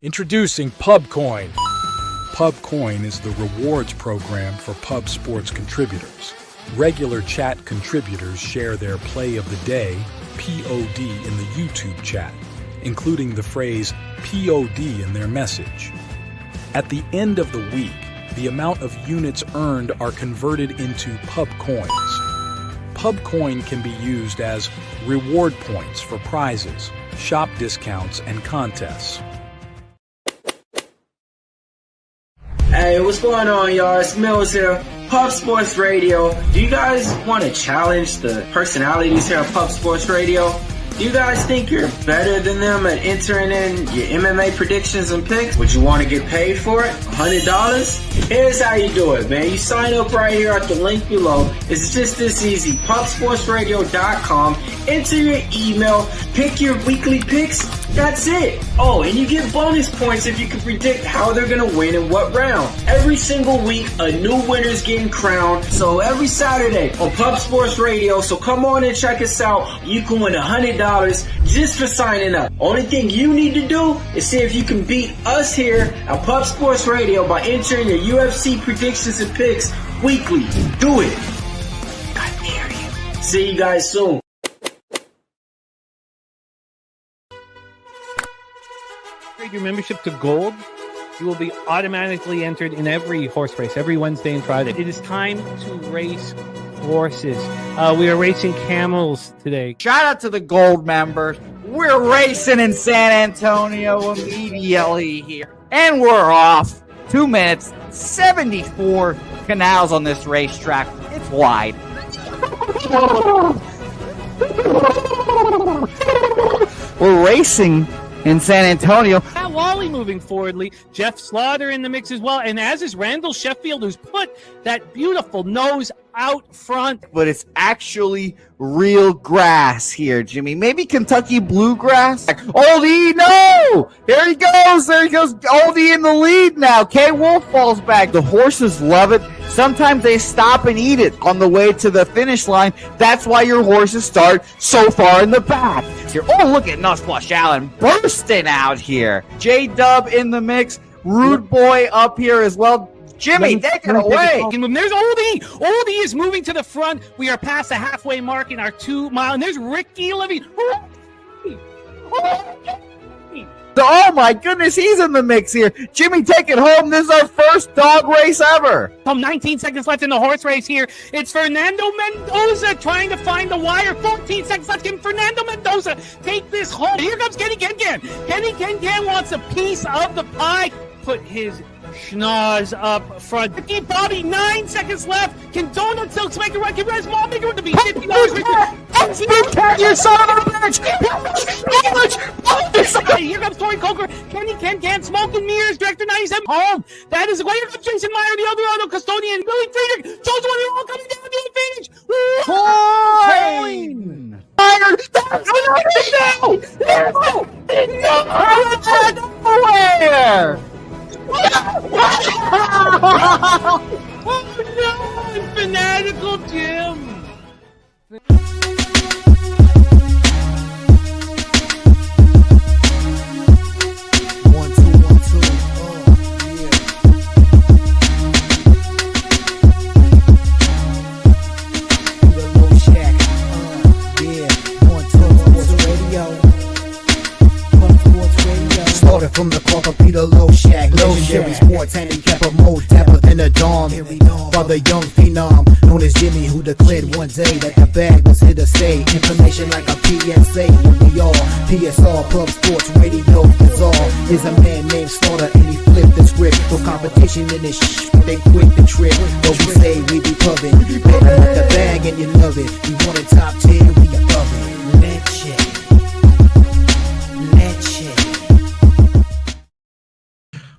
Introducing PubCoin. PubCoin is the rewards program for pub sports contributors. Regular chat contributors share their play of the day, POD, in the YouTube chat, including the phrase POD in their message. At the end of the week, the amount of units earned are converted into PubCoins. PubCoin can be used as reward points for prizes, shop discounts, and contests. Hey, what's going on, y'all? It's Mills here, Pub Sports Radio. Do you guys want to challenge the personalities here at Pub Sports Radio? Do you guys think you're better than them at entering in your MMA predictions and picks? Would you want to get paid for it? $100? Here's how you do it, man. You sign up right here at the link below. It's just this easy. PubSportsRadio.com. Enter your email. Pick your weekly picks. That's it. Oh, and you get bonus points if you can predict how they're going to win in what round. Every single week, a new winner's getting crowned. So every Saturday on Pub Sports Radio. So come on and check us out. You can win $100 just for signing up. Only thing you need to do is see if you can beat us here at Pub Sports Radio by entering your UFC predictions and picks weekly. Do it. I dare you. See you guys soon. Your membership to Gold, you will be automatically entered in every horse race, every Wednesday and Friday. It is time to race horses. We are racing camels today. Shout out to the Gold members. We're racing in San Antonio immediately here. And we're off. 2 minutes, 74 canals on this racetrack. It's wide. We're racing in San Antonio. Matt Wally moving forwardly. Jeff Slaughter in the mix as well. And as is Randall Sheffield, who's put that beautiful nose out front. But it's actually real grass here, Jimmy. Maybe Kentucky bluegrass. Oldie, no! There he goes. Oldie in the lead now. K. Wolf falls back. The horses love it. Sometimes they stop and eat it on the way to the finish line. That's why your horses start so far in the back. Here. Oh, look at Nussflush Allen bursting out here. J-Dub in the mix. Rude Boy up here as well. Jimmy, take it away. There's Oldie. Oldie is moving to the front. We are past the halfway mark in our 2 mile. And there's Ricky Levy. Oh my goodness, he's in the mix here. Jimmy, take it home. This is our first dog race ever. 19 seconds left in the horse race here. It's Fernando Mendoza trying to find the wire. 14 seconds left. Can Fernando Mendoza take this home? Here comes Kenny Can. Kenny Can wants a piece of the pie. Put his schnoz up front. Ricky Bobby, 9 seconds left. Can Donut Silks make a run? Can Res Mall make a run to be $50? You son of a bitch! Here comes Tori Coker. Kenny Can Smoke and Mirrors. Director 97 home. That is the way. Here comes Jason Meyer, the Eldorado custodian. Billy Friedrich. Jones one all coming down the advantage. Coin! Nowhere! Oh no! Fanatical Jim! From the Corker Peter Low Shack, legendary sports handicapper, more dapper than a Dom. Father young phenom, known as Jimmy, who declared one day that the bag was here to stay. Information like a PSA, when we all PSR, Pub Sports Radio is all. Is a man named Slaughter and he flipped the script. No competition in this they quit the trip. But we say we be pubbing, betting with the bag and you love it. We want a top 10, we above it. Leche.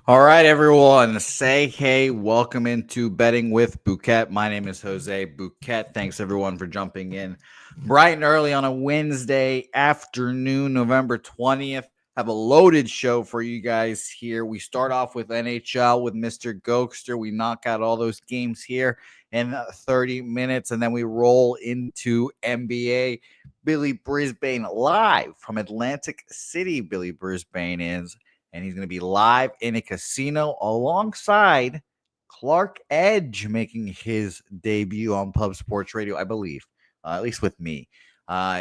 All right, everyone, say hey, welcome into Betting with Bouquett. My name is Jose Bouquett. Thanks, everyone, for jumping in bright and early on a Wednesday afternoon, November 20th. Have a loaded show for you guys here. We start off with NHL with Mr. Gogster. We knock out all those games here in 30 minutes, and then we roll into NBA. Billy Brisbane live from Atlantic City. Billy Brisbane is. and he's going to be live in a casino alongside Clark Edge making his debut on Pub Sports Radio, I believe, at least with me.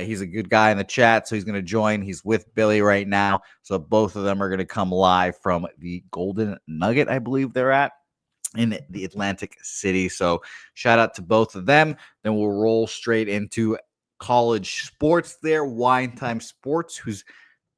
He's a good guy in the chat, so he's going to join. He's with Billy right now, so both of them are going to come live from the Golden Nugget, I believe they're at, in the Atlantic City. So shout out to both of them. Then we'll roll straight into college sports there. Wine Time Sports, who's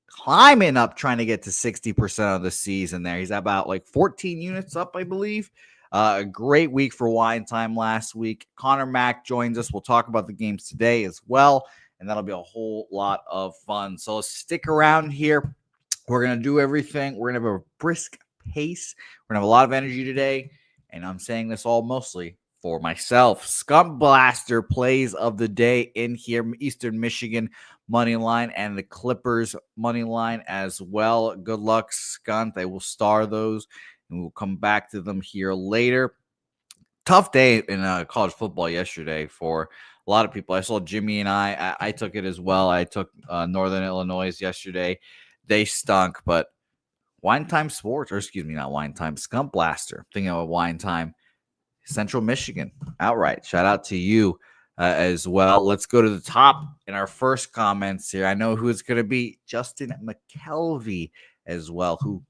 climbing up, trying to get to 60% of the season there. He's about like 14 units up, I believe. A great week for Wine Time last week. Conor Mac joins us. We'll talk about the games today as well, and that'll be a whole lot of fun. So let's stick around here. We're going to do everything. We're going to have a brisk pace. We're going to have a lot of energy today, and I'm saying this all mostly for myself. Skunk Blaster plays of the day in here. Eastern Michigan money line and the Clippers money line as well. Good luck, Skunk. I will star those, and we'll come back to them here later. Tough day in college football yesterday for a lot of people. I saw Jimmy and I took it as well. I took Northern Illinois yesterday. They stunk, but Wine Time Sports, or excuse me, not Wine Time, Skunk Blaster, thinking of Wine Time, Central Michigan, outright. Shout out to you as well. Let's go to the top in our first comments here. I know who it's going to be. Justin McKelvey as well, who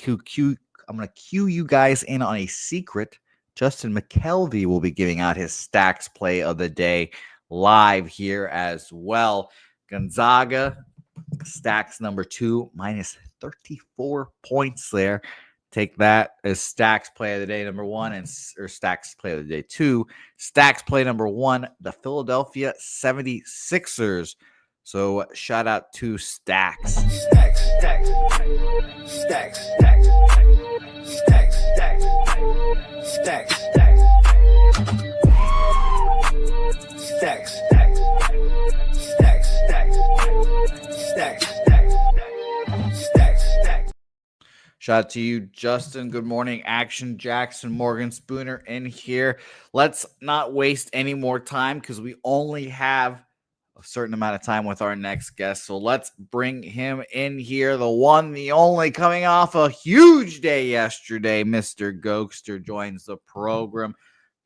I'm going to cue you guys in on a secret. Justin McKelvey will be giving out his stacks play of the day live here as well. Gonzaga, stacks number 2, minus 34 points there. Take that as stacks play of the day number 1, or stacks play of the day 2. Stacks play number 1, the Philadelphia 76ers. So shout out to Stacks. Stacks, stacks, stacks, stacks, stacks, stacks, stacks, stacks, stacks, stacks, stacks, stacks, stacks, stacks. Shout out to you, Justin. Good morning. Action Jackson, Morgan Spooner in here. Let's not waste any more time because we only have a certain amount of time with our next guest. So let's bring him in here. The one, the only, coming off a huge day yesterday, Mr. Gogster joins the program.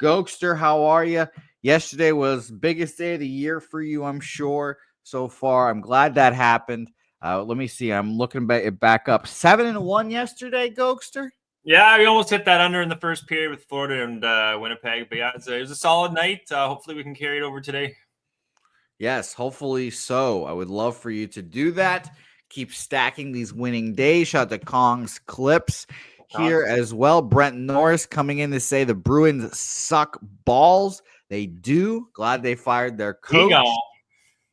Gogster, how are you? Yesterday was biggest day of the year for you, I'm sure, so far. I'm glad that happened. Let me see. I'm looking back up. 7-1 yesterday, Gogster? Yeah, we almost hit that under in the first period with Florida and Winnipeg. But yeah, it was a solid night. Hopefully we can carry it over today. Yes, hopefully so. I would love for you to do that. Keep stacking these winning days. Shout out to Kong's Clips here as well. Brent Norris coming in to say the Bruins suck balls. They do. Glad they fired their coach,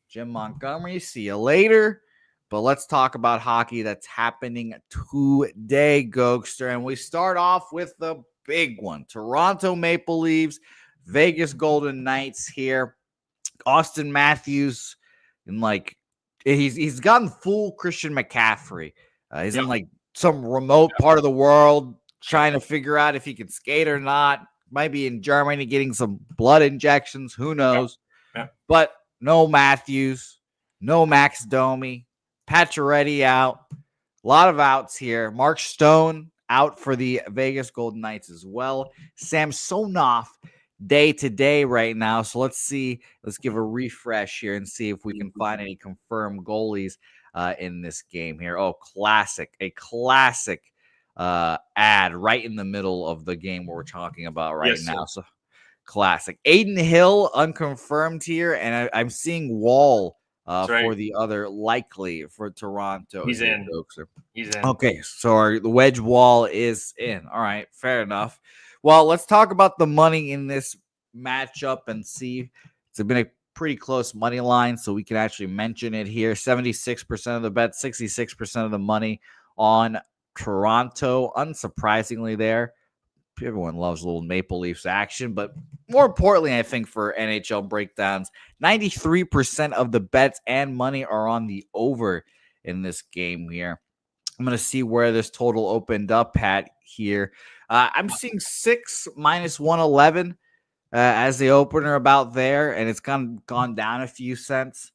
Jim Montgomery. See you later. But let's talk about hockey that's happening today, Gogster. And we start off with the big one. Toronto Maple Leafs, Vegas Golden Knights here. Austin Matthews, and he's gotten full Christian McCaffrey. He's in like some remote part of the world trying to figure out if he can skate or not. Might be in Germany getting some blood injections. Who knows? Yeah. But no Matthews, no Max Domi, Pacioretty out. A lot of outs here. Mark Stone out for the Vegas Golden Knights as well. Samsonov day to day right now. So let's give a refresh here and see if we can find any confirmed goalies in this game here. Oh, a classic ad right in the middle of the game where we're talking about right now. So classic. Aiden Hill unconfirmed here, and I'm seeing Wall for the other likely for Toronto. He's in. He's in. Okay, so the wedge Wall is in. All right, fair enough. Well, let's talk about the money in this matchup and see. It's been a pretty close money line, so we can actually mention it here. 76% of the bet, 66% of the money on Toronto. Unsurprisingly there. Everyone loves a little Maple Leafs action, but more importantly, I think for NHL breakdowns, 93% of the bets and money are on the over in this game here. I'm going to see where this total opened up at here. I'm seeing 6 minus 111 as the opener about there, and it's gone down a few cents.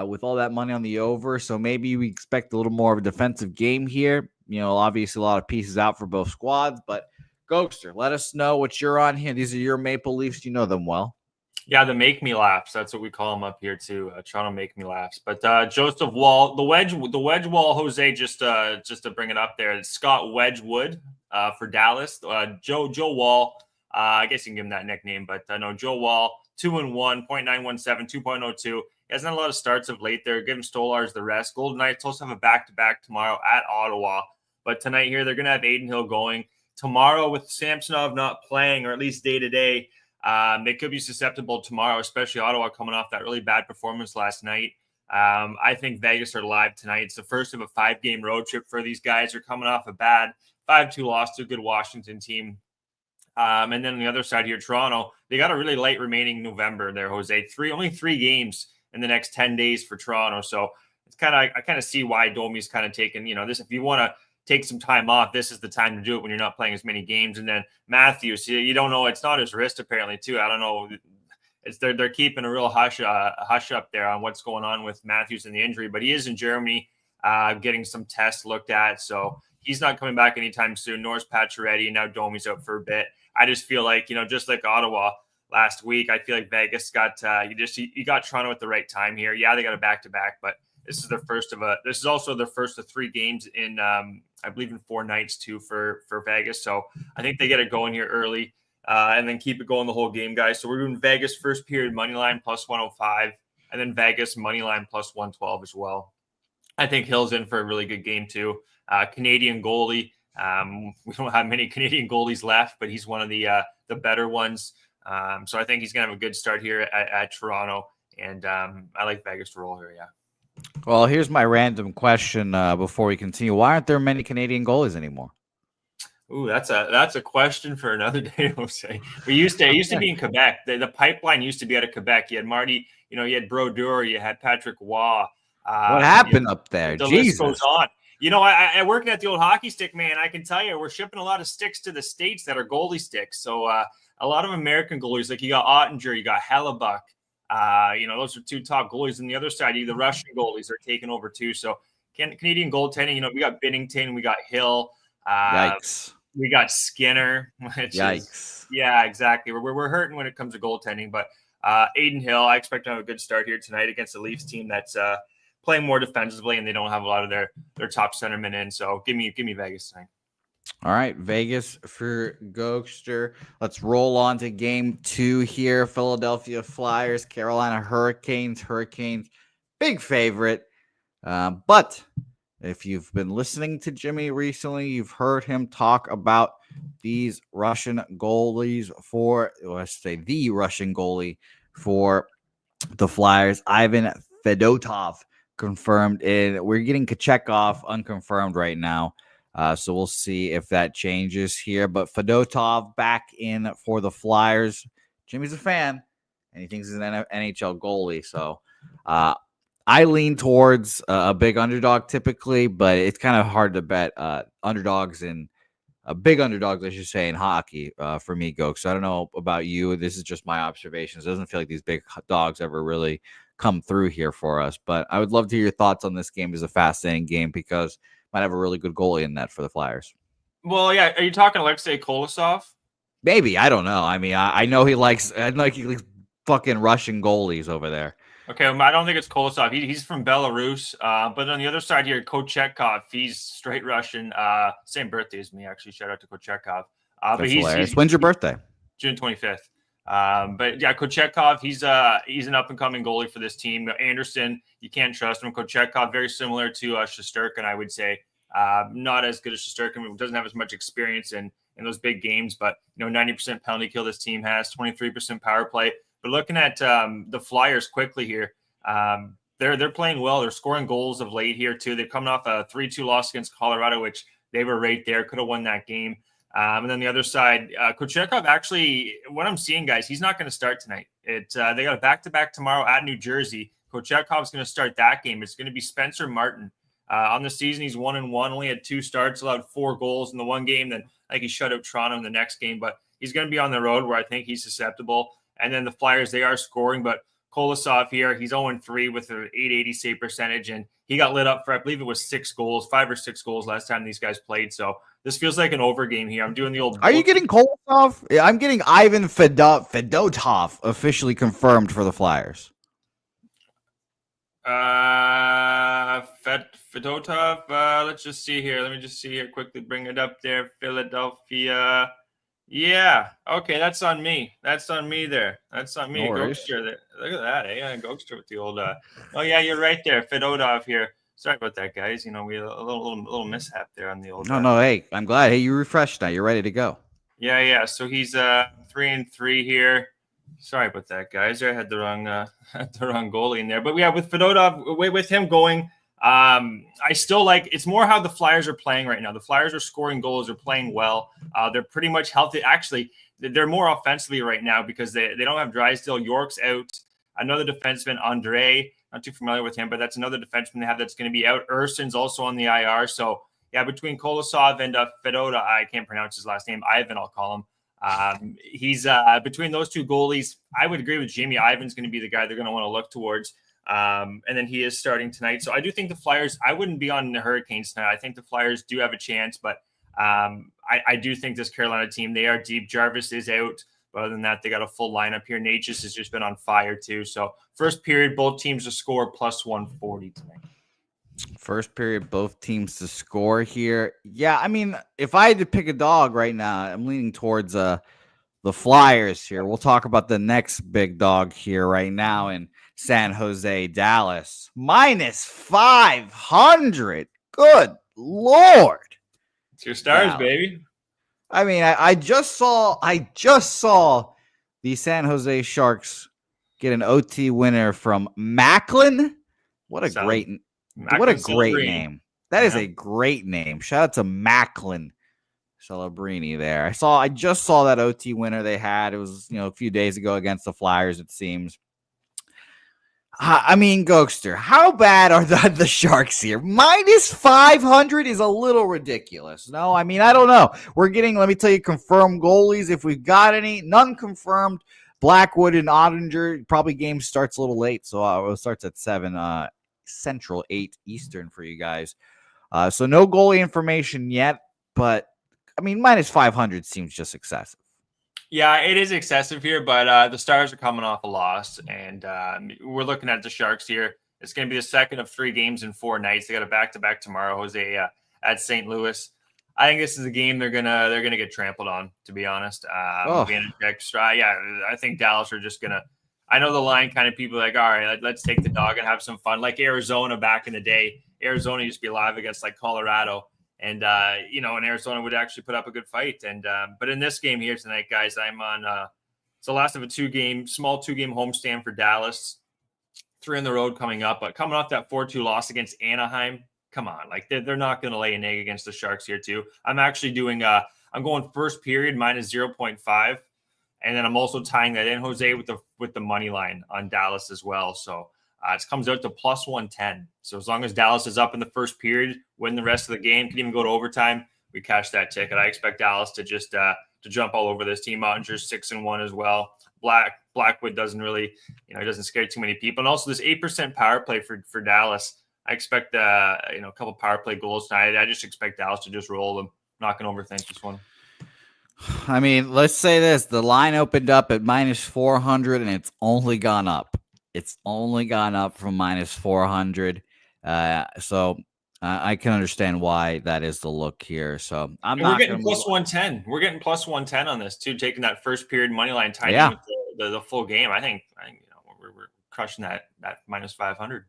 with all that money on the over. So maybe we expect a little more of a defensive game here. Obviously a lot of pieces out for both squads, but Gogster, let us know what you're on here. These are your Maple Leafs. You know them well. Yeah, the make me laughs. That's what we call them up here too. Toronto make me laughs. But Joseph Wall, the wedge wall, Jose, just to bring it up there. It's Scott Wedgwood for Dallas. Joe Wall. I guess you can give him that nickname, but no, Joe Wall, 2-1, .917, 2.02. He hasn't had a lot of starts of late there. Give him Stolarz the rest. Golden Knights supposed to have a back-to-back tomorrow at Ottawa. But tonight here, they're going to have Aiden Hill going. Tomorrow with Samsonov not playing, or at least day-to-day, they could be susceptible tomorrow, especially Ottawa coming off that really bad performance last night. I think Vegas are live tonight. It's the first of a 5-game road trip for these guys. They're coming off a bad 5-2 loss to a good Washington team. And then on the other side here, Toronto, they got a really late remaining November there, Jose. Only 3 games in the next 10 days for Toronto. So it's I kind of see why Domi's kind of taken, this, if you want to take some time off, this is the time to do it when you're not playing as many games. And then Matthews, you don't know, it's not his wrist apparently too. I don't know. They're keeping a real hush up there on what's going on with Matthews and the injury, but he is in Germany getting some tests looked at. So he's not coming back anytime soon, nor is Pacioretty, and now Domi's out for a bit. I just feel like, just like Ottawa last week, I feel like Vegas got you got Toronto at the right time here. Yeah, they got a back-to-back, but this is also their first of 3 games in I believe in 4 nights too for Vegas. So I think they get it going here early and then keep it going the whole game, guys. So we're doing Vegas first period money line plus 105, and then Vegas money line plus 112 as well. I think Hill's in for a really good game too. Canadian goalie. We don't have many Canadian goalies left, but he's one of the better ones. So I think he's gonna have a good start here at Toronto, and I like Vegas to roll here. Yeah. Well, here's my random question before we continue. Why aren't there many Canadian goalies anymore? Ooh, that's a question for another day, Jose. It used to be in Quebec. The pipeline used to be out of Quebec. You had Marty, you had Brodeur, you had Patrick Waugh. What happened up there? The Jesus. list goes on. I work at the old hockey stick, man. I can tell you, we're shipping a lot of sticks to the States that are goalie sticks. So a lot of American goalies, like you got Ottinger, you got Hellebuck. Those are 2 top goalies. On the other side, the Russian goalies are taking over too. So Canadian goaltending, we got Binnington, we got Hill. Yikes. We got Skinner. Yikes. Yeah, exactly. We're hurting when it comes to goaltending. But Aiden Hill, I expect to have a good start here tonight against the Leafs team that's playing more defensively, and they don't have a lot of their top centermen in. So give me Vegas tonight. All right, Vegas for Gogster. Let's roll on to game 2 here. Philadelphia Flyers, Carolina Hurricanes. Hurricanes, big favorite. But if you've been listening to Jimmy recently, you've heard him talk about these Russian goalies the Russian goalie for the Flyers, Ivan Fedotov, confirmed in. We're getting Kochekov unconfirmed right now. So we'll see if that changes here. But Fedotov back in for the Flyers. Jimmy's a fan, and he thinks he's an NHL goalie. So I lean towards a big underdog typically, but it's kind of hard to bet underdogs in big underdogs, I should say, in hockey for me, Goke. So I don't know about you. This is just my observations. It doesn't feel like these big dogs ever really come through here for us. But I would love to hear your thoughts on this game. It's a fascinating game because might have a really good goalie in that for the Flyers. Well, yeah. Are you talking Alexei Kolosov? Maybe. I don't know. I mean, I know he likes fucking Russian goalies over there. Okay, I don't think it's Kolosov. He's from Belarus. But on the other side here, Kochekov, he's straight Russian. Same birthday as me, actually. Shout out to Kochekov. But he's when's your birthday? June 25th. But yeah, Kochekov, he's an up and coming goalie for this team. Anderson, you can't trust him. Kochekov, very similar to Shesterkin, I would say. Not as good as Shesterkin. Doesn't have as much experience in those big games, but 90% penalty kill this team has, 23% power play. But looking at the Flyers quickly here, they're playing well. They're scoring goals of late here too. They're coming off a 3-2 loss against Colorado, which they were right there, could have won that game. And then the other side, Kochekov, actually, what I'm seeing, guys, he's not going to start tonight. They got a back-to-back tomorrow at New Jersey. Kochekov's going to start that game. It's going to be Spencer Martin. On the season, he's 1-1, only had 2 starts, allowed 4 goals in the one game. Then I think he shut out Toronto in the next game. But he's going to be on the road where I think he's susceptible. And then the Flyers, they are scoring. But Kolosov here. He's 0-3 with an 880 save percentage, and he got lit up for, I believe it was 5 or 6 goals last time these guys played. So this feels like an over game here. I'm doing the old. Are you getting Kolosov? Yeah, I'm getting Ivan Fedotov officially confirmed for the Flyers. Fedotov. Let's just see here. Let me just see here. Quickly bring it up there. Philadelphia. Yeah. Okay, that's on me. That's on me there. That's on me. No worries. Gogster there. Look at that. Gogster with the old. Oh yeah, you're right there. Fedotov here. Sorry about that, guys. You know, we had a little mishap there on the old. No. Hey, I'm glad. Hey, you refreshed now. You're ready to go. Yeah. So he's 3-3 here. Sorry about that, guys. I had the wrong goalie in there. But yeah, with Fedotov, with him going, I still like. It's more how the Flyers are playing right now. The Flyers are scoring goals. They're playing well. They're pretty much healthy. Actually, they're more offensively right now because they don't have Drysdale. York's out. Another defenseman, Andre. Not too familiar with him, but that's another defenseman they have that's going to be out. Urson's also on the IR. So yeah, between Kolosov and Fedotov, I can't pronounce his last name. Ivan, I'll call him. He's between those two goalies. I would agree with Jamie. Ivan's going to be the guy they're going to want to look towards. And then he is starting tonight. So I do think the Flyers, I wouldn't be on the Hurricanes tonight. I think the Flyers do have a chance, but I do think this Carolina team, they are deep. Jarvis is out. But other than that, they got a full lineup here. Natchez has just been on fire too. So first period, both teams to score plus 140 tonight. First period, both teams to score here. Yeah, I mean, if I had to pick a dog right now, I'm leaning towards the Flyers here. We'll talk about the next big dog here right now in San Jose, Dallas. minus 500. Good Lord. It's your stars, Dallas. baby. I mean, I just saw the San Jose Sharks get an OT winner from Macklin. What a great name. That is a great name. Shout out to Macklin Celebrini there. I just saw that OT winner they had. It was, a few days ago against the Flyers, it seems. I mean, Gogster, how bad are the Sharks here? Minus 500 is a little ridiculous. No, I mean, I don't know. We're getting, let me tell you, confirmed goalies. If we've got any, none confirmed. Blackwood and Ottinger. Probably game starts a little late, so it starts at 7 Central, 8 Eastern for you guys. So no goalie information yet, but, I mean, minus 500 seems just excessive. Yeah, it is excessive here, but the Stars are coming off a loss, and we're looking at the Sharks here. It's going to be the second of 3 games in 4 nights. They got a back-to-back tomorrow, Jose, at St. Louis. I think this is a game they're gonna get trampled on, to be honest. Yeah, I think Dallas are just gonna. I know the line kind of people are like, all right, let's take the dog and have some fun, like Arizona back in the day. Arizona used to be live against like Colorado. And, and Arizona would actually put up a good fight. And but in this game here tonight, guys, I'm on it's the last of a small 2-game homestand for Dallas. 3 on the road coming up. But coming off that 4-2 loss against Anaheim, come on. Like, they're not going to lay an egg against the Sharks here, too. I'm actually doing I'm going first period minus 0.5. And then I'm also tying that in, Jose, with the money line on Dallas as well. So it comes out to plus 110. So as long as Dallas is up in the first period, win the rest of the game, can even go to overtime, we cash that ticket. I expect Dallas to just to jump all over this team. Ottinger's 6-1 as well. Blackwood doesn't really, he doesn't scare too many people. And also this 8% power play for Dallas. I expect a couple power play goals tonight. I just expect Dallas to just roll them. Not going to overthink this one. I mean, let's say this. The line opened up at minus 400, and it's only gone up. It's only gone up from minus 400. So I can understand why that is the look here. So we're getting plus 110. We're getting plus 110 on this too, taking that first period money line tied with the full game. I think we're crushing that minus 500.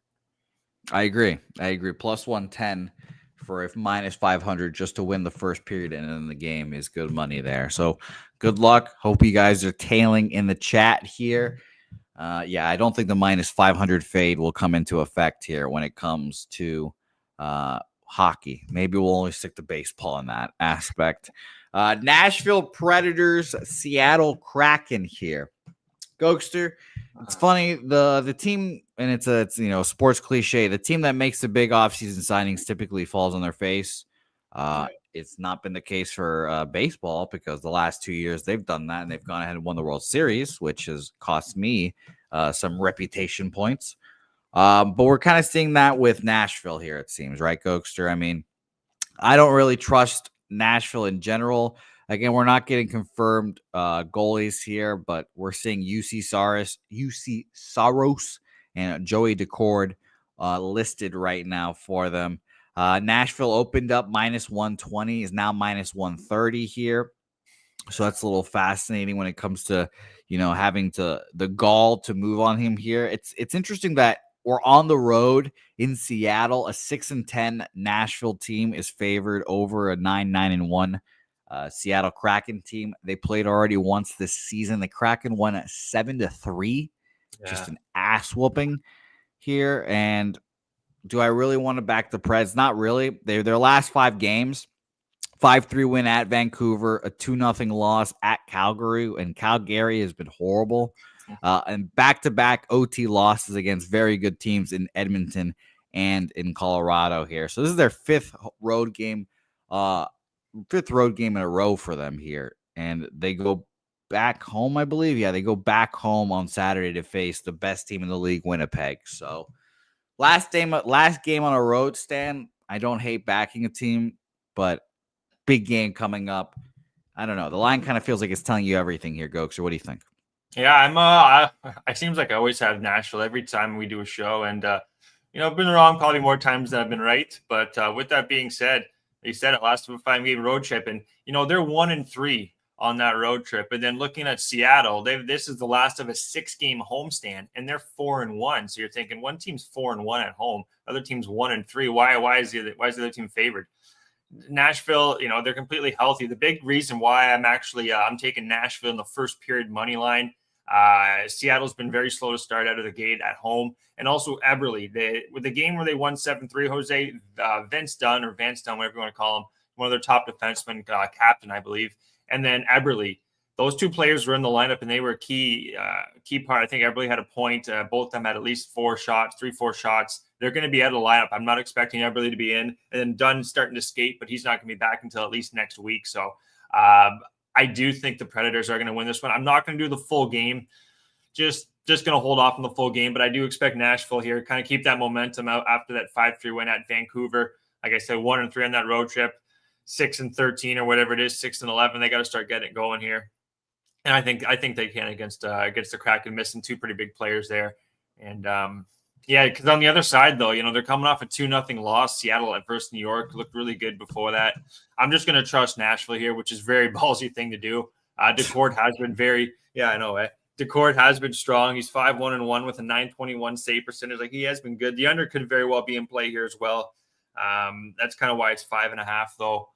I agree. Plus 110 for if minus 500 just to win the first period and then the game is good money there. So good luck. Hope you guys are tailing in the chat here. I don't think the minus 500 fade will come into effect here when it comes to hockey. Maybe we'll only stick to baseball in that aspect. Nashville Predators, Seattle Kraken here. Gogster, it's funny, the team, and it's a sports cliche, the team that makes the big offseason signings typically falls on their face. It's not been the case for baseball because the last 2 years they've done that and they've gone ahead and won the World Series, which has cost me some reputation points. But we're kind of seeing that with Nashville here, it seems, right, Gogster? I mean, I don't really trust Nashville in general. Again, we're not getting confirmed goalies here, but we're seeing UC Saros and Joey Decord listed right now for them. Nashville opened up minus 120, is now minus 130 here. So that's a little fascinating when it comes to, having the gall to move on him here. It's interesting that we're on the road in Seattle. A 6-10 Nashville team is favored over a 9-1 Seattle Kraken team. They played already once this season. The Kraken won at 7-3, just an ass whooping here. And do I really want to back the Preds? Not really. Their last 5 games, 5-3 win at Vancouver, a 2-0 loss at Calgary, and Calgary has been horrible. And back-to-back OT losses against very good teams in Edmonton and in Colorado here. So this is their 5th road game in a row for them here. And they go back home, I believe. Yeah, they go back home on Saturday to face the best team in the league, Winnipeg. So last game on a road, Stan. I don't hate backing a team, but big game coming up. I don't know. The line kind of feels like it's telling you everything here, Gokes. What do you think? Yeah, it seems like I always have Nashville every time we do a show. And, I've been wrong probably more times than I've been right. But with that being said, they said it last 5-game road trip. And, they're 1-3 on that road trip. And then looking at Seattle, this is the last of a 6-game homestand, and they're 4-1. So you're thinking one team's 4-1 at home, other team's 1-3. Why is the other team favored? Nashville, they're completely healthy. The big reason why I'm taking Nashville in the first period money line. Seattle's been very slow to start out of the gate at home, and also Eberle. With the game where they won 7-3, Jose Vance Dunn, whatever you want to call him, one of their top defensemen, captain, I believe, and then Eberle. Those 2 players were in the lineup, and they were a key part. I think Eberle had a point. Both of them had at least 4 shots. They're going to be out of the lineup. I'm not expecting Eberle to be in. And then Dunn's starting to skate, but he's not going to be back until at least next week. So I do think the Predators are going to win this one. I'm not going to do the full game. Just going to hold off on the full game, but I do expect Nashville here kind of keep that momentum out after that 5-3 win at Vancouver. Like I said, 1-3 on that road trip, 6-13 or whatever it is, 6-11. They got to start getting it going here. And I think they can against the Kraken, missing 2 pretty big players there. And because on the other side, though, they're coming off a 2-0 loss. Seattle versus New York looked really good before that. I'm just going to trust Nashville here, which is a very ballsy thing to do. Decord has been Decord has been strong. He's 5-1-1 with a 921 save percentage. Like, he has been good. The under could very well be in play here as well. That's kind of why it's 5.5, though.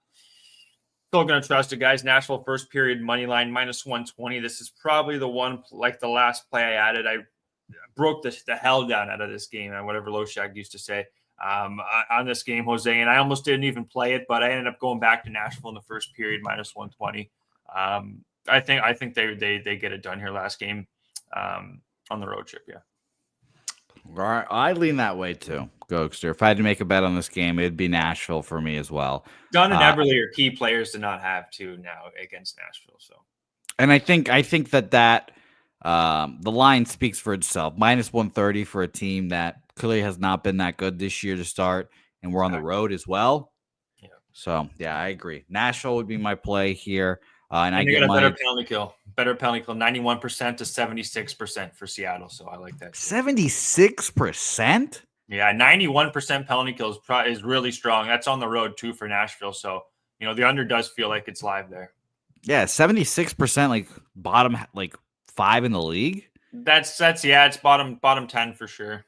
Still going to trust it, guys. Nashville first period money line minus 120. This is probably the one, like the last play I added. I broke the hell down out of this game, and whatever Loshag used to say on this game, Jose. And I almost didn't even play it, but I ended up going back to Nashville in the first period minus 120. I think they get it done here last game on the road trip. Yeah. All right, I lean that way too, Gogster. If I had to make a bet on this game, it'd be Nashville for me as well. Dunn and Eberle are key players to not have too now against Nashville. So, and I think that the line speaks for itself. Minus 130 for a team that clearly has not been that good this year to start, and we're on the road as well. Yeah. So yeah, I agree. Nashville would be my play here. And I get a better penalty kill, 91% to 76% for Seattle. So I like that. 76%? Yeah, 91% penalty kill is really strong. That's on the road too for Nashville. So, the under does feel like it's live there. Yeah, 76%, like bottom 5 in the league. That's it's bottom 10 for sure.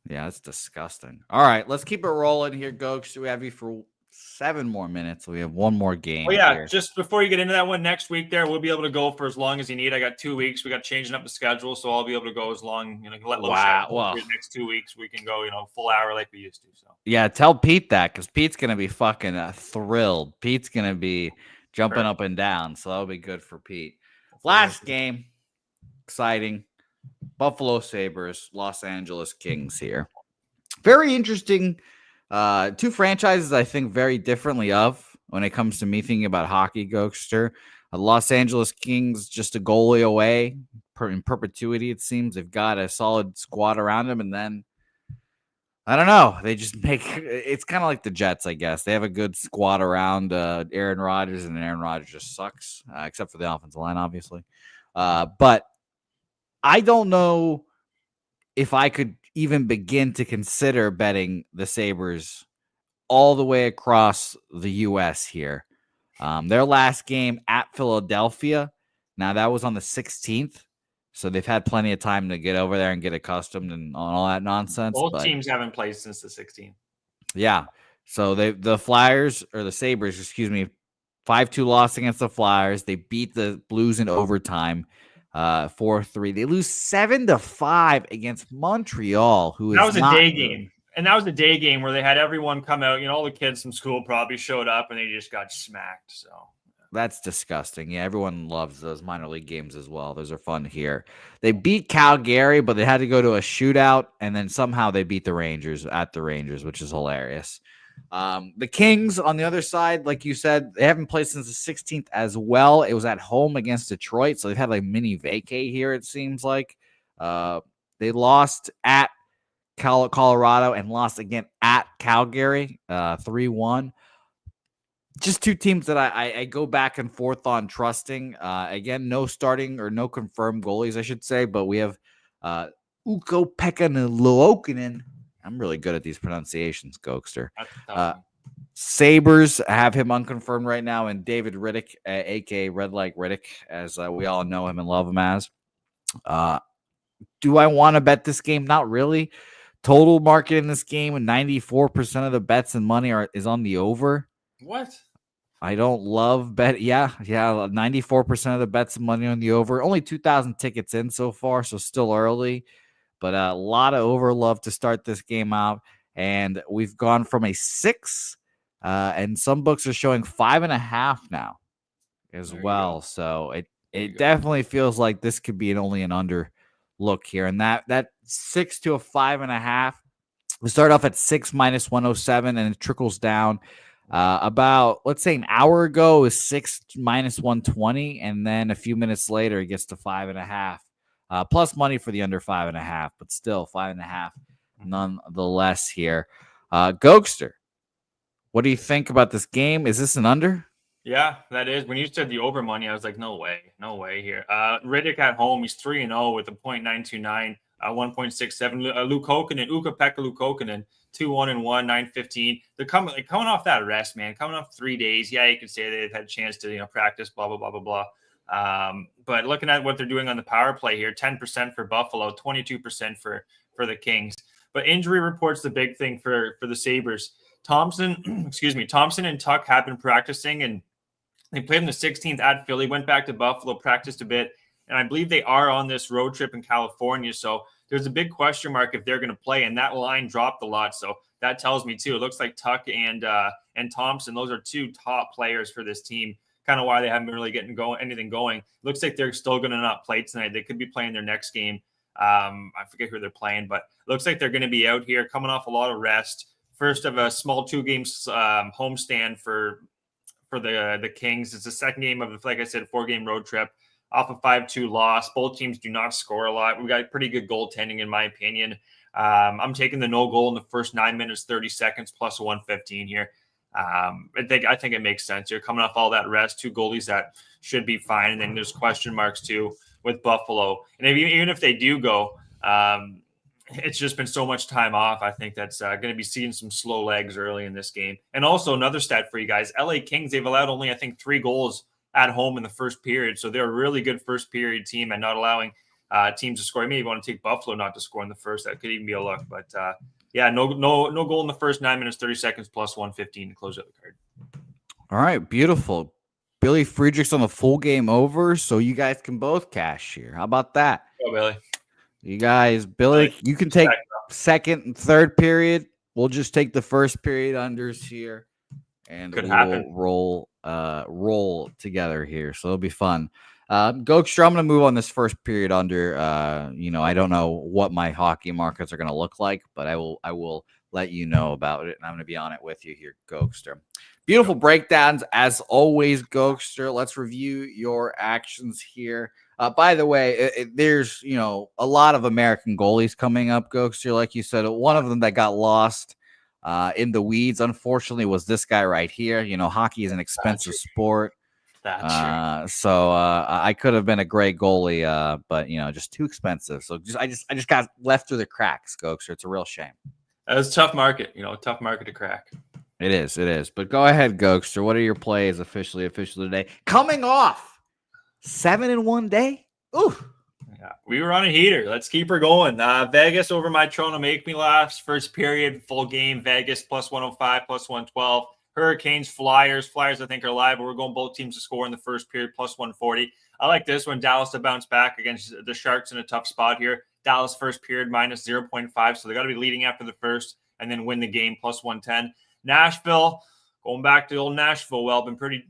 Yeah, that's disgusting. All right, let's keep it rolling here, Gokes. We have you for 7 more minutes. We have one more game. Oh yeah, here. Just before you get into that one, next week there we'll be able to go for as long as you need. I got 2 weeks. We got changing up the schedule, so I'll be able to go as long. Wow. The next 2 weeks we can go, full hour like we used to. So yeah, tell Pete that, because Pete's gonna be fucking thrilled. Pete's gonna be jumping up and down, so that'll be good for Pete. Last game, exciting. Buffalo Sabres, Los Angeles Kings here. Very interesting. 2 franchises I think very differently of. when it comes to me thinking about hockey, Gogster. Los Angeles Kings just a goalie away in perpetuity, it seems. They've got a solid squad around them, and then I don't know. They just make it's kind of like the Jets, I guess. They have a good squad around Aaron Rodgers, and Aaron Rodgers just sucks, except for the offensive line, obviously. But I don't know if I could even begin to consider betting the Sabres all the way across the U.S. here. Their last game at Philadelphia, now that was on the 16th. So they've had plenty of time to get over there and get accustomed and all that nonsense. Both teams haven't played since the 16th. Yeah. So the Flyers, or the Sabres, 5-2 loss against the Flyers. They beat the Blues in overtime, 4-3. They lose 7-5 against Montreal, that was a day game. And that was a day game where they had everyone come out. All the kids from school probably showed up and they just got smacked. So that's disgusting. Yeah, everyone loves those minor league games as well. Those are fun here. They beat Calgary, but they had to go to a shootout, and then somehow they beat the Rangers at the Rangers, which is hilarious. The Kings, on the other side, like you said, they haven't played since the 16th as well. It was at home against Detroit, so they've had like mini vacay here, it seems like. They lost at Colorado and lost again at Calgary, 3-1. Just two teams that I go back and forth on trusting. Again, no starting or no confirmed goalies, I should say, but we have Ukko-Pekka Luokkanen. I'm really good at these pronunciations, Gogster. Sabres have him unconfirmed right now, and David Riddick, a.k.a. Red Leg Riddick, as we all know him and love him as. Do I want to bet this game? Not really. Total market in this game, 94% of the bets and money is on the over. What? I don't love bet. Yeah. 94% of the bets and money on the over. Only 2,000 tickets in so far, so still early. But a lot of over love to start this game out. And we've gone from a 6, and some books are showing 5.5 now as well. So it definitely feels like this could be only an under look here. And that 6 to a 5.5, we start off at 6 minus 107, and it trickles down. About, let's say, an hour ago is 6 minus 120, and then a few minutes later it gets to 5.5. Plus money for the under 5.5, but still 5.5 nonetheless here. Gogster, what do you think about this game? Is this an under? Yeah, that is. When you said the over money, I was like, no way here. Riddick at home, he's 3-0 with a .929, 1.67. Ukko-Pekka Luukkonen, 2-1-1, 915. They're coming off that rest, man. Coming off 3 days. Yeah, you could say they've had a chance to practice, blah blah blah blah blah. But looking at what they're doing on the power play here, 10% for Buffalo, 22% for the Kings. But injury reports the big thing for the Sabres. Thompson and Tuck have been practicing, and they played on the 16th at Philly, went back to Buffalo, practiced a bit, and I believe they are on this road trip in California. So there's a big question mark if they're going to play, and that line dropped a lot. So that tells me too. It looks like Tuck and Thompson, those are two top players for this team. Kind of why they haven't been really getting anything going. Looks like they're still going to not play tonight. They could be playing their next game. I forget who they're playing, but looks like they're going to be out here, coming off a lot of rest. First of a small 2-game homestand for the Kings. It's the second game of, like I said, 4-game road trip off a 5-2 loss. Both teams do not score a lot. We got pretty good goaltending, in my opinion. I'm taking the no goal in the first 9 minutes, 30 seconds, plus 115 here. I think it makes sense. You're coming off all that rest, 2 goalies that should be fine. And then there's question marks too with Buffalo. And even if they do go, it's just been so much time off. I think that's going to be seeing some slow legs early in this game. And also another stat for you guys, LA Kings, they've allowed only, I think, 3 goals at home in the first period. So they're a really good first period team and not allowing teams to score. You may want to take Buffalo not to score in the first. That could even be a look. But yeah, no goal in the first 9 minutes, 30 seconds, plus 115 to close out the card. All right, beautiful. Billy Friedrich's on the full game over, so you guys can both cash here. How about that? Go, Billy. You guys, Billy, you can take second and third period. We'll just take the first period unders here, and we'll roll together here. So it'll be fun. Gogster, I'm going to move on this first period under. I don't know what my hockey markets are going to look like, but I will let you know about it, and I'm going to be on it with you here, Gogster. Beautiful breakdowns as always, Gogster. Let's review your actions here. By the way, there's a lot of American goalies coming up, Gogster. Like you said, one of them that got lost in the weeds, unfortunately, was this guy right here. Hockey is an expensive sport. So I could have been a great goalie, but just too expensive. So I just got left through the cracks, Gogster. It's a real shame. It was a tough market, tough market to crack. It is. But go ahead, Gogster. What are your plays officially today? Coming off 7 in one day. Ooh. Yeah, we were on a heater. Let's keep her going. Vegas over my Toronto Make Me Laughs. First period, full game. Vegas plus 105, plus 112. Hurricanes, Flyers. Flyers, I think, are live, but we're going both teams to score in the first period, plus 140. I like this one. Dallas to bounce back against the Sharks in a tough spot here. Dallas first period, minus 0.5. So they got to be leading after the first and then win the game, plus 110. Nashville, going back to old Nashville. Well, been pretty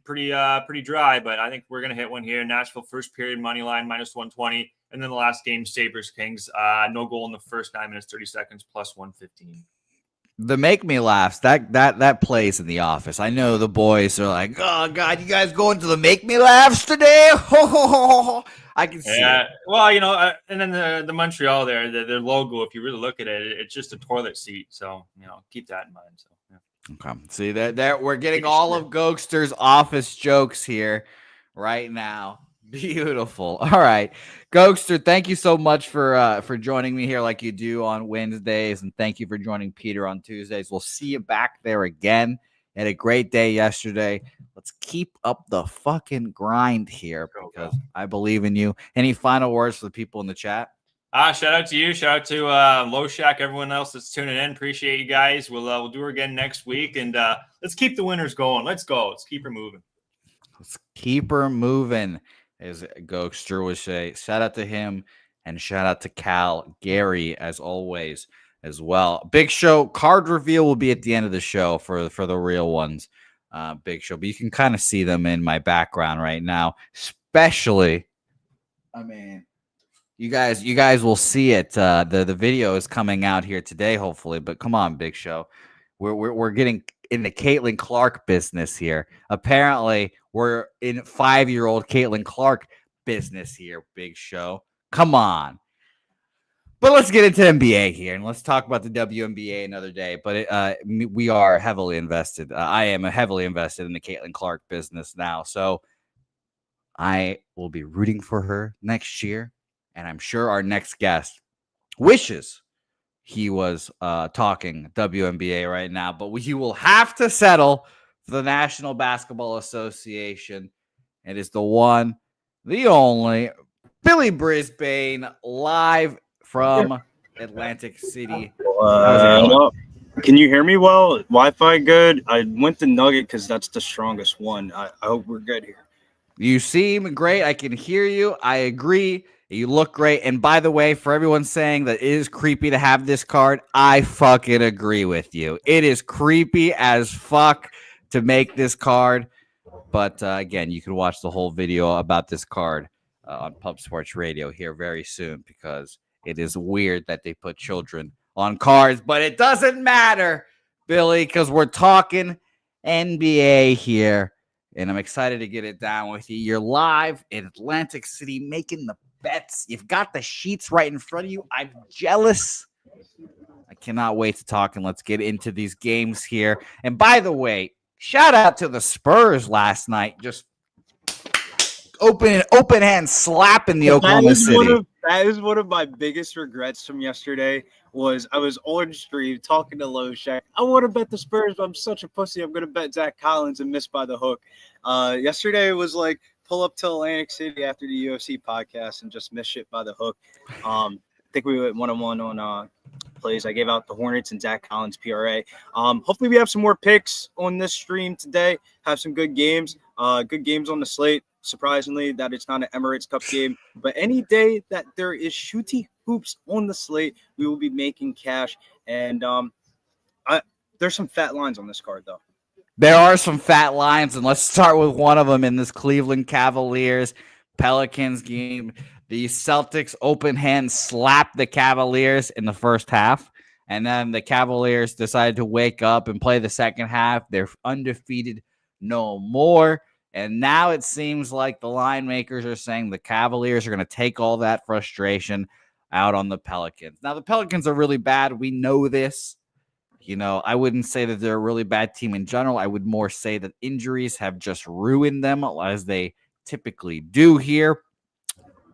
dry, but I think we're going to hit one here. Nashville first period, money line, minus 120. And then the last game, Sabres Kings. No goal in the first 9 minutes, 30 seconds, plus 115. The Make Me Laughs, that plays in the office. I know the boys are like, oh, God, you guys going to the Make Me Laughs today? I can see it. Well, and then the Montreal there, their logo, if you really look at it, it's just a toilet seat. So, keep that in mind. So, yeah. Okay. See that we're getting all of Gogster's office jokes here right now. Beautiful. All right, Gogster, thank you so much for joining me here like you do on Wednesdays, and thank you for joining Peter on Tuesdays. We'll see you back there again. You had a great day yesterday. Let's keep up the fucking grind here because I believe in you. Any final words for the people in the chat? Shout out to you. Shout out to Low Shack, everyone else that's tuning in. Appreciate you guys. We'll do her again next week, and let's keep the winners going. Let's go. Let's keep her moving. Let's keep her moving, as Gogster would say. Shout out to him, and shout out to Cal, Gary, as always, as well. Big show card reveal will be at the end of the show for the real ones. Big show, but you can kind of see them in my background right now, especially. I mean. You guys will see it. The video is coming out here today, hopefully. But come on, Big Show, we're getting in the Caitlin Clark business here. Apparently, we're in 5-year-old Caitlin Clark business here, Big Show. Come on. But let's get into NBA here, and let's talk about the WNBA another day. But we are heavily invested. I am heavily invested in the Caitlin Clark business now, so I will be rooting for her next year. And I'm sure our next guest wishes he was talking WNBA right now, but he will have to settle for the National Basketball Association. It is the one, the only, Billy Brisbane, live from Atlantic City. Can you hear me well? Wi-Fi good? I went to Nugget because that's the strongest one. I hope we're good here. You seem great. I can hear you. I agree. You look great. And by the way, for everyone saying that it is creepy to have this card, I fucking agree with you. It is creepy as fuck to make this card. But again, you can watch the whole video about this card on Pub Sports Radio here very soon because it is weird that they put children on cards. But it doesn't matter, Billy, because we're talking NBA here. And I'm excited to get it down with you. You're live in Atlantic City making the bets. You've got the sheets right in front of you. I'm jealous. I cannot wait to talk, and let's get into these games here. And by the way, shout out to the Spurs last night. Just open hand slapping the Oklahoma City. That is one of my biggest regrets from yesterday. Was I was on stream talking to Low Shack. I want to bet the Spurs, but I'm such a pussy. I'm going to bet Zach Collins and miss by the hook. Yesterday was like pull up to Atlantic City after the UFC podcast and just miss shit by the hook. I think we went 1-on-1 on plays. I gave out the Hornets and Zach Collins PRA. Hopefully we have some more picks on this stream today. Have some good games. Good games on the slate. Surprisingly, that it's not an Emirates Cup game. But any day that there is shooty hoops on the slate, we will be making cash. And there's some fat lines on this card, though. There are some fat lines, and let's start with one of them in this Cleveland Cavaliers Pelicans game. The Celtics open hand slapped the Cavaliers in the first half, and then the Cavaliers decided to wake up and play the second half. They're undefeated no more. And now it seems like the line makers are saying the Cavaliers are going to take all that frustration out on the Pelicans. Now, the Pelicans are really bad. We know this. I wouldn't say that they're a really bad team in general. I would more say that injuries have just ruined them, as they typically do here.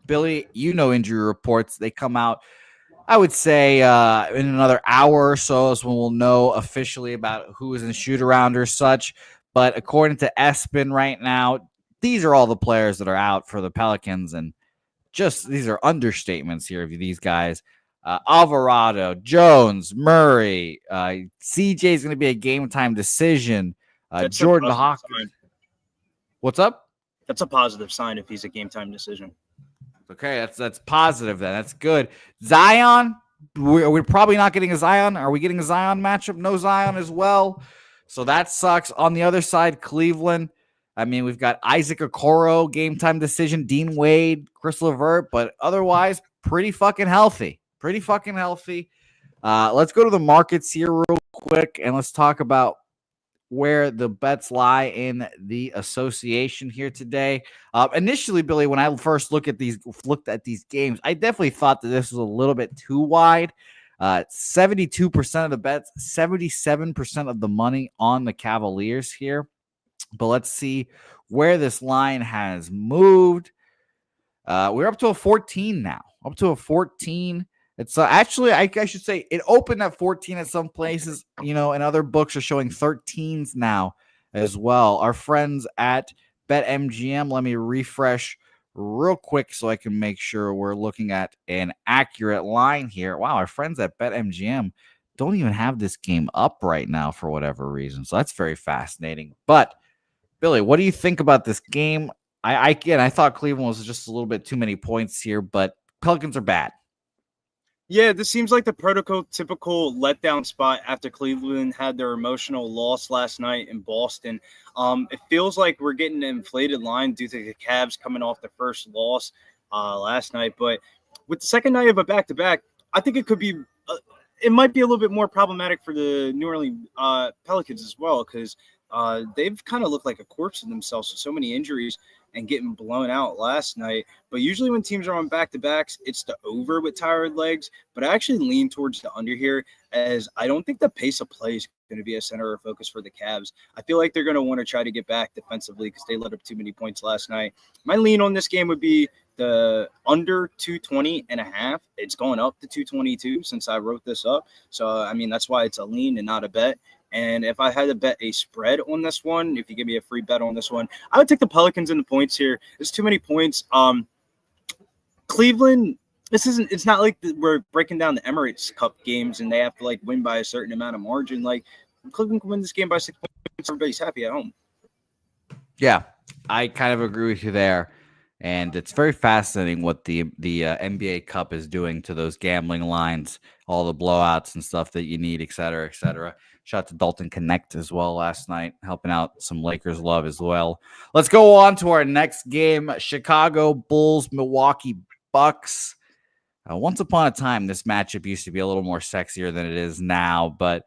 Billy, injury reports. They come out, I would say, in another hour or so is when we'll know officially about who is in shoot-around or such. But according to ESPN right now, these are all the players that are out for the Pelicans. And just these are understatements here of these guys. Alvarado, Jones, Murray, CJ is going to be a game-time decision. Jordan Hawkins. What's up? That's a positive sign if he's a game-time decision. Okay, that's positive then. That's good. Zion, we're probably not getting a Zion. Are we getting a Zion matchup? No Zion as well. So that sucks. On the other side, Cleveland. I mean, we've got Isaac Okoro, game time decision, Dean Wade, Chris LeVert, but otherwise pretty fucking healthy. Let's go to the markets here real quick, and let's talk about where the bets lie in the association here today. Initially, Billy, when I first looked at these games, I definitely thought that this was a little bit too wide. 72% of the bets, 77% of the money on the Cavaliers here. But let's see where this line has moved. We're up to a 14 now. Up to a 14. It's actually, I should say, it opened at 14 at some places, and other books are showing 13s now as well. Our friends at BetMGM, let me refresh real quick so I can make sure we're looking at an accurate line here. Wow, our friends at BetMGM don't even have this game up right now for whatever reason. So that's very fascinating. But, Billy, what do you think about this game? I thought Cleveland was just a little bit too many points here, but Pelicans are bad. Yeah, this seems like the prototypical letdown spot after Cleveland had their emotional loss last night in Boston. It feels like we're getting an inflated line due to the Cavs coming off the first loss last night. But with the second night of a back-to-back, I think it might be a little bit more problematic for the New Orleans Pelicans as well, because they've kind of looked like a corpse of themselves with so many injuries and getting blown out last night. But usually when teams are on back-to-backs, it's the over with tired legs. But I actually lean towards the under here, as I don't think the pace of play is going to be a center of focus for the Cavs. I feel like they're going to want to try to get back defensively because they let up too many points last night. My lean on this game would be the under 220.5. It's going up to 222 since I wrote this up. So, I mean, that's why it's a lean and not a bet. And if I had to bet a spread on this one, if you give me a free bet on this one, I would take the Pelicans in the points here. There's too many points. Cleveland, it's not like we're breaking down the Emirates Cup games and they have to win by a certain amount of margin. Cleveland can win this game by 6 points. Everybody's happy at home. Yeah, I kind of agree with you there. And it's very fascinating what the NBA Cup is doing to those gambling lines, all the blowouts and stuff that you need, et cetera, et cetera. Shout out to Dalton Connect as well last night, helping out some Lakers love as well. Let's go on to our next game, Chicago Bulls, Milwaukee Bucks. Once upon a time, this matchup used to be a little more sexier than it is now, but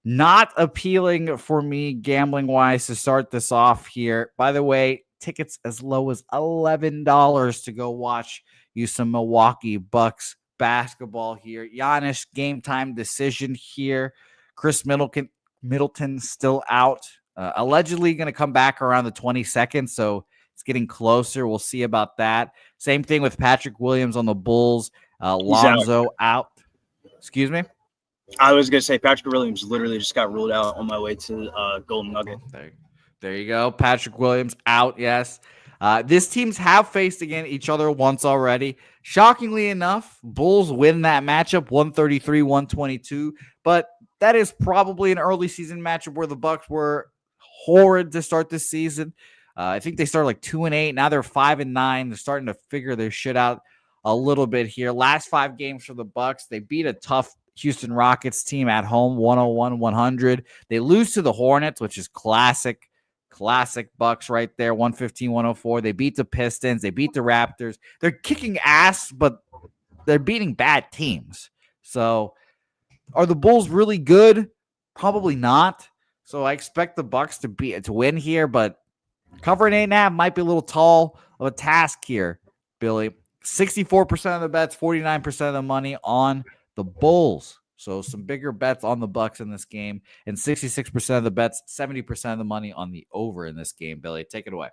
not appealing for me gambling-wise to start this off here. By the way, tickets as low as $11 to go watch you some Milwaukee Bucks basketball here. Giannis game time decision here. Chris Middleton still out. Allegedly going to come back around the 22nd, so it's getting closer. We'll see about that. Same thing with Patrick Williams on the Bulls. Lonzo out. Excuse me? I was going to say Patrick Williams literally just got ruled out on my way to Golden Nugget. There you go. Patrick Williams out, yes. These teams have faced each other once already. Shockingly enough, Bulls win that matchup 133-122, but that is probably an early season matchup where the Bucks were horrid to start this season. I think they started 2-8. Now they're 5-9. They're starting to figure their shit out a little bit here. Last 5 games for the Bucks, they beat a tough Houston Rockets team at home, 101-100. They lose to the Hornets, which is classic Bucks right there, 115-104. They beat the Pistons. They beat the Raptors. They're kicking ass, but they're beating bad teams. So are the Bulls really good? Probably not. So I expect the Bucks to win here, but covering 8.5 might be a little tall of a task here, Billy. 64% of the bets, 49% of the money on the Bulls. So some bigger bets on the Bucks in this game, and 66% of the bets, 70% of the money on the over in this game. Billy, take it away.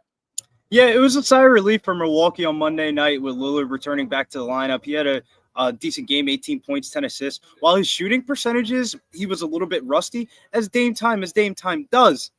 Yeah, it was a sigh of relief for Milwaukee on Monday night with Lillard returning back to the lineup. He had a decent game, 18 points, 10 assists. While his shooting percentages, he was a little bit rusty, as Dame Time does.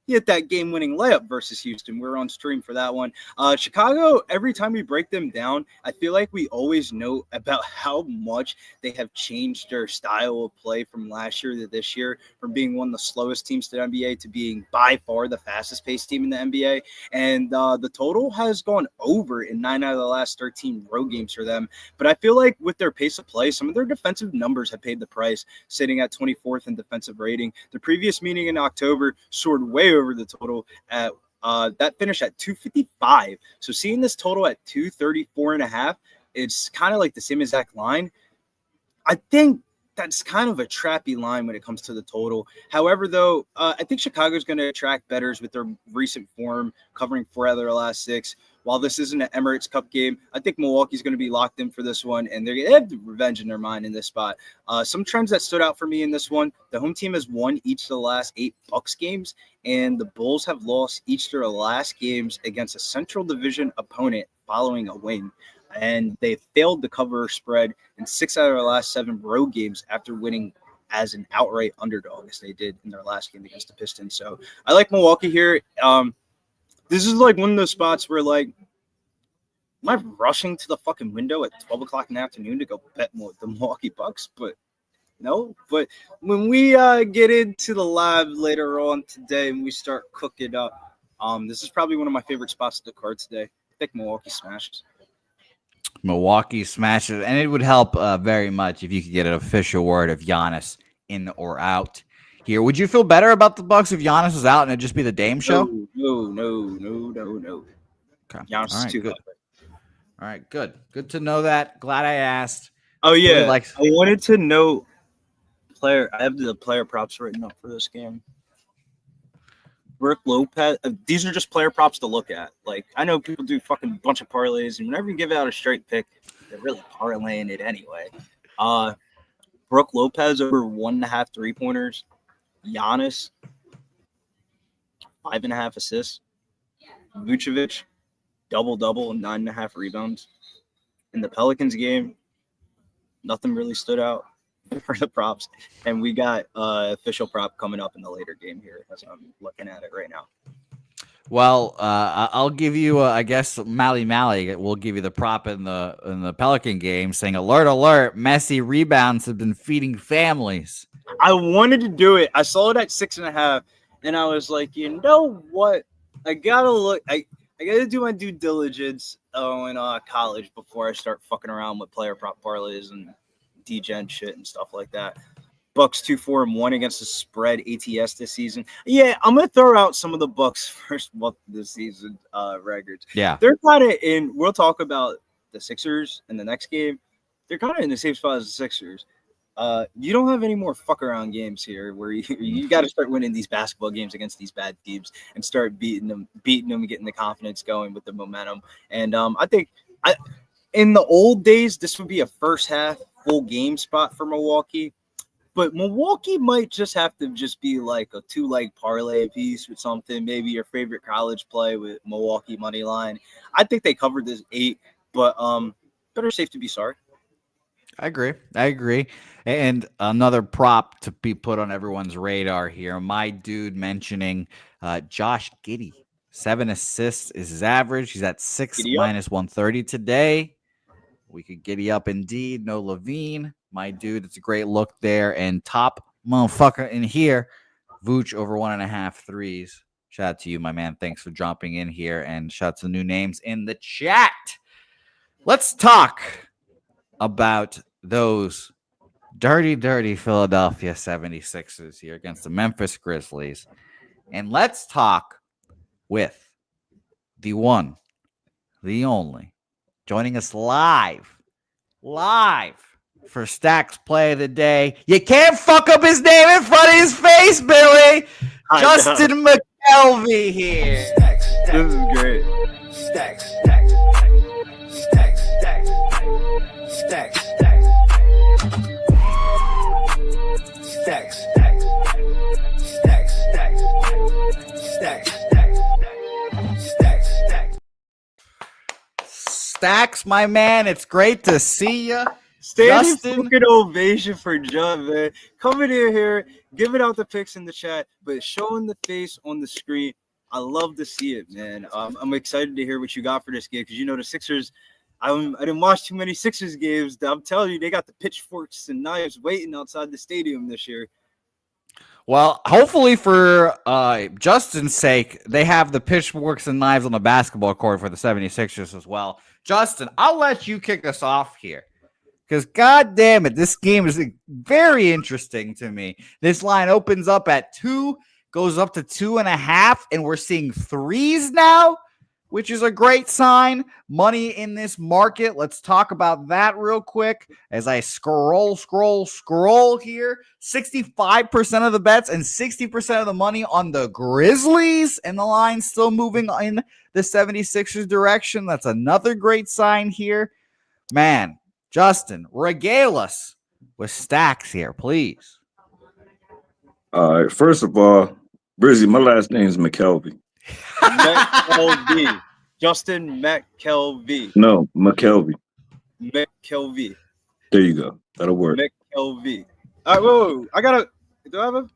He hit that game-winning layup versus Houston. We're on stream for that one. Chicago, every time we break them down, I feel like we always know about how much they have changed their style of play from last year to this year, from being one of the slowest teams to the NBA to being by far the fastest-paced team in the NBA. And the total has gone over in 9 out of the last 13 road games for them. But I feel like with their pace of play, some of their defensive numbers have paid the price, sitting at 24th in defensive rating. The previous meeting in October soared way over the total at that finished at 255. So seeing this total at 234.5, it's kind of like the same exact line. I think that's kind of a trappy line when it comes to the total. However, though, I think Chicago's going to attract bettors with their recent form, covering 4 out of their last 6. While this isn't an Emirates Cup game, I think Milwaukee's going to be locked in for this one, and they have revenge in their mind in this spot. Some trends that stood out for me in this one: the home team has won each of the last 8 Bucks games, and the Bulls have lost each of their last games against a Central Division opponent following a win. And they failed to cover a spread in 6 out of their last 7 road games after winning as an outright underdog, as they did in their last game against the Pistons. So I like Milwaukee here. This is like one of those spots where, like, am I rushing to the fucking window at 12 o'clock in the afternoon to go bet the Milwaukee Bucks? But no. But when we get into the lab later on today and we start cooking up, this is probably one of my favorite spots of the card today. I think Milwaukee smashes. Milwaukee smashes, and it would help very much if you could get an official word of Giannis in or out here. Would you feel better about the Bucks if Giannis was out and it'd just be the Dame show? No. Okay. Giannis is too good. All right, good. Good to know that. Glad I asked. Oh, yeah. I wanted to know I have the player props written up for this game. Brooke Lopez. These are just player props to look at. Like, I know people do fucking bunch of parlays, and whenever you give out a straight pick, they're really parlaying it anyway. Brooke Lopez over 1.5 3-pointers. Giannis 5.5 assists. Vucevic double and 9.5 rebounds. In the Pelicans game, nothing really stood out for the props, and we got official prop coming up in the later game here as I'm looking at it right now. Well, I'll give you, I guess, Mally will give you the prop in the Pelican game, saying, "Alert, alert! Messi rebounds have been feeding families." I wanted to do it. I saw it at 6.5, and I was like, you know what? I gotta look. I gotta do my due diligence in college before I start fucking around with player prop parlays and D-gen shit and stuff like that. Bucks 2-4-1 against the spread ATS this season. Yeah, I'm gonna throw out some of the Bucks first month of the season records. Yeah, they're kind of in. We'll talk about the Sixers in the next game. They're kind of in the same spot as the Sixers. You don't have any more fuck around games here where you got to start winning these basketball games against these bad teams and start beating them, getting the confidence going with the momentum. And I think in the old days, this would be a first half full game spot for Milwaukee. But Milwaukee might just have to just be like a 2-leg parlay piece with something, maybe your favorite college play with Milwaukee money line. I think they covered this 8, but better safe to be sorry. I agree. And another prop to be put on everyone's radar here. My dude mentioning Josh Giddey. 7 assists is his average. He's at 6 minus 130 today. We could giddy up indeed. No Levine. My dude, it's a great look there. And top motherfucker in here, Vooch over 1.5 threes. Shout out to you, my man. Thanks for jumping in here. And shout out to the new names in the chat. Let's talk about those dirty Philadelphia 76ers here against the Memphis Grizzlies. And let's talk with the one, the only, joining us live for Stack's play of the day. You can't fuck up his name in front of his face, Billy. Justin McKelvey here. Stacks, stacks. This is great. Stacks, stacks. Stacks, stacks. Stacks, stacks. Stacks, stacks. Stacks, stacks. Stacks, stacks. Stacks, stacks. Stacks, my man, it's great to see you. Standing Justin. fucking ovation for John, man. Coming in here, giving out the picks in the chat, but showing the face on the screen. I love to see it, man. I'm excited to hear what you got for this game because you know the Sixers. I didn't watch too many Sixers games. I'm telling you, they got the pitchforks and knives waiting outside the stadium this year. Well, hopefully for Justin's sake, they have the pitchforks and knives on the basketball court for the 76ers as well. Justin, I'll let you kick us off here. Because, God damn it, this game is very interesting to me. This line opens up at 2, goes up to 2.5, and we're seeing 3s now, which is a great sign. Money in this market. Let's talk about that real quick as I scroll here. 65% of the bets and 60% of the money on the Grizzlies, and the line still moving in the 76ers direction. That's another great sign here. Man. Justin, regale us with Stacks here, please. All right. First of all, Brizzy, my last name is McKelvey. McKelvey. Justin McKelvey. No, McKelvey. McKelvey. There you go. That'll work. McKelvey. All right, whoa. Do I have a?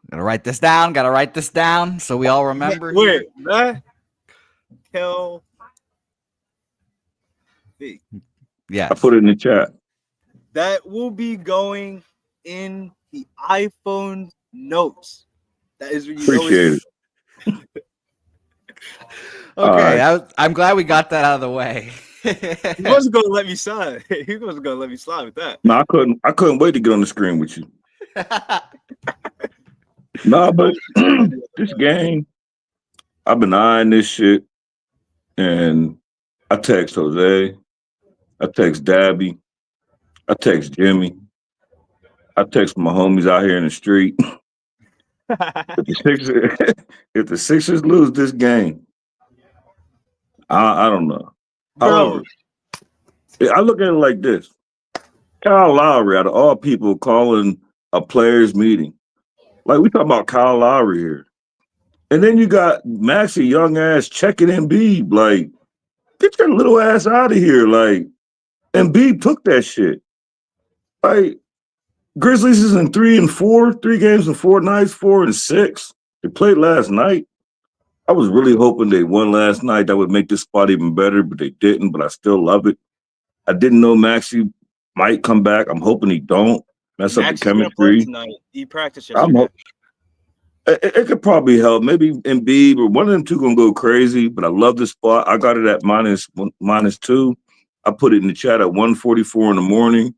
Gotta write this down so we all remember. Wait, McKelvey. Yeah, I put it in the chat. That will be going in the iPhone notes. That is what you Appreciate it. Okay, I'm glad we got that out of the way. He wasn't gonna let me slide. He wasn't gonna let me slide with that. No, I couldn't wait to get on the screen with you. No, but this game, I've been eyeing this shit, and I text Jose, I text Dabby, I text Jimmy, I text my homies out here in the street. If the Sixers lose this game, I don't know. However, I look at it like this. Kyle Lowry, out of all people, calling a players meeting. Like, we talking about Kyle Lowry here. And then you got Maxey, young ass, checking Embiid. Like, get your little ass out of here. Like, Embiid took that shit. Like, Grizzlies is in 3-4, 3 games and 4 nights, 4-6. They played last night. I was really hoping they won last night. That would make this spot even better, but they didn't. But I still love it. I didn't know Maxey might come back. I'm hoping he don't mess up the chemistry. He practiced yesterday. It could probably help. Maybe Embiid or one of them two gonna go crazy. But I love this spot. I got it at -2. I put it in the chat at 1:44 in the morning.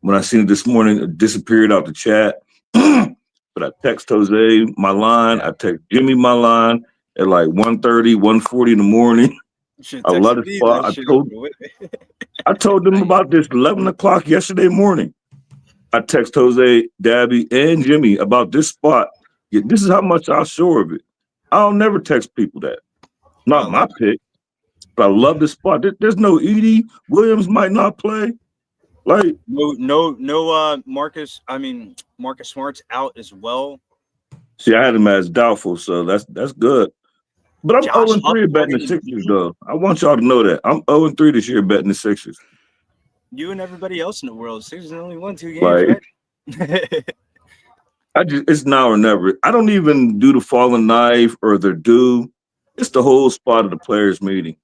When I seen it this morning, it disappeared out the chat. But I text Jose my line. I text Jimmy my line at like 1:30, 1:40 in the morning. I love the spot. I told them about this 11 o'clock yesterday morning. I text Jose, Dabby, and Jimmy about this spot. Yeah, this is how much I'm sure of it. I'll never text people that. Not my pick. But I love this spot. There's no Edie. Williams might not play. Like no Marcus Smart's out as well. See, I had him as doubtful, so that's good. But I'm 0-3 betting the Sixers, though. I want y'all to know that. I'm 0-3 this year betting the Sixers. You and everybody else in the world. Sixers only won 2 games, right? It's now or never. I don't even do the fallen knife or the do. It's the whole spot of the players' meeting.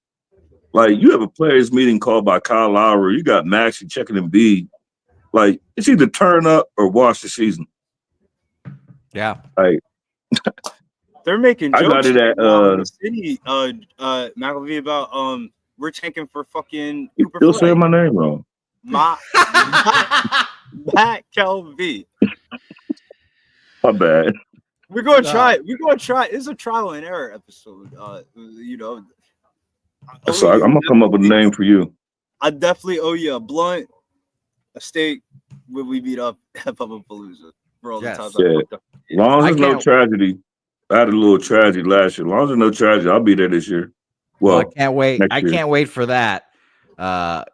Like, you have a players' meeting called by Kyle Lowry. You got Maxey checking Embiid. Like, it's either turn up or watch the season. Yeah. Like, they're making jokes. I got it at the city, McAlvey about we're tanking for fucking. You still saying my name wrong. Matt Kelvey. My bad. We're gonna try it. We're gonna try it. It's a trial and error episode. So I'm gonna come up with a name for you. I definitely owe you a blunt, a steak when we meet up at Palooza for all Yes. the times Yeah. I fucked up. Long as I there's no can't- tragedy. I had a little tragedy last year. Long as there's no tragedy, I'll be there this year. Well, Well, I can't wait. next I year. can't wait for that,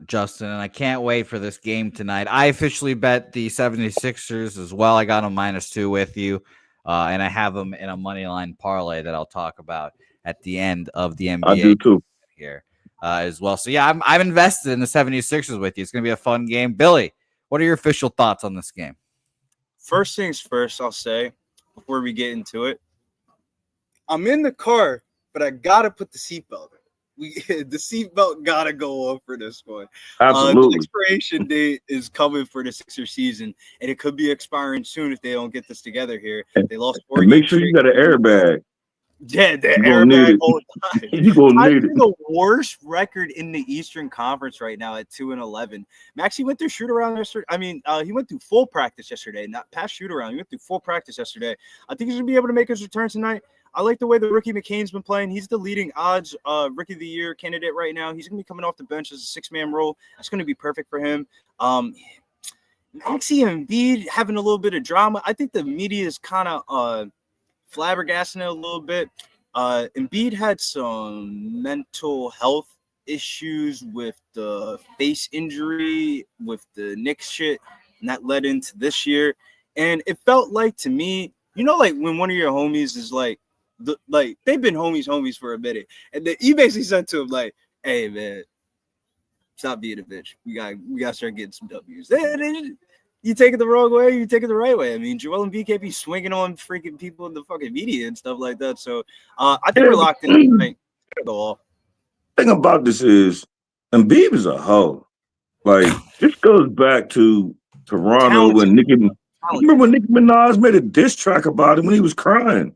Justin, and I can't wait for this game tonight. I officially bet the 76ers as well. I got them -2 with you, and I have them in a money line parlay that I'll talk about at the end of the NBA. I do too. Here as well. So, yeah, I'm invested in the 76ers with you. It's going to be a fun game. Billy, what are your official thoughts on this game? First things first, I'll say, before we get into it, I'm in the car, but I got to put the seatbelt in. The seatbelt got to go up for this one. Absolutely. The expiration date is coming for the Sixers season, and it could be expiring soon if they don't get this together here. They lost 4 And make games sure you straight. got an airbag. Yeah, the You gonna need airbag it. all the time. You gonna need it. The worst record in the Eastern Conference right now at 2-11. Maxey went through shoot around yesterday. I mean, he went through full practice yesterday, not past shoot around. He went through full practice yesterday. I think he's gonna be able to make his return tonight. I like the way the rookie McCain's been playing. He's the leading odds rookie of the year candidate right now. He's gonna be coming off the bench as a 6-man role. That's gonna be perfect for him. Maxey and Embiid having a little bit of drama. I think the media is kind of flabbergasting it a little bit. Embiid had some mental health issues with the face injury, with the Knicks shit, and that led into this year. And it felt like to me, you know, like when one of your homies is like they've been homies for a minute, and then you basically said to him like, "Hey man, stop being a bitch. We got to start getting some W's." You take it the wrong way, you take it the right way. I mean, Joel Embiid can't be swinging on freaking people in the fucking media and stuff like that. So I think we're locked in. It's gonna go off. Thing about this is Embiid is a hoe. Like this goes back to Toronto when Nicki. Remember when Nicki Minaj made a diss track about him when he was crying?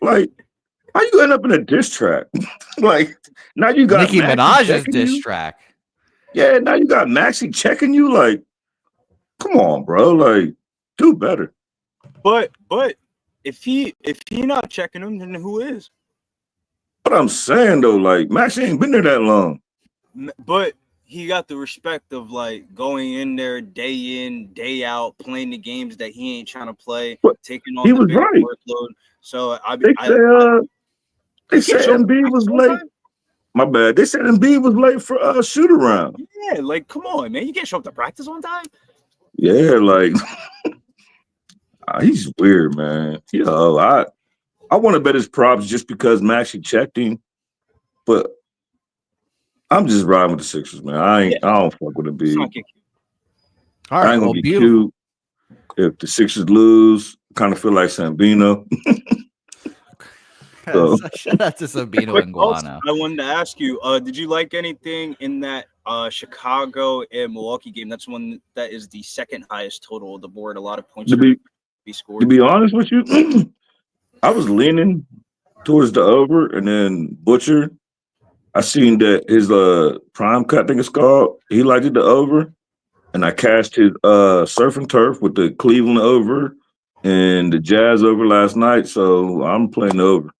Like, how you end up in a diss track? Like now you got Nicki Maxey Minaj's checking diss you? track. Yeah, now you got Maxey checking you. Like, come on, bro. Like, do better. But if he not checking him, then who is? But I'm saying though, like Maxey ain't been there that long. But he got the respect of like going in there day in, day out, playing the games that he ain't trying to play, But taking on he the was bigger right. workload. So They said Embiid was late. My bad. They said Embiid was late for a shoot around. Yeah, like come on, man. You can't show up to practice on time. Yeah, like he's weird, man. Yo, I want to bet his props just because Maxey checked him, but I'm just riding with the Sixers, man. I don't fuck with Embiid. All I right, ain't well, gonna be beautiful. cute if the Sixers lose. Kind of feel like Sambino. So. Shout out to Sabino and Guano. I wanted to ask you, did you like anything in that Chicago and Milwaukee game? That's one that is the second highest total of the board. A lot of points To be scored. be honest with you, I was leaning towards the over, and then Butcher, I seen that his prime cut, I think it's called, he liked it the over, and I cashed his surf and turf with the Cleveland over and the Jazz over last night, so I'm playing the over.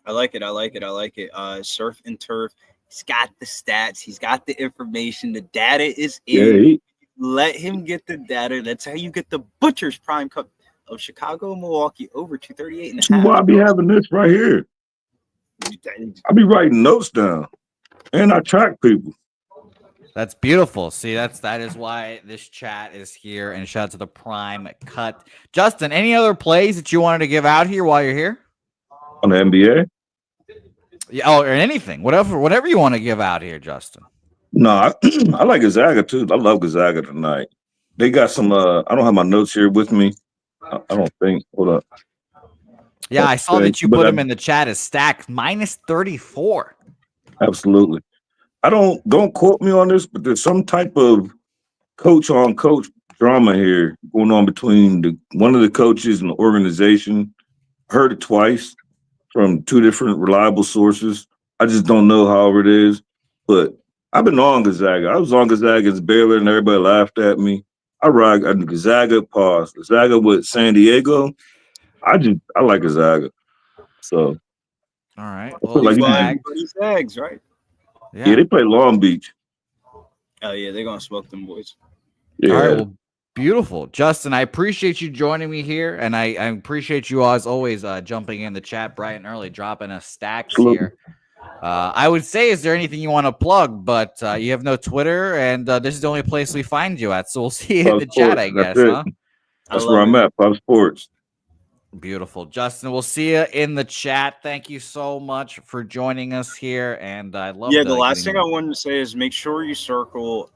I like it. Surf and turf. He's got the stats. He's got the information. The data is in. Yeah, Let him get the data. That's how you get the Butcher's prime cut of Chicago and Milwaukee over 238 and a half. why I be having this right here. I be writing notes down, and I track people. That's beautiful. See, that is why this chat is here. And shout out to the prime cut. Justin, any other plays that you wanted to give out here while you're here? On the NBA? Yeah, or anything, whatever you want to give out here, Justin. No, I like Gonzaga too. I love Gonzaga tonight. They got some. I don't have my notes here with me. I don't think. Hold up. Yeah, I saw that you put them in the chat as stacked -34. Absolutely. Don't quote me on this, but there's some type of coach on coach drama here going on between one of the coaches and the organization. Heard it twice from two different reliable sources. I just don't know however it is, but I've been on Gonzaga. I was on Gonzaga against Baylor, and everybody laughed at me. I ride Gonzaga. Pause. Gonzaga with San Diego. I like Gonzaga. So, all right. Well, like Zags, right? Yeah, they play Long Beach. Oh yeah, they're gonna smoke them boys. Yeah. All right, well, beautiful. Justin, I appreciate you joining me here, and I appreciate you as always jumping in the chat bright and early, dropping us stacks Absolutely. here. I would say, is there anything you want to plug? But you have no Twitter, and this is the only place we find you at. So we'll see you in Pub the chat, Sports, I that's guess, it. huh? That's where I'm at, Pub Sports. Beautiful. Justin, we'll see you in the chat. Thank you so much for joining us here. And I love the last thing I wanted to say is make sure you circle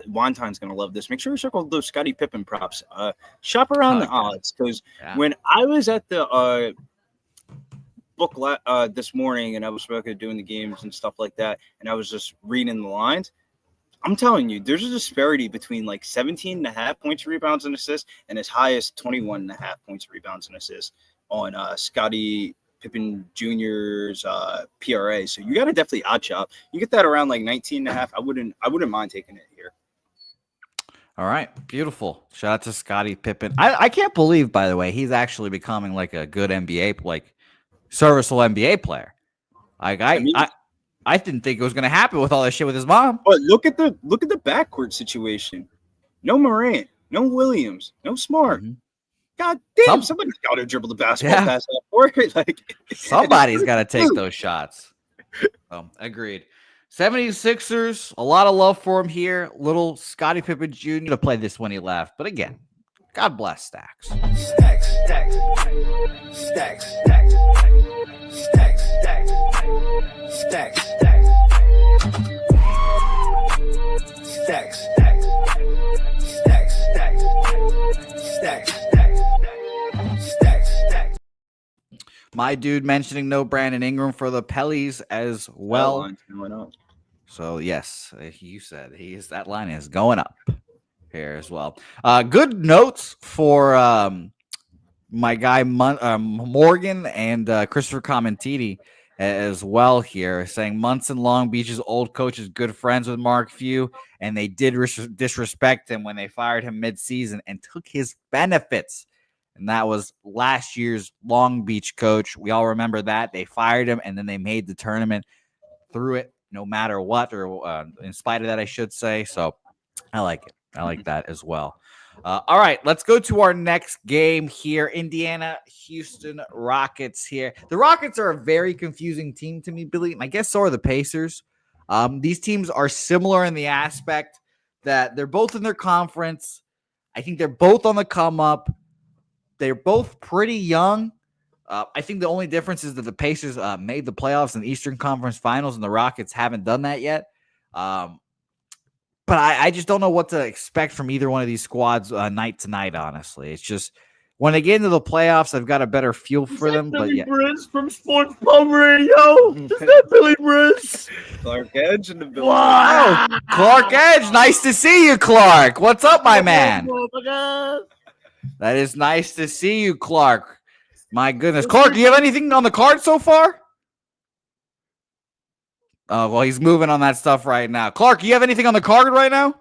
Wontine's gonna love this. Make sure you circle those Scottie Pippen props. Shop around the odds, because when I was at the book this morning and I was doing the games and stuff like that, and I was just reading the lines, I'm telling you, there's a disparity between like 17.5 points, rebounds, and assists, and as high as 21.5 points, rebounds, and assists on Scottie Pippen Jr.'s PRA. So you got to definitely odd shop. You get that around like 19.5. I wouldn't mind taking it here. All right, beautiful. Shout out to Scottie Pippen. I can't believe, by the way, he's actually becoming like a good NBA, like serviceable NBA player. Like I didn't think it was going to happen with all that shit with his mom. But look at the backcourt situation. No Morant, no Williams, no Smart. Mm-hmm. God damn, somebody's got to dribble the basketball past that court. Like somebody's got to take those shots. Agreed. 76ers, a lot of love for him here. Little Scottie Pippen Jr. to play this when he left. But again, God bless Stacks. Stacks, stacks, stacks, stacks, stacks, stacks, stacks, stacks, stacks, stacks, stacks, stacks, stacks, stacks. My dude mentioning no Brandon Ingram for the Pellies as well. So yes, you said that line is going up here as well. Good notes for my guy Morgan and Christopher Commentini as well here, saying Munson Long Beach's old coach is good friends with Mark Few, and they did disrespect him when they fired him mid-season and took his benefits. And that was last year's Long Beach coach. We all remember that. They fired him, and then they made the tournament through it no matter what, or in spite of that, I should say. So I like it. I like that as well. All right, let's go to our next game here. Indiana, Houston Rockets here. The Rockets are a very confusing team to me, Billy, and I guess so are the Pacers. These teams are similar in the aspect that they're both in their conference. I think they're both on the come up. They're both pretty young. I think the only difference is that the Pacers made the playoffs in the Eastern Conference Finals, and the Rockets haven't done that yet. But I just don't know what to expect from either one of these squads night to night, honestly. It's just when they get into the playoffs, I've got a better feel for them. Billy But Brizz from Sports Pub Radio. Is that Billy Brizz? Clark Edge in the building. Wow, Clark Edge. Nice to see you, Clark. What's up, my man? That is nice to see you, Clark. My goodness. Clark, do you have anything on the card so far? Oh, well, he's moving on that stuff right now. Clark, do you have anything on the card right now?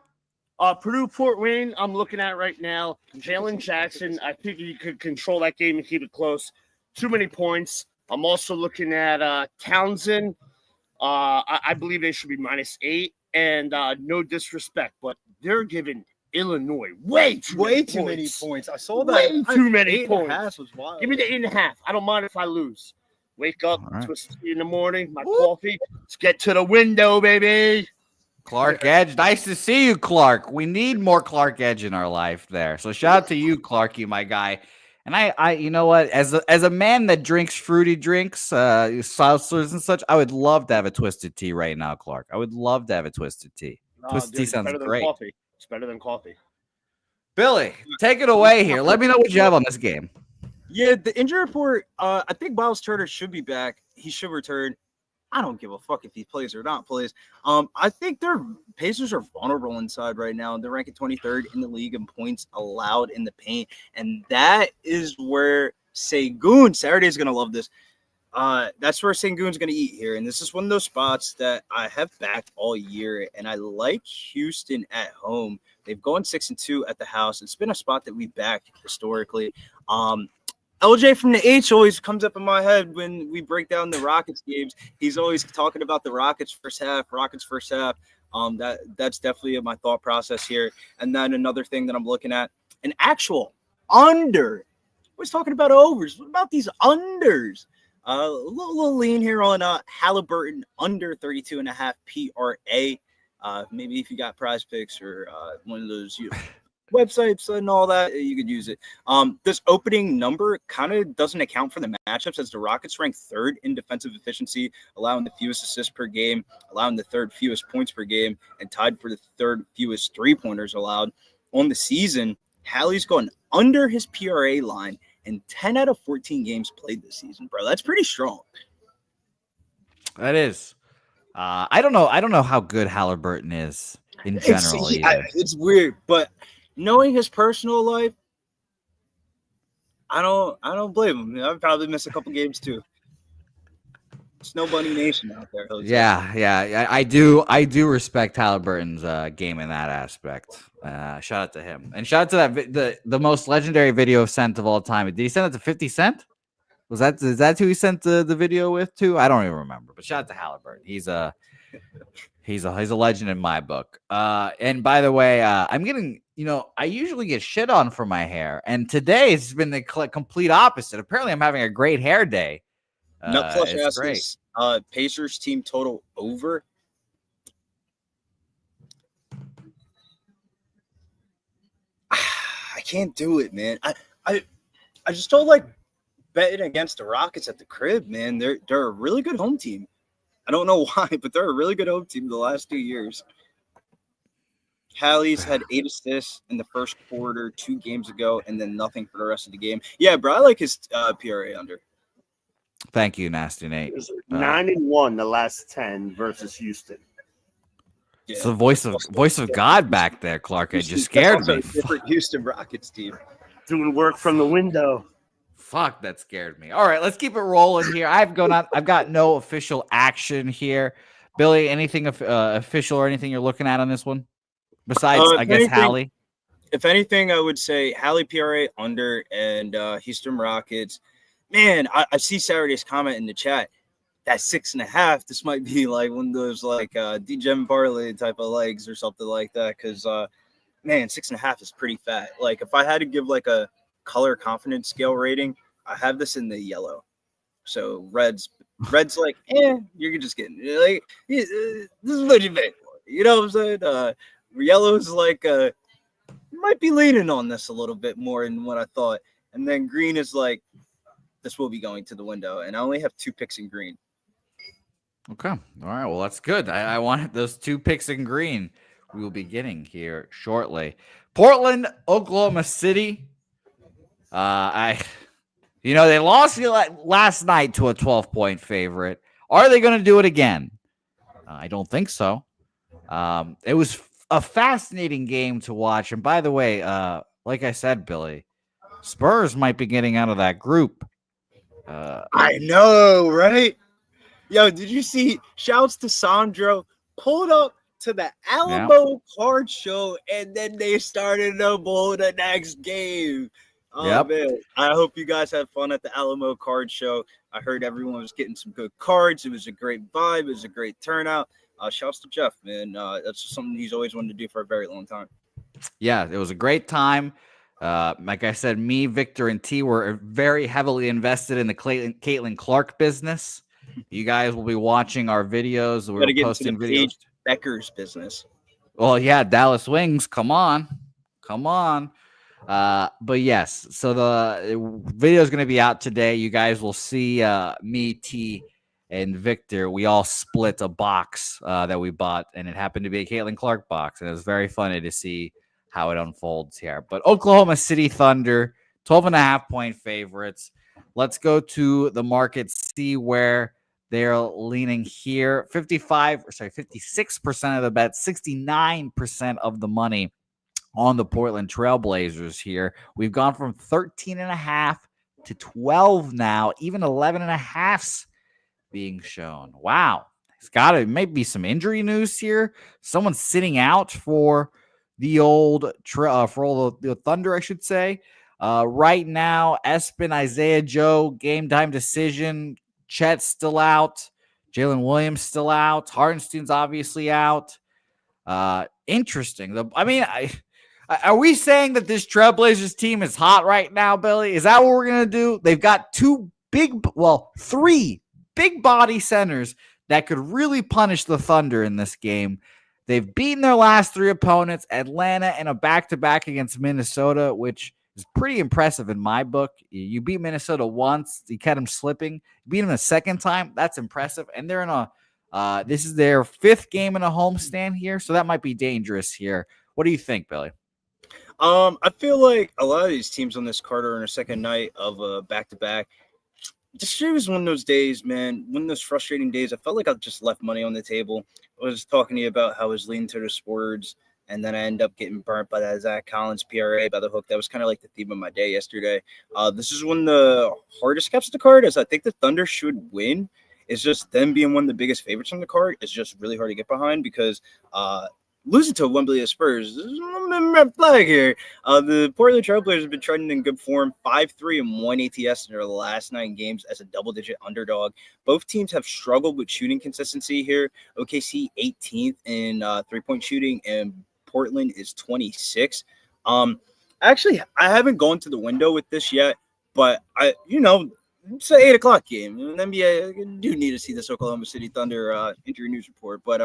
Purdue Fort Wayne, I'm looking at right now. Jalen Jackson, I think he could control that game and keep it close. Too many points. I'm also looking at Townsend. I believe they should be -8. And no disrespect, but they're giving Illinois way too many points. I saw that. Way too many 8.5 points. was wild. Give me the 8.5. I don't mind if I lose. Wake up, All right. twist in the morning, my coffee. Let's get to the window, baby. Clark Edge, nice to see you, Clark. We need more Clark Edge in our life there. So shout out to you, Clarky, my guy. And I you know what? As a man that drinks fruity drinks, seltzers and such, I would love to have a twisted tea right now, Clark. I would love to have a twisted tea. Twisted tea sounds great. Coffee. It's better than coffee. Billy, take it away here. Let me know what you have on this game. Yeah, the injury report, I think Miles Turner should be back. He should return. I don't give a fuck if he plays or not plays. I think their Pacers are vulnerable inside right now. They're ranking 23rd in the league in points allowed in the paint. And that is where Sengun, Saturday's going to love this. That's where Sengun's going to eat here. And this is one of those spots that I have backed all year. And I like Houston at home. They've gone 6-2 at the house. It's been a spot that we backed historically. LJ from the H always comes up in my head when we break down the Rockets games. He's always talking about the Rockets first half. That's definitely my thought process here. And then another thing that I'm looking at, an actual under. We're talking about overs. What about these unders? A little lean here on Halliburton under 32.5 PRA. Maybe if you got Prize Picks or one of those websites and all that, you could use it. This opening number kind of doesn't account for the matchups, as the Rockets rank third in defensive efficiency, allowing the fewest assists per game, allowing the third fewest points per game, and tied for the third fewest three-pointers allowed. On the season, Hallie's gone under his PRA line in 10 out of 14 games played this season, bro. That's pretty strong. That is. I don't know how good Halliburton is in general. It's weird, but knowing his personal life, I don't blame him. I'd probably miss a couple games too. Snow Bunny Nation out there. Yeah. I do respect Halliburton's game in that aspect. Shout out to him, and shout out to the most legendary video sent of all time. Did he send it to 50 Cent? Is that who he sent the video with too? I don't even remember. But shout out to Halliburton. He's a legend in my book. And by the way, I'm getting, I usually get shit on for my hair, and today it's been the complete opposite. Apparently, I'm having a great hair day. Nutflush asks, Pacers team total over. I can't do it, man. I just don't like betting against the Rockets at the crib, man. They're a really good home team. I don't know why, but they're a really good home team the last 2 years. Hallie's had 8 assists in the first quarter 2 games ago, and then nothing for the rest of the game. Yeah, bro, I like his PRA under. Thank you, Nasty Nate. 9-1 the last 10 versus Houston. Yeah. It's the voice of God back there, Clark. It just scared me. Different Houston Rockets team. Doing work from the window. Fuck, that scared me. All right, let's keep it rolling here. I've got no official action here. Billy, anything official or anything you're looking at on this one? Besides, I guess, Hallie. If anything, I would say Hallie PRA under and Houston Rockets. Man, I see Saturday's comment in the chat. That 6.5, this might be like one of those like D-Gem parlay type of legs or something like that. Because, man, 6.5 is pretty fat. Like, if I had to give like a color confidence scale rating, I have this in the yellow. So red's like, you're just getting like this is what you pay for. You know what I'm saying? Yellow's like might be leaning on this a little bit more than what I thought. And then green is like, this will be going to the window. And I only have 2 picks in green. Okay. All right. Well, that's good. I wanted those 2 picks in green. We will be getting here shortly. Portland, Oklahoma City. They lost last night to a 12-point favorite. Are they going to do it again? I don't think so. It was a fascinating game to watch. And by the way, like I said, Billy, Spurs might be getting out of that group. I know, right? Yo, did you see? Shouts to Sandro. Pulled up to the Alamo card show, and then they started to bowl the next game. Oh, man. I hope you guys had fun at the Alamo card show. I heard everyone was getting some good cards. It was a great vibe. It was a great turnout. Shouts to Jeff, man. That's just something he's always wanted to do for a very long time. Yeah, it was a great time. Like I said, me, Victor, and T were very heavily invested in the Caitlin Clark business. You guys will be watching our videos. We're posting videos. Paige Becker's business. Well, yeah, Dallas Wings. Come on. But yes, so the video is going to be out today. You guys will see me, T, and Victor. We all split a box that we bought, and it happened to be a Caitlin Clark box, and it was very funny to see how it unfolds here. But Oklahoma City Thunder, 12.5-point favorites. Let's go to the market, see where they're leaning here. 56% of the bet, 69% of the money on the Portland Trailblazers here. We've gone from 13.5 to 12 now, even 11.5s being shown. Wow. It's got to maybe some injury news here. Someone's sitting out for the old for all the Thunder, I should say. Right now, Espen, Isaiah Joe, game time decision. Chet's still out. Jalen Williams still out. Hartenstein's obviously out. Interesting. Are we saying that this Trailblazers team is hot right now, Billy? Is that what we're going to do? They've got three big body centers that could really punish the Thunder in this game. They've beaten their last 3 opponents, Atlanta and a back-to-back against Minnesota, which is pretty impressive in my book. You beat Minnesota once. You kept them slipping. You beat them a second time. That's impressive. And they're in this is their 5th game in a homestand here, so that might be dangerous here. What do you think, Billy? I feel like a lot of these teams on this card are in a second night of a back-to-back. This year was one of those days, man, one of those frustrating days. I felt like I just left money on the table. I was talking to you about how I was leaning to the Spurs, and then I ended up getting burnt by that Zach Collins PRA by the hook. That was kind of like the theme of my day yesterday. This is one of the hardest caps of the card, as I think the Thunder should win. It's just them being one of the biggest favorites on the card. It's just really hard to get behind because losing to Wembley Spurs, this is a red flag here. The Portland Trailblazers have been trending in good form, 5-3 and 1 ATS in their last 9 games as a double-digit underdog. Both teams have struggled with shooting consistency here. OKC 18th in three-point shooting, and Portland is 26th. Actually, I haven't gone to the window with this yet, but it's an 8 o'clock game. In the NBA, I do need to see this Oklahoma City Thunder injury news report, but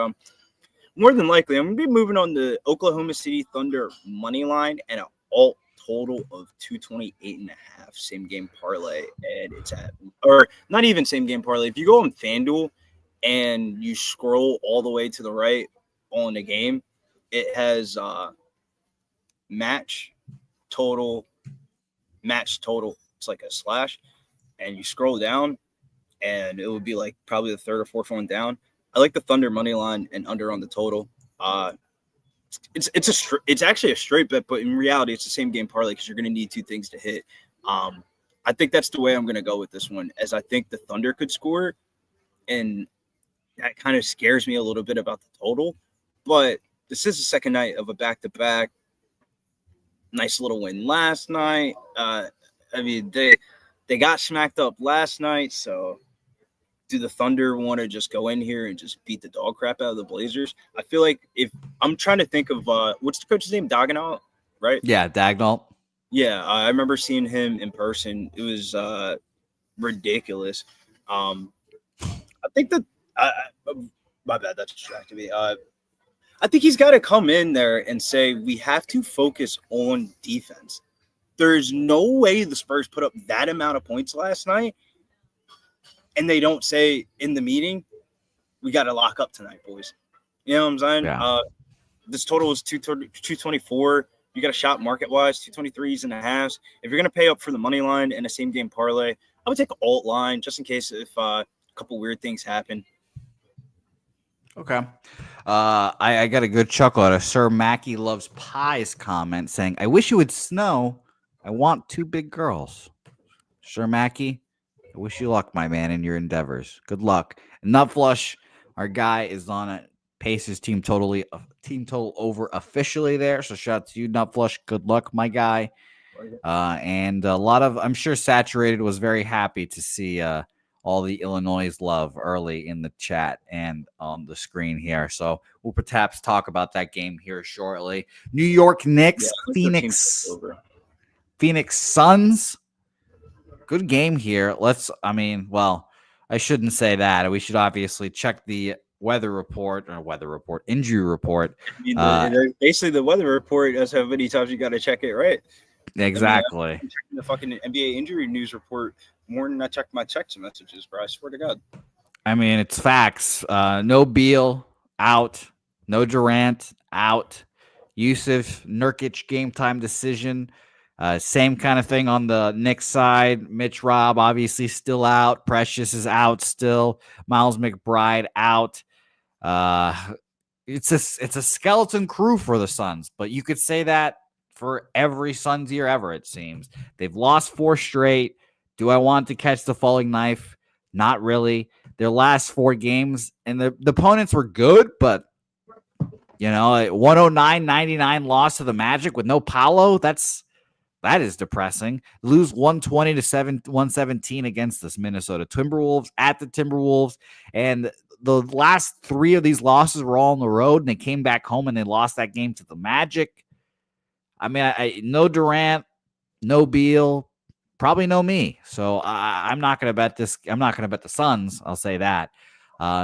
more than likely, I'm going to be moving on the Oklahoma City Thunder money line and an alt total of 228.5 same game parlay. And it's or not even same game parlay. If you go on FanDuel and you scroll all the way to the right on the game, it has match total. It's like a slash. And you scroll down and it would be like probably the 3rd or 4th one down. I like the Thunder money line and under on the total. It's actually a straight bet, but in reality, it's the same game parlay because you're going to need 2 things to hit. I think that's the way I'm going to go with this one, as I think the Thunder could score, and that kind of scares me a little bit about the total. But this is the second night of a back-to-back. Nice little win last night. They got smacked up last night, so do the Thunder want to just go in here and just beat the dog crap out of the Blazers? I feel like if I'm trying to think of what's the coach's name? Dagnall, right? Yeah, Dagnall. Yeah, I remember seeing him in person. It was ridiculous. I think that my bad, that distracted me. I think he's got to come in there and say we have to focus on defense. There's no way the Spurs put up that amount of points last night, and they don't say in the meeting, we got to lock up tonight, boys. You know what I'm saying? Yeah. This total is 224. You got a shot market-wise, 223s and a halves. If you're going to pay up for the money line and a same-game parlay, I would take an alt line just in case if a couple weird things happen. Okay. I got a good chuckle out of Sir Mackey Loves Pies comment saying, I wish it would snow. I want 2 big girls. Sir Mackey, I wish you luck, my man, in your endeavors. Good luck. And Nut Flush, our guy, is on a Pacers team total over officially there. So shout out to you, Nut Flush. Good luck, my guy. And a lot of, I'm sure Saturated was very happy to see all the Illinois love early in the chat and on the screen here. So we'll perhaps talk about that game here shortly. New York Knicks, Phoenix Suns. Good game here. I shouldn't say that. We should obviously check the injury report. Basically, the weather report does have many times you got to check it, right? Exactly. I'm checking the fucking NBA injury news report more than I check my text messages, bro. I swear to God. I mean, it's facts. No Beal out. No Durant out. Yusuf Nurkic game time decision. Same kind of thing on the Knicks side. Mitch Robb obviously still out. Precious is out still. Miles McBride out. It's a skeleton crew for the Suns, but you could say that for every Suns year ever, it seems. They've lost 4 straight. Do I want to catch the falling knife? Not really. Their last 4 games, and the opponents were good, but, 109-99 loss to the Magic with no Paolo, that's That is depressing. Lose 120 to 117 against this Minnesota Timberwolves at the Timberwolves. And the last 3 of these losses were all on the road, and they came back home and they lost that game to the Magic. I mean, no Durant, no Beal, probably no me. So I'm not going to bet this. I'm not going to bet the Suns. I'll say that.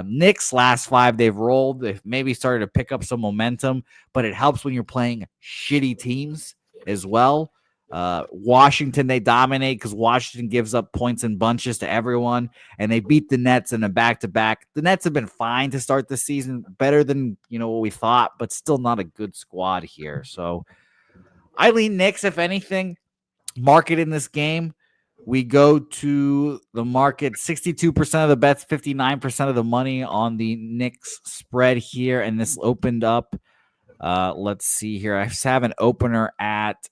Knicks last 5 they've rolled. They've maybe started to pick up some momentum, but it helps when you're playing shitty teams as well. Washington, they dominate because Washington gives up points in bunches to everyone, and they beat the Nets in a back-to-back. The Nets have been fine to start the season, better than what we thought, but still not a good squad here. So I lean Knicks, if anything. Market in this game, we go to the market, 62% of the bets, 59% of the money on the Knicks spread here, and this opened up. Let's see here. I have an opener at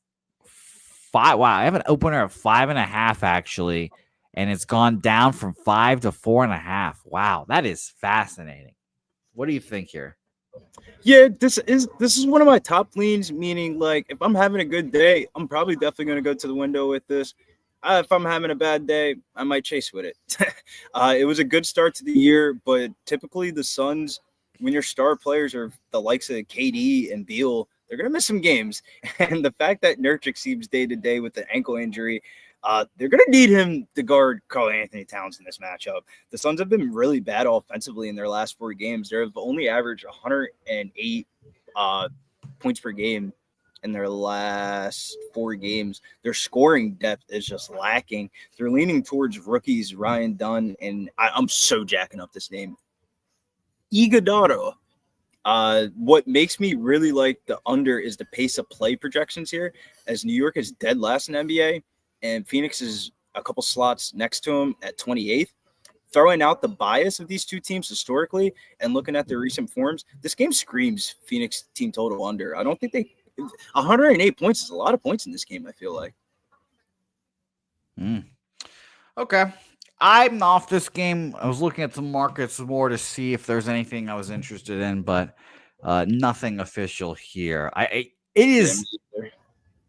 5. Wow, I have an opener of 5.5 actually, and it's gone down from 5 to 4.5. Wow, that is fascinating. What do you think here? Yeah, this is one of my top leans, meaning like if I'm having a good day, I'm probably definitely going to go to the window with this. If I'm having a bad day, I might chase with it. It was a good start to the year, but typically the Suns, when your star players are the likes of KD and Beal, they're going to miss some games. And the fact that Nurkic seems day to day with the ankle injury, they're going to need him to guard Karl Anthony Towns in this matchup. The Suns have been really bad offensively in their last 4 games. They've only averaged 108 points per game in their last 4 games. Their scoring depth is just lacking. They're leaning towards rookies, Ryan Dunn, and I'm so jacking up this name, Iguodala. What makes me really like the under is the pace of play projections here, as New York is dead last in NBA, and Phoenix is a couple slots next to him at 28th. Throwing out the bias of these two teams historically and looking at their recent forms, this game screams Phoenix team total under. I don't think 108 points is a lot of points in this game, I feel like. Okay. I'm off this game. I was looking at some markets more to see if there's anything I was interested in, but nothing official here. It is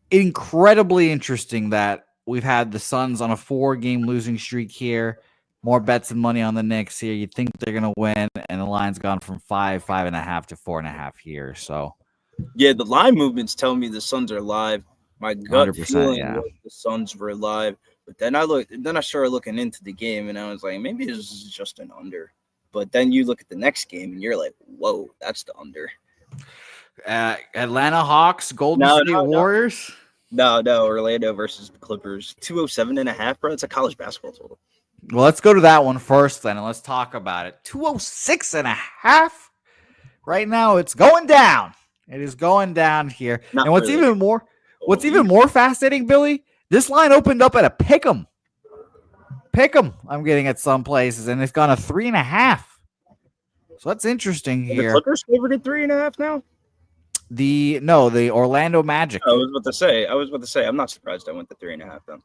incredibly interesting that we've had the Suns on a 4-game losing streak here. More bets and money on the Knicks here. You'd think they're going to win, and the line's gone from 5.5 to 4.5 here. So, yeah, the line movements tell me the Suns are live. My gut feeling was the Suns were live. But then I started looking into the game, and I was like, maybe this is just an under. But then you look at the next game, and you're like, whoa, that's the under. Atlanta Hawks, Golden State Warriors? No, Orlando versus the Clippers. 207.5, bro. It's a college basketball total. Well, let's go to that one first, then, and let's talk about it. 206.5. Right now, it's going down. It is going down here. Not and what's really. even more fascinating, Billy, this line opened up at a pick'em. Pick'em, I'm getting at some places, and it's gone a 3.5. So that's interesting here. The Clippers favored at 3.5 now? The Orlando Magic. I was about to say, I'm not surprised I went to 3.5 then.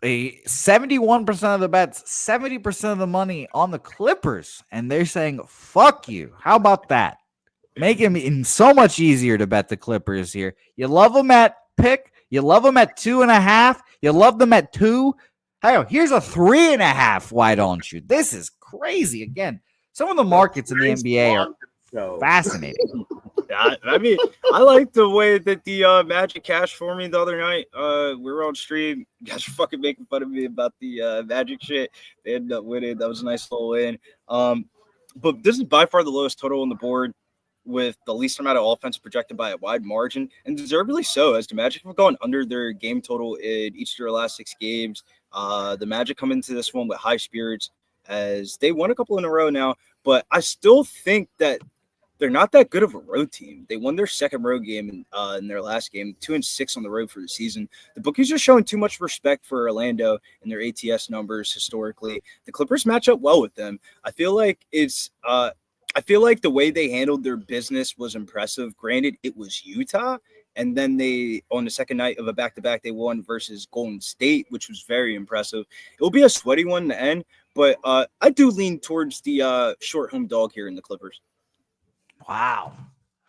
71% of the bets, 70% of the money on the Clippers, and they're saying, fuck you. How about that? Making it so much easier to bet the Clippers here. You love them at pick. You love them at 2.5. You love them at 2. Hey, here's a 3.5. Why don't you? This is crazy. Again, some of the markets in the NBA are fascinating. I mean, I like the way that the Magic cashed for me the other night. We were on stream. You guys were fucking making fun of me about the Magic shit. They ended up winning. That was a nice little win. But this is by far the lowest total on the board, with the least amount of offense projected by a wide margin, and deservedly so, as the Magic have gone under their game total in each of their last 6 games. The Magic come into this one with high spirits, as they won a couple in a row now, but I still think that they're not that good of a road team. They won their second road game in their last game, 2-6 on the road for the season. The bookies are showing too much respect for Orlando and their ATS numbers historically. The Clippers match up well with them. I feel like the way they handled their business was impressive. Granted, it was Utah, and then they, on the second night of a back-to-back, they won versus Golden State, which was very impressive. It will be a sweaty one in the end, but I do lean towards the short home dog here in the Clippers. Wow.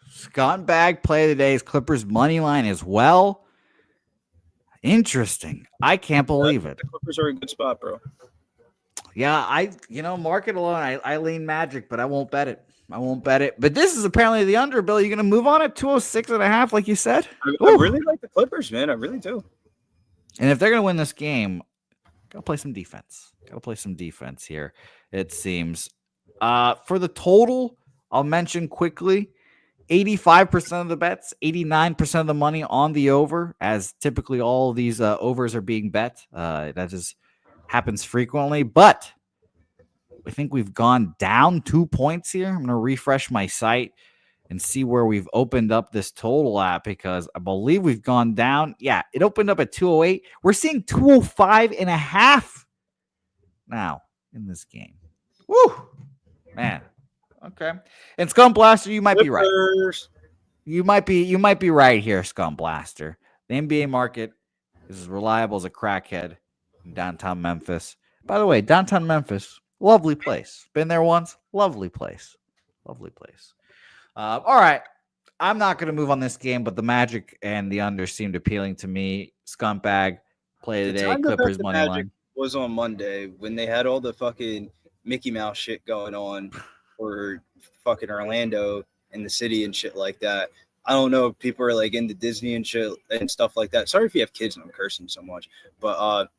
Scott Bag play of the day is Clippers money line as well. Interesting. I can't believe it. The Clippers are a good spot, bro. Yeah, market alone, I lean Magic, but I won't bet it. But this is apparently the under, Bill. You going to move on at 206.5, like you said? I really like the Clippers, man. I really do. And if they're going to win this game, got to play some defense here, it seems. For the total, I'll mention quickly, 85% of the bets, 89% of the money on the over, as typically all of these overs are being bet. That just happens frequently. But I think we've gone down 2 points here. I'm going to refresh my site and see where we've opened up this total at, because I believe we've gone down. Yeah, it opened up at 208. We're seeing 205.5 now in this game. Woo, man. Okay. And Scum Blaster, you might be right. You might be right here, Scum Blaster. The NBA market is as reliable as a crackhead in downtown Memphis. By the way, downtown Memphis, lovely place. Been there once. Lovely place. All right. I'm not going to move on this game, but the Magic and the under seemed appealing to me. Scumbag, play today. Clippers money line was on Monday when they had all the fucking Mickey Mouse shit going on for fucking Orlando and the city and shit like that. I don't know if people are like into Disney and shit and stuff like that. Sorry if you have kids and I'm cursing so much, but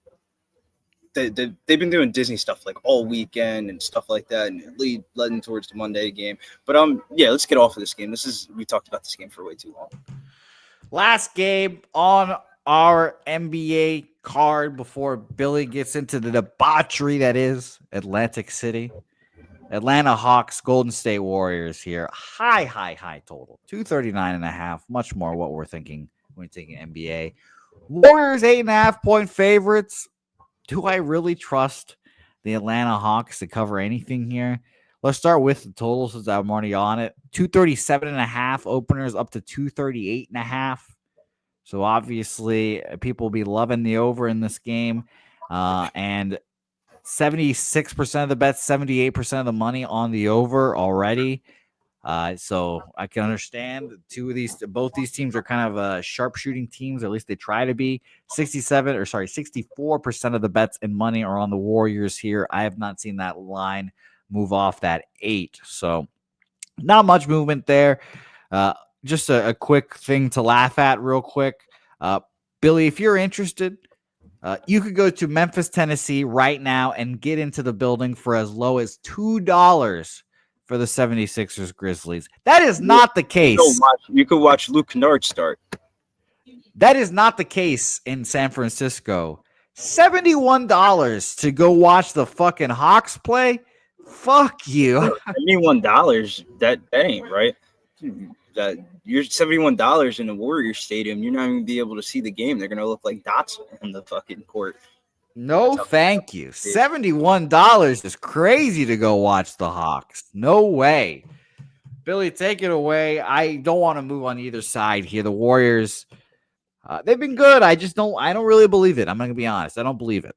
they've been doing Disney stuff like all weekend and stuff like that, and leading towards the Monday game. But yeah, let's get off of this game. We talked about this game for way too long. Last game on our NBA card before Billy gets into the debauchery that is Atlantic City. Atlanta Hawks, Golden State Warriors here. High total. 239.5. Much more what we're thinking when we're taking NBA. Warriors 8.5-point favorites. Do I really trust the Atlanta Hawks to cover anything here? Let's start with the total since I'm already on it. 237.5 openers up to 238.5. So obviously people will be loving the over in this game. And 76% of the bets, 78% of the money on the over already. So I can understand both these teams are kind of sharpshooting teams, or at least they try to be. 64% of the bets and money are on the Warriors here. I have not seen that line move off that 8. So not much movement there. Just a quick thing to laugh at real quick. Billy, if you're interested, you could go to Memphis, Tennessee right now and get into the building for as low as $2 for the 76ers Grizzlies. That is not the case. You could watch Luke Kennard start. That is not the case in San Francisco. $71 to go watch the fucking Hawks play? Fuck you. $71, that ain't right. That you're $71 in the Warriors Stadium. You're not even gonna be able to see the game. They're gonna look like dots on the fucking court. No, thank you. $71 is crazy to go watch the Hawks. No way. Billy, take it away. I don't want to move on either side here. The Warriors, they've been good. I don't really believe it. I'm going to be honest. I don't believe it.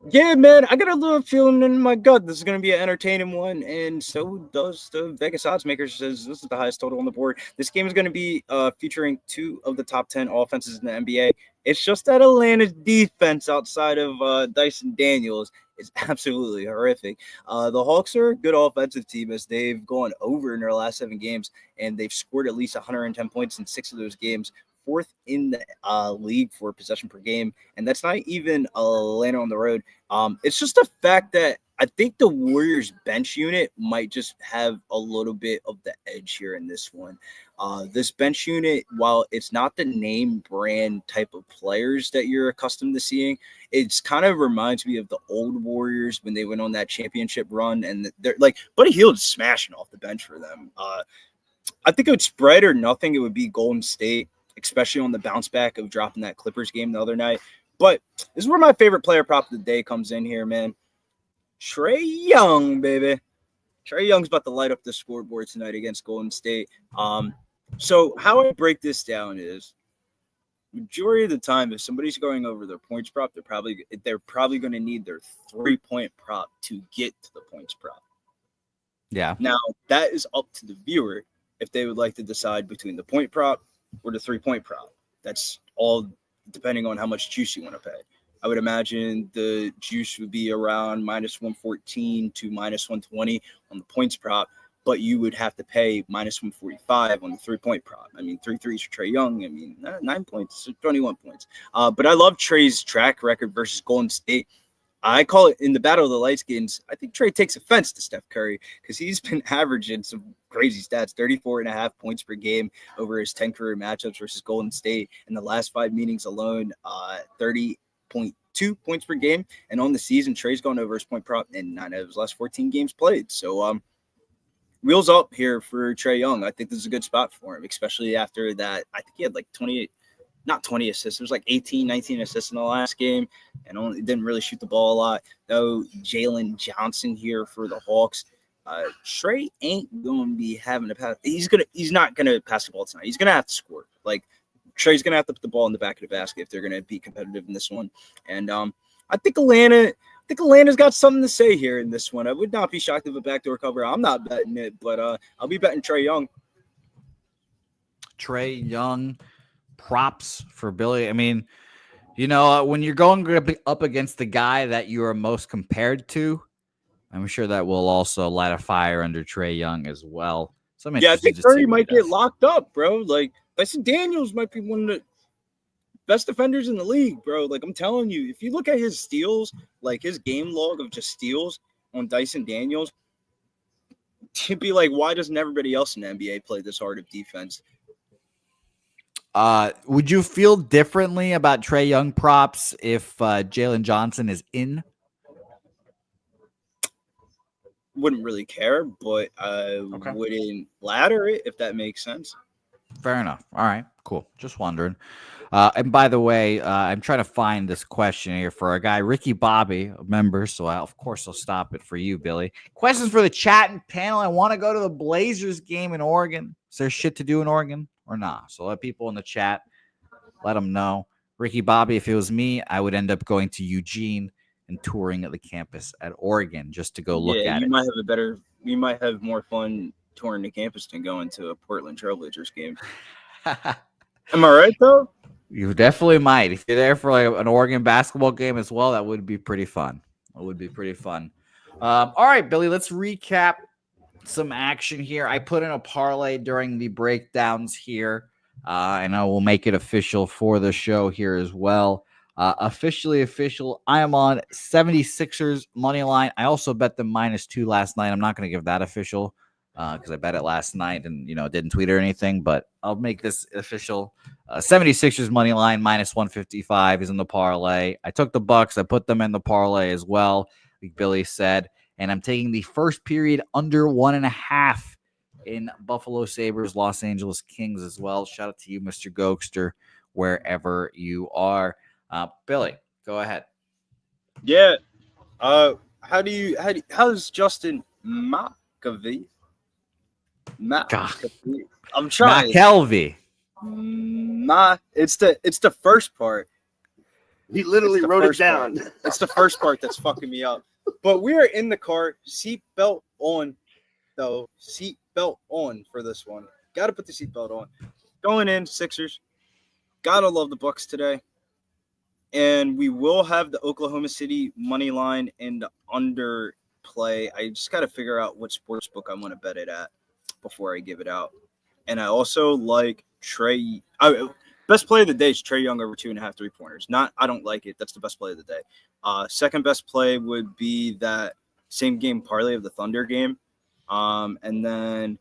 Yeah, man, I got a little feeling in my gut this is going to be an entertaining one, and so does the Vegas odds makers. Says this is the highest total on the board. This game is going to be featuring 2 of the top 10 offenses in the NBA. It's just that Atlanta's defense outside of Dyson Daniels is absolutely horrific. The Hawks are a good offensive team as they've gone over in their last 7 games, and they've scored at least 110 points in 6 of those games. 4th in the league for possession per game, and that's not even Atlanta on the road. It's just the fact that I think the Warriors bench unit might just have a little bit of the edge here in this one. This bench unit, while it's not the name brand type of players that you're accustomed to seeing, it's kind of reminds me of the old Warriors when they went on that championship run, and they're like Buddy Hield's smashing off the bench for them. I think it would spread or nothing. It would be Golden State, especially on the bounce back of dropping that Clippers game the other night. But this is where my favorite player prop of the day comes in here, man. Trae Young, baby. Trae Young's about to light up the scoreboard tonight against Golden State. So how I break this down is majority of the time, if somebody's going over their points prop, they're probably going to need their 3-point prop to get to the points prop. Yeah. Now, that is up to the viewer if they would like to decide between the point prop or the 3-point prop. That's all depending on how much juice you want to pay. I would imagine the juice would be around minus 114 to minus 120 on the points prop, but you would have to pay minus 145 on the 3-point prop. I mean, 3 threes for Trae Young. I mean, 9 points, 21 points. But I love Trae's track record versus Golden State. I call it in the Battle of the Lights games. I think Trae takes offense to Steph Curry because he's been averaging some crazy stats, 34.5 points per game over his 10 career matchups versus Golden State. In the last 5 meetings alone, 30.2 points per game. And on the season, Trae's gone over his point prop in 9 of his last 14 games played. So, wheels up here for Trae Young. I think this is a good spot for him, especially after that. I think he had like 20 assists. It was like 18, 19 assists in the last game, and only didn't really shoot the ball a lot. Though Jalen Johnson here for the Hawks. Trae ain't going to be having to pass. He's not going to pass the ball tonight. He's going to have to score. Like, Trae's going to have to put the ball in the back of the basket if they're going to be competitive in this one. And I think Atlanta's got something to say here in this one. I would not be shocked if a backdoor cover. I'm not betting it, but I'll be betting Trae Young. Trae Young. Props for Billy. I mean, when you're going up against the guy that you are most compared to, I'm sure that will also light a fire under Trae Young as well. So I think Curry might get locked up, bro. Like, Dyson Daniels might be one of the best defenders in the league, bro. Like, I'm telling you, if you look at his steals, like his game log of just steals on Dyson Daniels, you'd be like, why doesn't everybody else in the NBA play this hard of defense? Would you feel differently about Trae Young props if Jalen Johnson is in? Wouldn't really care, but I wouldn't ladder it, if that makes sense. Fair enough. All right, cool. Just wondering. And by the way, I'm trying to find this question here for our guy, Ricky Bobby, a member. So of course I'll stop it for you, Billy. Questions for the chat and panel. I want to go to the Blazers game in Oregon. Is there shit to do in Oregon or not? So let people in the chat, let them know. Ricky Bobby, if it was me, I would end up going to Eugene and touring at the campus at Oregon just to go look at it. You might have more fun touring the campus than going to a Portland Trailblazers game. Am I right, though? You definitely might. If you're there for like an Oregon basketball game as well, that would be pretty fun. It would be pretty fun. All right, Billy, let's recap some action here. I put in a parlay during the breakdowns here, and I will make it official for the show here as well. Officially official. I am on 76ers money line. I also bet them -2 last night. I'm not going to give that official because I bet it last night and didn't tweet or anything, but I'll make this official. 76ers money line -155 is in the parlay. I took the Bucks. I put them in the parlay as well, like Billy said, and I'm taking the first period under 1.5 in Buffalo Sabres, Los Angeles Kings as well. Shout out to you, Mr. Gogster, wherever you are. Billy, go ahead. Yeah. How's Justin McAvee? I'm trying. McKelvey. It's the first part. He literally wrote it down. It's the first part that's fucking me up. But we are in the car, seatbelt on, though. Seatbelt on for this one. Got to put the seatbelt on. Going in, Sixers. Gotta love the Bucks today. And we will have the Oklahoma City money line and the under play. I just got to figure out what sports book I want to bet it at before I give it out. And I also like Trae. Best play of the day is Trae Young over 2.5 3-pointers. I don't like it. That's the best play of the day. Second best play would be that same game parlay of the Thunder game. And then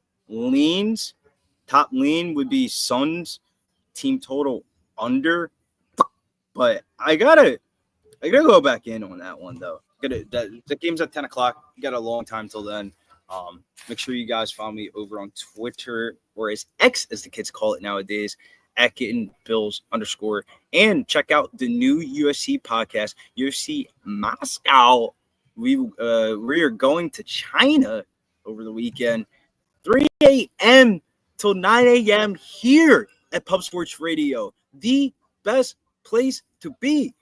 top lean would be Suns team total under. But I gotta go back in on that one though. The game's at 10 o'clock. You got a long time till then. Make sure you guys follow me over on Twitter, or as X as the kids call it nowadays, @GettingBills_, and check out the new UFC podcast, UFC Moscow. We are going to China over the weekend, 3 a.m. till 9 a.m. here at Pub Sports Radio, the best place to be.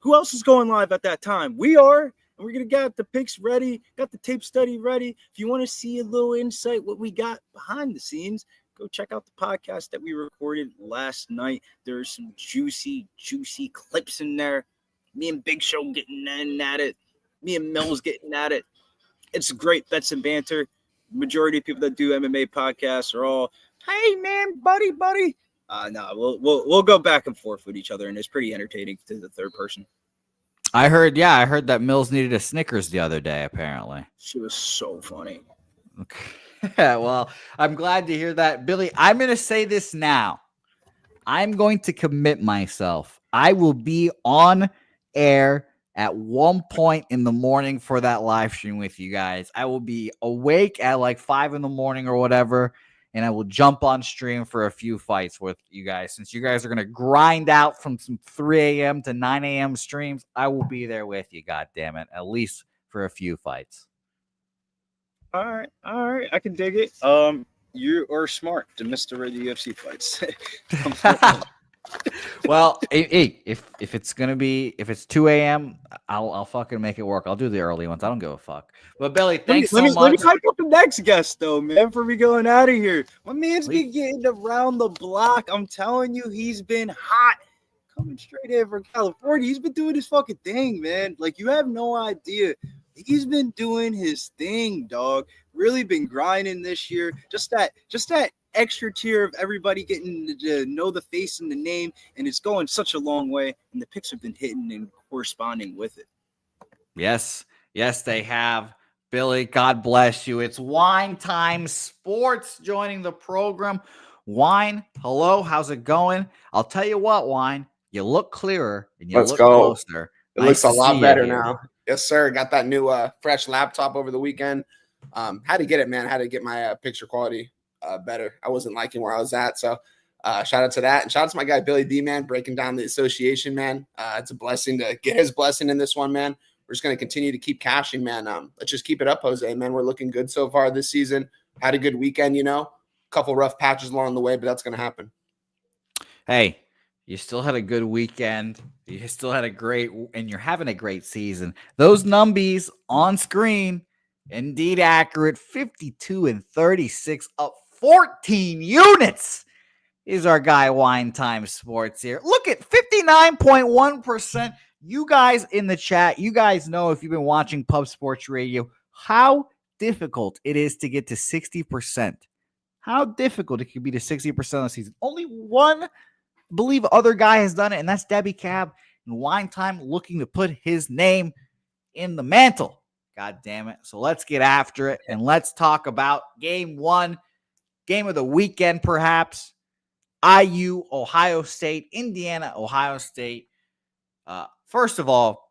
Who else is going live at that time? We are, and we're going to get the picks ready, got the tape study ready. If you want to see a little insight, what we got behind the scenes, go check out the podcast that we recorded last night. There's some juicy clips in there. Me and Big Show getting at it. Me and Mills getting at it. It's great bets and banter. Majority of people that do MMA podcasts are all, hey man, buddy. No, we'll go back and forth with each other, and it's pretty entertaining to the third person. I heard that Mills needed a Snickers the other day, apparently. She was so funny. Okay. Well, I'm glad to hear that. Billy, I'm going to say this now. I'm going to commit myself. I will be on air at one point in the morning for that live stream with you guys. I will be awake at like 5 a.m. or whatever, and I will jump on stream for a few fights with you guys. Since you guys are going to grind out from some 3 a.m. to 9 a.m. streams, I will be there with you, goddammit, at least for a few fights. All right. I can dig it. You are smart to miss the UFC fights. Well, hey, if it's 2 a.m., I'll fucking make it work. I'll do the early ones. I don't give a fuck. But Billy, thanks so much. Let me hype up the next guest though, man. Before we going out of here, my man's been getting around the block. I'm telling you, he's been hot. Coming straight in from California, he's been doing his fucking thing, man. Like you have no idea. He's been doing his thing, dog. Really been grinding this year. Just that extra tier of everybody getting to know the face and the name, and it's going such a long way. And the picks have been hitting and corresponding with it. Yes, they have. Billy, God bless you. It's Wine Time Sports joining the program. Wine, hello, how's it going? I'll tell you what, Wine, you look clearer and you look closer. It looks a lot better now. Yes, sir. Got that new fresh laptop over the weekend. Had to get it, man. Had to get my picture quality better. I wasn't liking where I was at. So shout out to that. And shout out to my guy, Billy D, man, breaking down the association, man. It's a blessing to get his blessing in this one, man. We're just going to continue to keep cashing, man. Let's just keep it up, Jose, man. We're looking good so far this season. Had a good weekend, a couple rough patches along the way, but that's going to happen. Hey, you still had a good weekend. You still had and you're having a great season. Those numbies on screen, indeed accurate. 52-36, up 14 units is our guy Wine Time Sports here. Look at 59.1%. You guys in the chat, you guys know if you've been watching Pub Sports Radio, how difficult it is to get to 60%. How difficult it could be to 60% of the season. Only one believe other guy has done it, and that's Debbie Cab. And Wine Time looking to put his name in the mantle. God damn it. So let's get after it, and let's talk about game one, game of the weekend perhaps. IU, Ohio State, Indiana, Ohio State. First of all,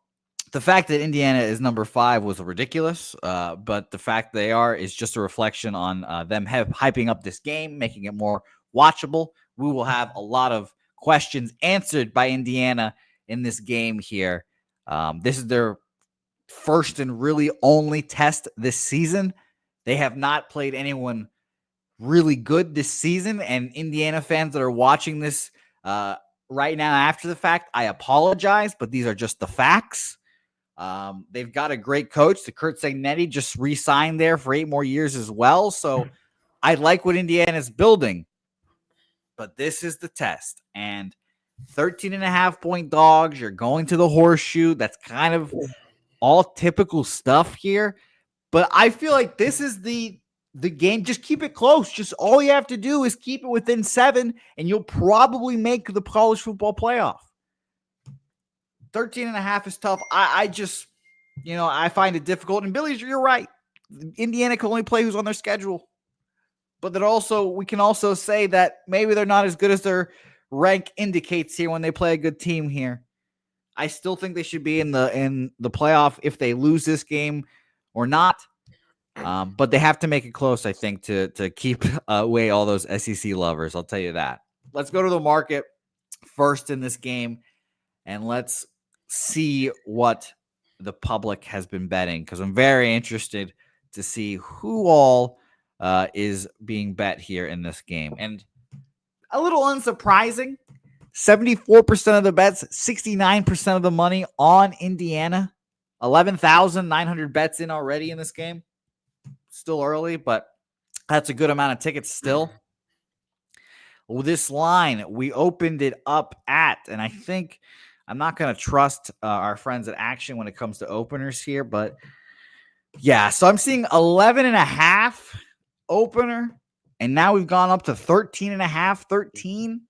the fact that Indiana is number 5 was ridiculous, but the fact they are is just a reflection on them hyping up this game, making it more watchable. We will have a lot of questions answered by Indiana in this game here. This is their first and really only test this season. They have not played anyone really good this season, and Indiana fans that are watching this right now after the fact, I apologize, but these are just the facts. They've got a great coach. The Kurt Sagnetti just re-signed there for 8 more years as well. So I like what Indiana's building, but this is the test. And 13.5-point dogs, you're going to the horseshoe. That's kind of all typical stuff here. But I feel like this is the game. Just keep it close. Just all you have to do is keep it within 7, and you'll probably make the college football playoff. 13.5 is tough. I just, I find it difficult. And Billy, you're right. Indiana can only play who's on their schedule. But that also, we can also say that maybe they're not as good as their rank indicates here when they play a good team here. I still think they should be in the playoff if they lose this game or not. But they have to make it close, I think, to keep away all those SEC lovers. I'll tell you that. Let's go to the market first in this game, and let's see what the public has been betting, because I'm very interested to see who all is being bet here in this game. And a little unsurprising, 74% of the bets, 69% of the money on Indiana. 11,900 bets in already in this game. Still early, but that's a good amount of tickets still. this line we opened it up at, and I think I'm not going to trust our friends at Action when it comes to openers here, but yeah, so I'm seeing 11.5 opener, and now we've gone up to 13.5, 13.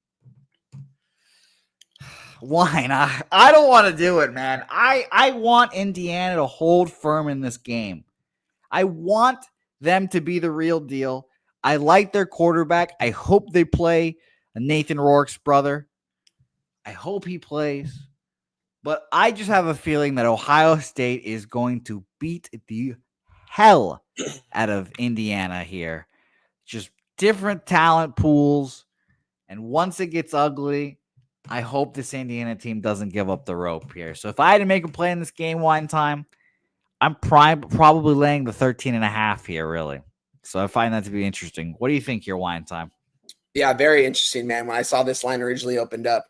Wine. I don't want to do it, man. I want Indiana to hold firm in this game. I want them to be the real deal. I like their quarterback. I hope they play Nathan Rourke's brother. I hope he plays. But I just have a feeling that Ohio State is going to beat the hell out of Indiana here. Just different talent pools. And once it gets ugly, I hope this Indiana team doesn't give up the rope here. So if I had to make a play in this game one time, I'm probably laying the 13.5 here, really. So I find that to be interesting. What do you think here, wine time? Yeah, very interesting, man. When I saw this line originally opened up,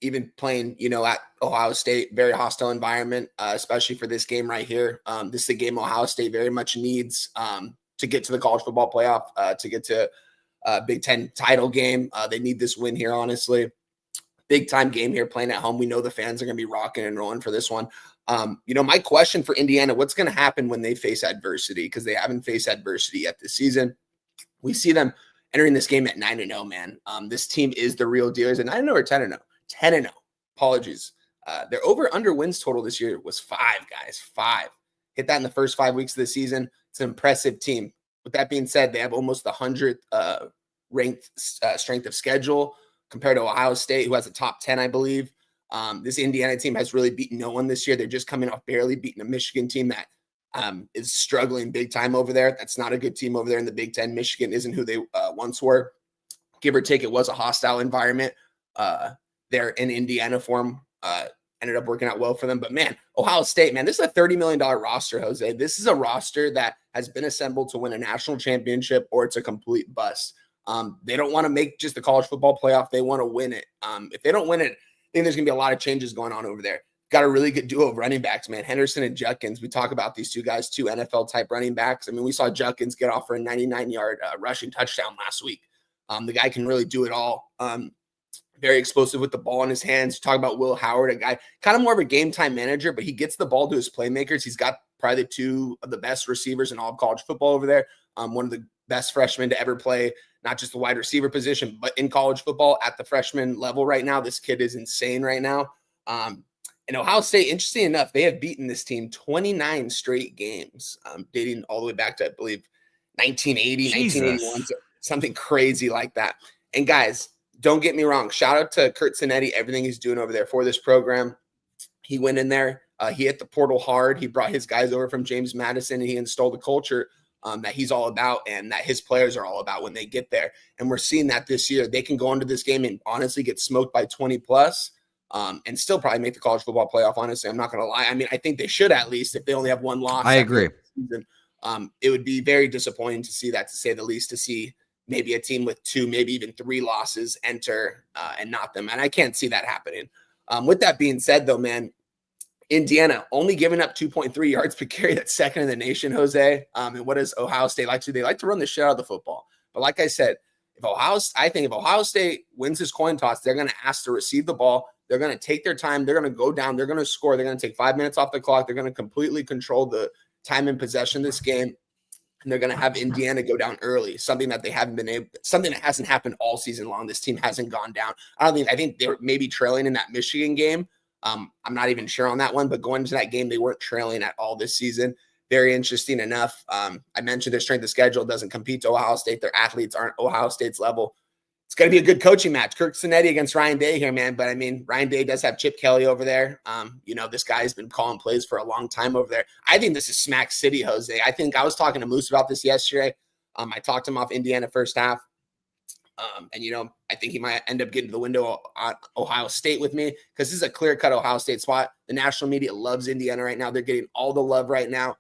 even playing, at Ohio State, very hostile environment, especially for this game right here. This is a game Ohio State very much needs to get to the college football playoff, to get to Big Ten title game. They need this win here, honestly. Big time game here playing at home. We know the fans are going to be rocking and rolling for this one. My question for Indiana, what's going to happen when they face adversity? Because they haven't faced adversity yet this season. We see them entering this game at 9-0, man. This team is the real deal. Is it 9-0 or 10-0? 10-0. Apologies. Their over-under wins total this year was 5, guys. 5. Hit that in the first 5 weeks of the season. It's an impressive team. With that being said, they have almost the 100th ranked strength of schedule compared to Ohio State, who has a top 10, I believe. This Indiana team has really beaten no one this year. They're just coming off barely beating a Michigan team that is struggling big time over there. That's not a good team over there in the Big Ten. Michigan isn't who they once were. Give or take, it was a hostile environment there in Indiana for them. Ended up working out well for them. But, man, Ohio State, man, this is a $30 million roster, Jose. This is a roster that has been assembled to win a national championship, or it's a complete bust. They don't want to make just the college football playoff. They want to win it. If they don't win it, I think there's going to be a lot of changes going on over there. Got a really good duo of running backs, man. Henderson and Judkins. We talk about these two guys, 2 NFL-type running backs. I mean, we saw Judkins get off for a 99-yard rushing touchdown last week. The guy can really do it all. Very explosive with the ball in his hands. You talk about Will Howard, a guy kind of more of a game-time manager, but he gets the ball to his playmakers. He's got probably 2 of the best receivers in all of college football over there. One of the best freshmen to ever play, not just the wide receiver position, but in college football at the freshman level right now. This kid is insane right now. And Ohio State, interesting enough, they have beaten this team 29 straight games, dating all the way back to, I believe, 1980, Jesus. 1981, something crazy like that. And guys, don't get me wrong. Shout out to Kurt Zanetti, everything he's doing over there for this program. He went in there. He hit the portal hard. He brought his guys over from James Madison, and he installed a culture that he's all about and that his players are all about when they get there. And we're seeing that this year. They can go into this game and honestly get smoked by 20+, and still probably make the college football playoff, honestly. I'm not going to lie. I mean, I think they should at least if they only have 1 loss. I agree. It would be very disappointing to see that, to say the least, to see maybe a team with 2, maybe even 3 losses enter and not them. And I can't see that happening. With that being said, though, man, Indiana only giving up 2.3 yards per carry. That's second in the nation, Jose. And what does Ohio State like to do? They like to run the shit out of the football. But like I said, if Ohio State wins this coin toss, they're going to ask to receive the ball. They're going to take their time. They're going to go down. They're going to score. They're going to take 5 minutes off the clock. They're going to completely control the time and possession of this game. And they're going to have Indiana go down early, something that they haven't been able, something that hasn't happened all season long. This team hasn't gone down. I think they were maybe trailing in that Michigan game. I'm not even sure on that one, but going into that game, they weren't trailing at all this season. Very interesting enough. I mentioned their strength of schedule doesn't compete to Ohio State. Their athletes aren't Ohio State's level. It's going to be a good coaching match. Kirk Zanetti against Ryan Day here, man. But I mean, Ryan Day does have Chip Kelly over there. This guy's been calling plays for a long time over there. I think this is Smack City, Jose. I think I was talking to Moose about this yesterday. I talked him off Indiana first half. I think he might end up getting to the window on Ohio State with me, because this is a clear-cut Ohio State spot. The national media loves Indiana right now. They're getting all the love right now,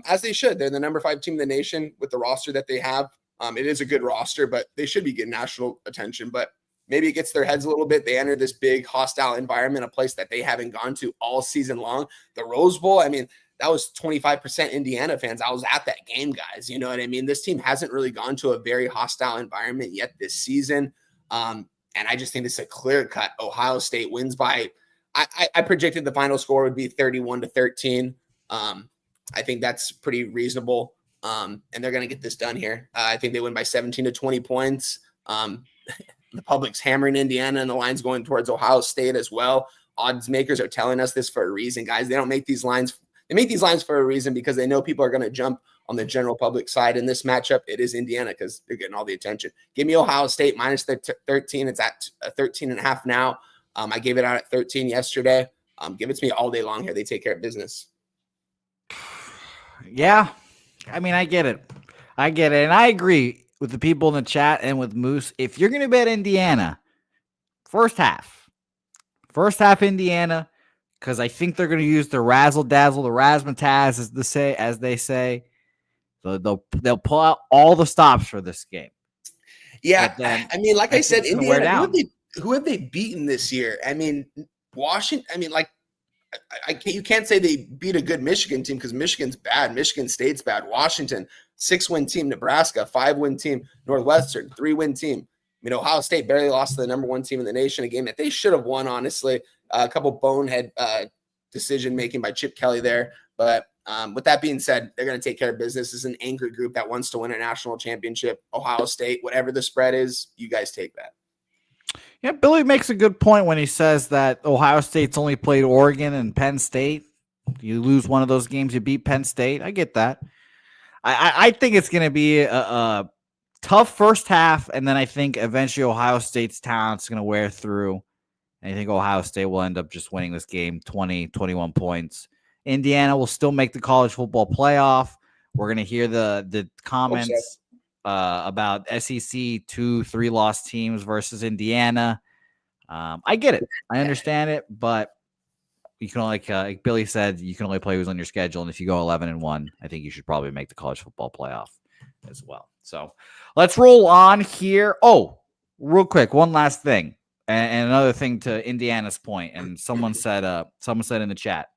as they should. They're the number 5 team in the nation with the roster that they have. It is a good roster, but they should be getting national attention. But maybe it gets their heads a little bit. They enter this big hostile environment, a place that they haven't gone to all season long. The Rose Bowl, I mean, that was 25% Indiana fans. I was at that game, guys. You know what I mean? This team hasn't really gone to a very hostile environment yet this season. And I just think this is a clear cut. Ohio State wins by, I predicted the final score would be 31-13. I think that's pretty reasonable. And they're going to get this done here. I think they win by 17 to 20 points. The public's hammering Indiana and the line's going towards Ohio State as well. Odds makers are telling us this for a reason, guys. They don't make these lines. They make these lines for a reason because they know people are going to jump on the general public side in this matchup. It is Indiana because they're getting all the attention. Give me Ohio State minus the 13. It's at 13.5 now. I gave it out at 13 yesterday. Give it to me all day long here. They take care of business. Yeah. I mean, I get it. And I agree with the people in the chat and with Moose. If you're going to bet Indiana, first half Indiana, because I think they're going to use the razzle dazzle, the razzmatazz, as they say. So they'll pull out all the stops for this game. Yeah, I mean, like I said, Indiana. Who have they beaten this year? I mean, Washington. I mean, like, you can't say they beat a good Michigan team because Michigan's bad. Michigan State's bad. Washington, 6-win team. Nebraska, 5-win team. Northwestern, 3-win team. I mean, Ohio State barely lost to the number 1 team in the nation, a game that they should have won, honestly. A couple bonehead decision-making by Chip Kelly there. But with that being said, they're going to take care of business. This is an angry group that wants to win a national championship. Ohio State, whatever the spread is, you guys take that. Yeah, Billy makes a good point when he says that Ohio State's only played Oregon and Penn State. You lose one of those games, you beat Penn State. I get that. I think it's going to be a tough first half, and then I think eventually Ohio State's talent's going to wear through. And I think Ohio State will end up just winning this game 20, 21 points. Indiana will still make the college football playoff. We're going to hear the comments about SEC 2-3 loss teams versus Indiana. I get it. I understand it, but you can only, like Billy said, you can only play who's on your schedule. And if you go 11-1, I think you should probably make the college football playoff as well. So let's roll on here. Oh, real quick, one last thing. And another thing to Indiana's point, and someone said in the chat,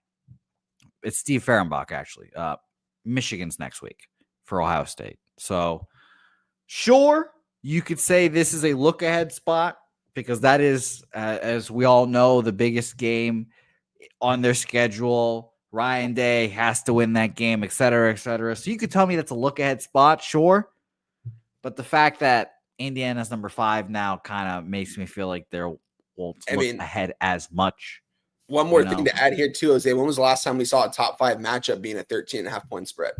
it's Steve Fehrenbach, actually. Michigan's next week for Ohio State. So sure, you could say this is a look-ahead spot because that is, as we all know, the biggest game on their schedule. Ryan Day has to win that game, et cetera, et cetera. So you could tell me that's a look-ahead spot, sure. But the fact that Indiana's number 5 now kind of makes me feel like they're won't look ahead as much. One more thing to add here, too, Jose. When was the last time we saw a top 5 matchup being a 13.5-point spread?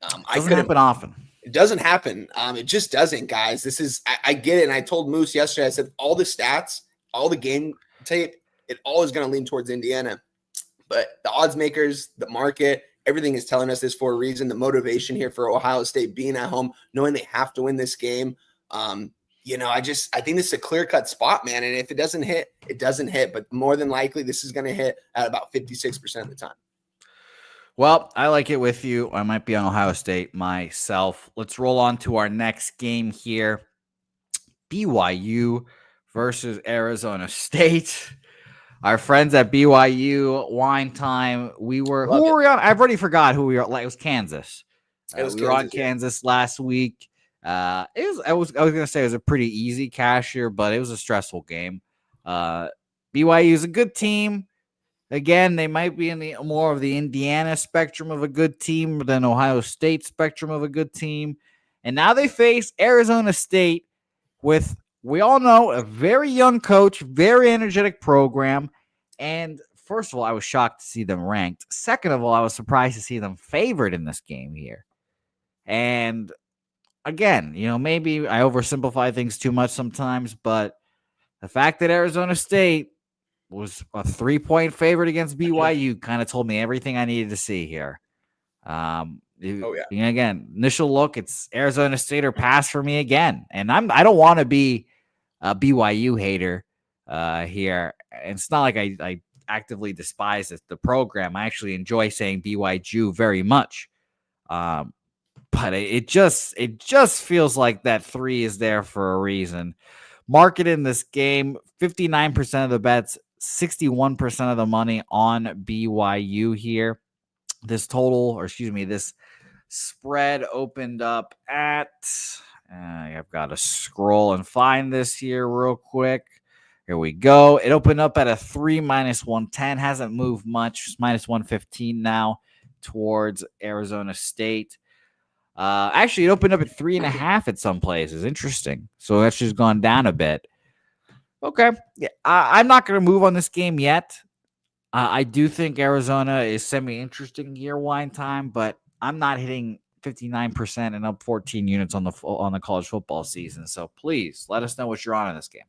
Doesn't happen often. It doesn't happen. It just doesn't, guys. This is I get it. And I told Moose yesterday, I said all the stats, all the game tape, it all is going to lean towards Indiana. But the odds makers, the market, everything is telling us this for a reason. The motivation here for Ohio State being at home, knowing they have to win this game. I think this is a clear-cut spot, man. And if it doesn't hit, it doesn't hit. But more than likely, this is going to hit at about 56% of the time. Well, I like it with you. I might be on Ohio State myself. Let's roll on to our next game here. BYU versus Arizona State. Our friends at BYU, wine time. Who were we on? I've already forgot who we were. It was Kansas. We were on Kansas last week. I was going to say it was a pretty easy cash here, but it was a stressful game. BYU is a good team. Again, they might be in the more of the Indiana spectrum of a good team than Ohio State spectrum of a good team. And now they face Arizona State with, we all know, a very young coach, very energetic program. And first of all, I was shocked to see them ranked. Second of all, I was surprised to see them favored in this game here. And again, maybe I oversimplify things too much sometimes, but the fact that Arizona State was a 3-point favorite against BYU kind of told me everything I needed to see here. Again, initial look, it's Arizona State or pass for me again. And I don't want to be a BYU hater here. And it's not like I actively despise the program. I actually enjoy saying BYU very much. But it just feels like that 3 is there for a reason. Market in this game, 59% of the bets, 61% of the money on BYU here. This spread opened up at, I've got to scroll and find this here real quick. Here we go. It opened up at a 3 minus 110. Hasn't moved much. It's minus 115 now towards Arizona State. Actually, it opened up at 3.5 at some places. Interesting. So that's just gone down a bit. Okay. Yeah, I'm not going to move on this game yet. I do think Arizona is semi-interesting year wine time, but I'm not hitting 59% and up 14 units on the college football season. So please let us know what you're on in this game.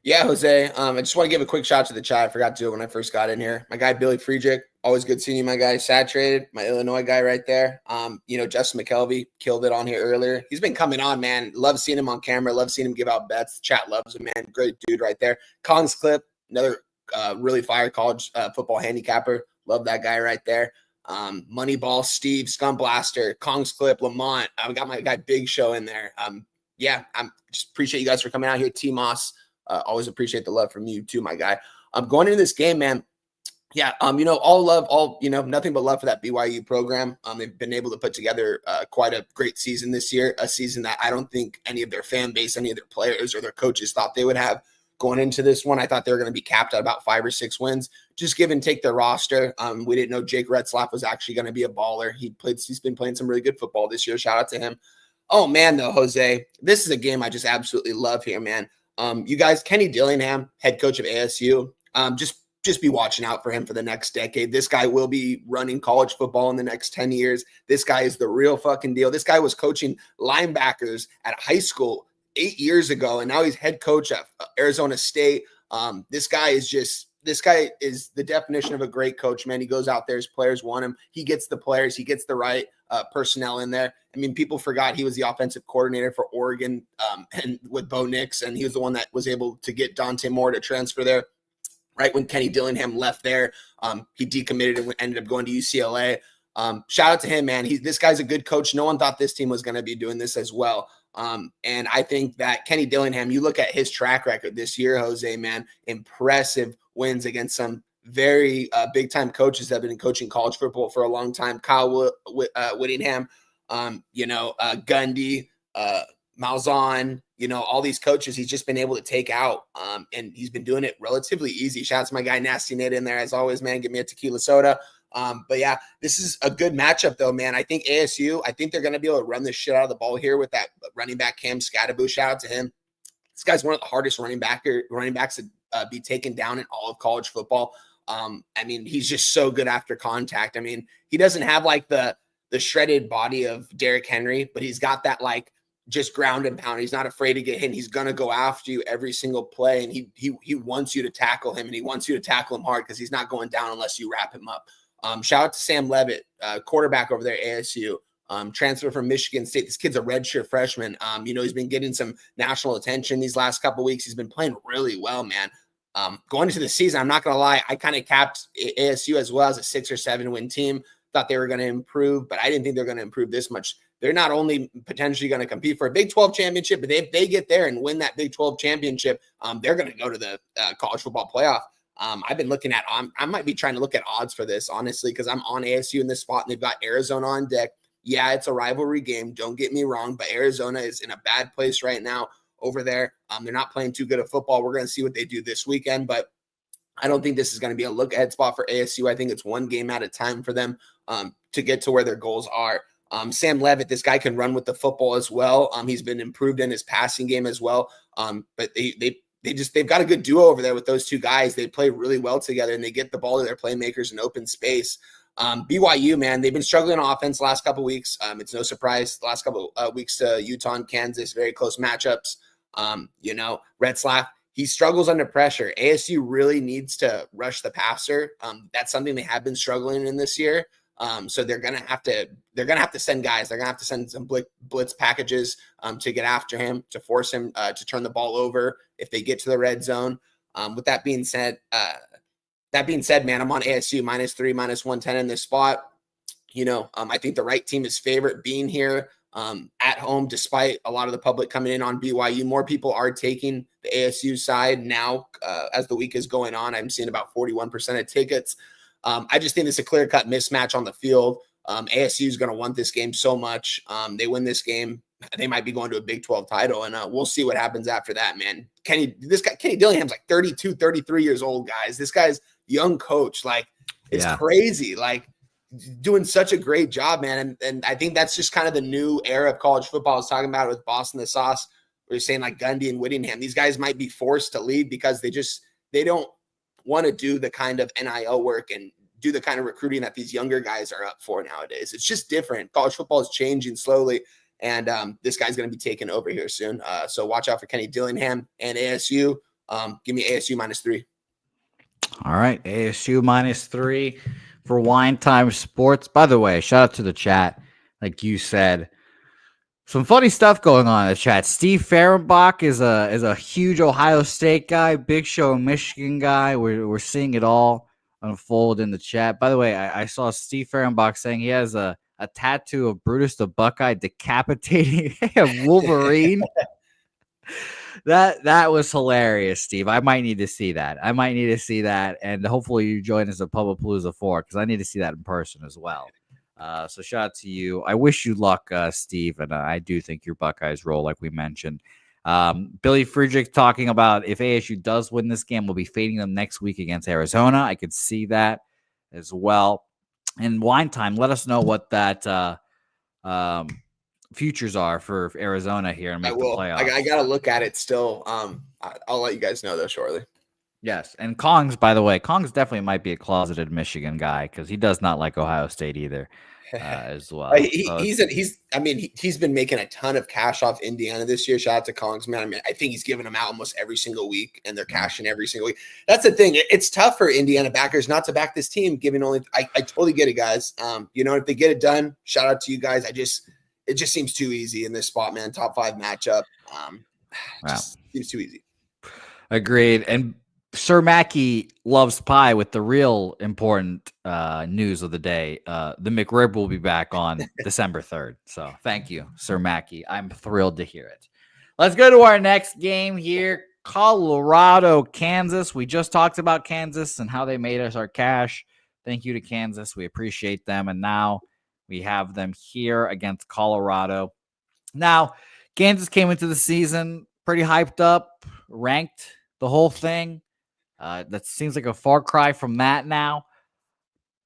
Yeah, Jose. I just want to give a quick shout out to the chat. I forgot to do it when I first got in here. My guy Billy Friedrich, always good seeing you, my guy. Saturated, my Illinois guy right there. Justin McKelvey killed it on here earlier. He's been coming on, man. Love seeing him on camera. Love seeing him give out bets. The chat loves him, man. Great dude right there. Kong's Clip, another really fire college football handicapper. Love that guy right there. Moneyball, Steve, Scum Blaster, Kong's Clip, Lamont. I've got my guy Big Show in there. I'm just appreciate you guys for coming out here. T-Moss. Always appreciate the love from you too, my guy. Going into this game, man. Yeah, all love, nothing but love for that BYU program. They've been able to put together quite a great season this year, a season that I don't think any of their fan base, any of their players or their coaches thought they would have going into this one. I thought they were going to be capped at about 5 or 6 wins. Just give and take their roster. We didn't know Jake Retzlaff was actually going to be a baller. He's been playing some really good football this year. Shout out to him. Oh man, though, Jose, this is a game I just absolutely love here, man. You guys, Kenny Dillingham, head coach of ASU, just be watching out for him for the next decade. This guy will be running college football in the next 10 years. This guy is the real fucking deal. This guy was coaching linebackers at high school 8 years ago, and now he's head coach at Arizona State. This guy is the definition of a great coach, man. He goes out there, his players want him. He gets the players, he gets the right personnel in there. I mean, people forgot he was the offensive coordinator for Oregon and with Bo Nix, and he was the one that was able to get Dante Moore to transfer there. Right when Kenny Dillingham left there, he decommitted and ended up going to UCLA. Shout out to him, man. This guy's a good coach. No one thought this team was going to be doing this as well. And I think that Kenny Dillingham, you look at his track record this year, Jose, man, impressive wins against some very big-time coaches that have been coaching college football for a long time. Kyle Whittingham, Gundy, Malzahn, all these coaches he's just been able to take out. And he's been doing it relatively easy. Shout out to my guy Nasty Nate in there. As always, man, give me a tequila soda. But yeah, this is a good matchup though, man. I think ASU, they're going to be able to run the shit out of the ball here with that running back Cam Scatteraboo. Shout out to him. This guy's one of the hardest running backs to be taken down in all of college football. He's just so good after contact. He doesn't have like the shredded body of Derrick Henry, but he's got that like just ground and pound. He's not afraid to get hit. And he's going to go after you every single play. And he wants you to tackle him, and he wants you to tackle him hard because he's not going down unless you wrap him up. Shout out to Sam Levitt, quarterback over there at ASU, transfer from Michigan State. This kid's a redshirt freshman. He's been getting some national attention these last couple of weeks. He's been playing really well, man. Going into the season, I'm not going to lie, I kind of capped ASU as well as a 6 or 7 win team. Thought they were going to improve, but I didn't think they're going to improve this much. They're not only potentially going to compete for a Big 12 championship, but if they get there and win that Big 12 championship, they're going to go to the college football playoff. I've been looking at, I might be trying to look at odds for this, honestly, because I'm on ASU in this spot and they've got Arizona on deck. Yeah, it's a rivalry game. Don't get me wrong, but Arizona is in a bad place right now over there. They're not playing too good of football. We're going to see what they do this weekend, but I don't think this is going to be a look ahead spot for ASU. I think it's one game at a time for them to get to where their goals are. Sam Levitt, this guy can run with the football as well. He's been improved in his passing game as well. But they've got a good duo over there with those two guys. They play really well together and they get the ball to their playmakers in open space. BYU, man, they've been struggling on offense the last couple of weeks. It's no surprise. The last couple of weeks to Utah and Kansas, very close matchups. Retzlaff, he struggles under pressure. ASU really needs to rush the passer. That's something they have been struggling in this year. So they're gonna have to send guys. They're gonna have to send some blitz packages to get after him, to force him to turn the ball over if they get to the red zone. With that being said, man, I'm on ASU -3, -110 in this spot. I think the right team is favorite being here at home, despite a lot of the public coming in on BYU. More people are taking the ASU side now as the week is going on. I'm seeing about 41% of tickets. I just think it's a clear-cut mismatch on the field. ASU is going to want this game so much. They win this game, they might be going to a Big 12 title, and we'll see what happens after that, man. Kenny Dillingham's like 32, 33 years old, guys. This guy's young coach. Like, it's crazy. Like, doing such a great job, man. And I think that's just kind of the new era of college football. I was talking about it with Boston the Sauce, where you're saying like Gundy and Whittingham. These guys might be forced to leave because they don't want to do the kind of NIL work and do the kind of recruiting that these younger guys are up for nowadays. It's just different. College football is changing slowly, and this guy's going to be taking over here soon. So watch out for Kenny Dillingham and ASU. Give me ASU -3. All right, ASU -3 for Wine Time Sports. By the way, shout out to the chat. Like you said, some funny stuff going on in the chat. Steve Fehrenbach is a huge Ohio State guy, Big Show Michigan guy. We're seeing it all unfold in the chat. By the way, I saw Steve Fehrenbach saying he has a tattoo of Brutus the Buckeye decapitating a Wolverine. That was hilarious, Steve. I might need to see that. And hopefully you join us at Publipalooza 4 because I need to see that in person as well. So shout out to you. I wish you luck, Steve, and I do think your Buckeyes roll, like we mentioned. Billy Friedrich talking about if ASU does win this game, we'll be fading them next week against Arizona. I could see that as well. And Wine Time, let us know what that futures are for Arizona here and make the playoffs. I got to look at it still. I'll let you guys know, though, shortly. Yes, and Kongs, by the way, Kongs definitely might be a closeted Michigan guy because he does not like Ohio State either. As well, he's been making a ton of cash off Indiana this year. Shout out to Kongs, man. I mean, I think he's giving them out almost every single week, and they're cashing every single week. That's the thing. It's tough for Indiana backers not to back this team, given only. I totally get it, guys. If they get it done, shout out to you guys. It just seems too easy in this spot, man. Top 5 matchup. Just seems too easy. Agreed. And Sir Mackey loves pie with the real important news of the day. The McRib will be back on December 3rd. So thank you, Sir Mackey. I'm thrilled to hear it. Let's go to our next game here. Colorado, Kansas. We just talked about Kansas and how they made us our cash. Thank you to Kansas. We appreciate them. And now we have them here against Colorado. Now, Kansas came into the season pretty hyped up, ranked, the whole thing. That seems like a far cry from that now.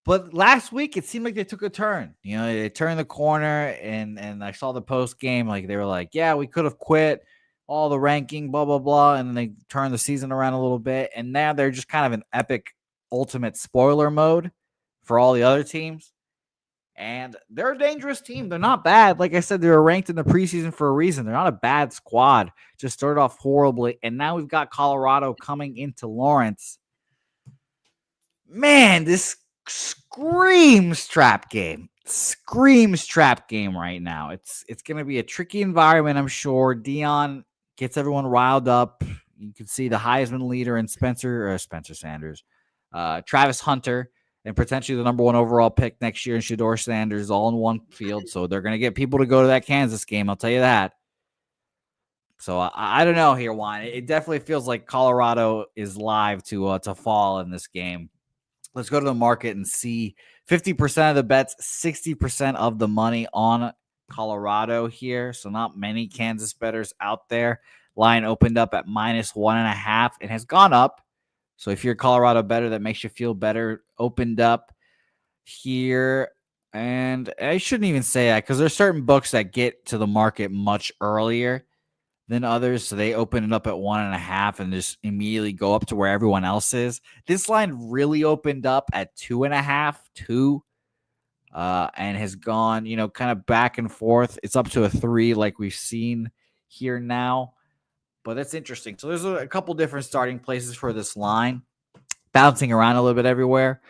But last week, it seemed like they took a turn. They turned the corner, and I saw the post game. Like, they were like, yeah, we could have quit all the ranking, blah, blah, blah. And then they turned the season around a little bit. And now they're just kind of in epic ultimate spoiler mode for all the other teams. And they're a dangerous team. They're not bad. Like I said, they were ranked in the preseason for a reason. They're not a bad squad. Just started off horribly. And now we've got Colorado coming into Lawrence. Man, this screams trap game. Screams trap game right now. It's going to be a tricky environment, I'm sure. Dion gets everyone riled up. You can see the Heisman leader in Spencer Sanders. Travis Hunter. And potentially the number 1 overall pick next year in Shedeur Sanders all in one field. So they're going to get people to go to that Kansas game. I'll tell you that. So I don't know here, Juan. It definitely feels like Colorado is live to fall in this game. Let's go to the market and see 50% of the bets, 60% of the money on Colorado here. So not many Kansas bettors out there. Line opened up at -1.5 and has gone up. So if you're a Colorado bettor, that makes you feel better. Opened up here. And I shouldn't even say that because there's certain books that get to the market much earlier than others. So they open it up at 1.5 and just immediately go up to where everyone else is. This line really opened up at 2.5, 2, and has gone, kind of back and forth. It's up to a 3 like we've seen here now. But that's interesting. So there's a couple different starting places for this line, bouncing around a little bit everywhere.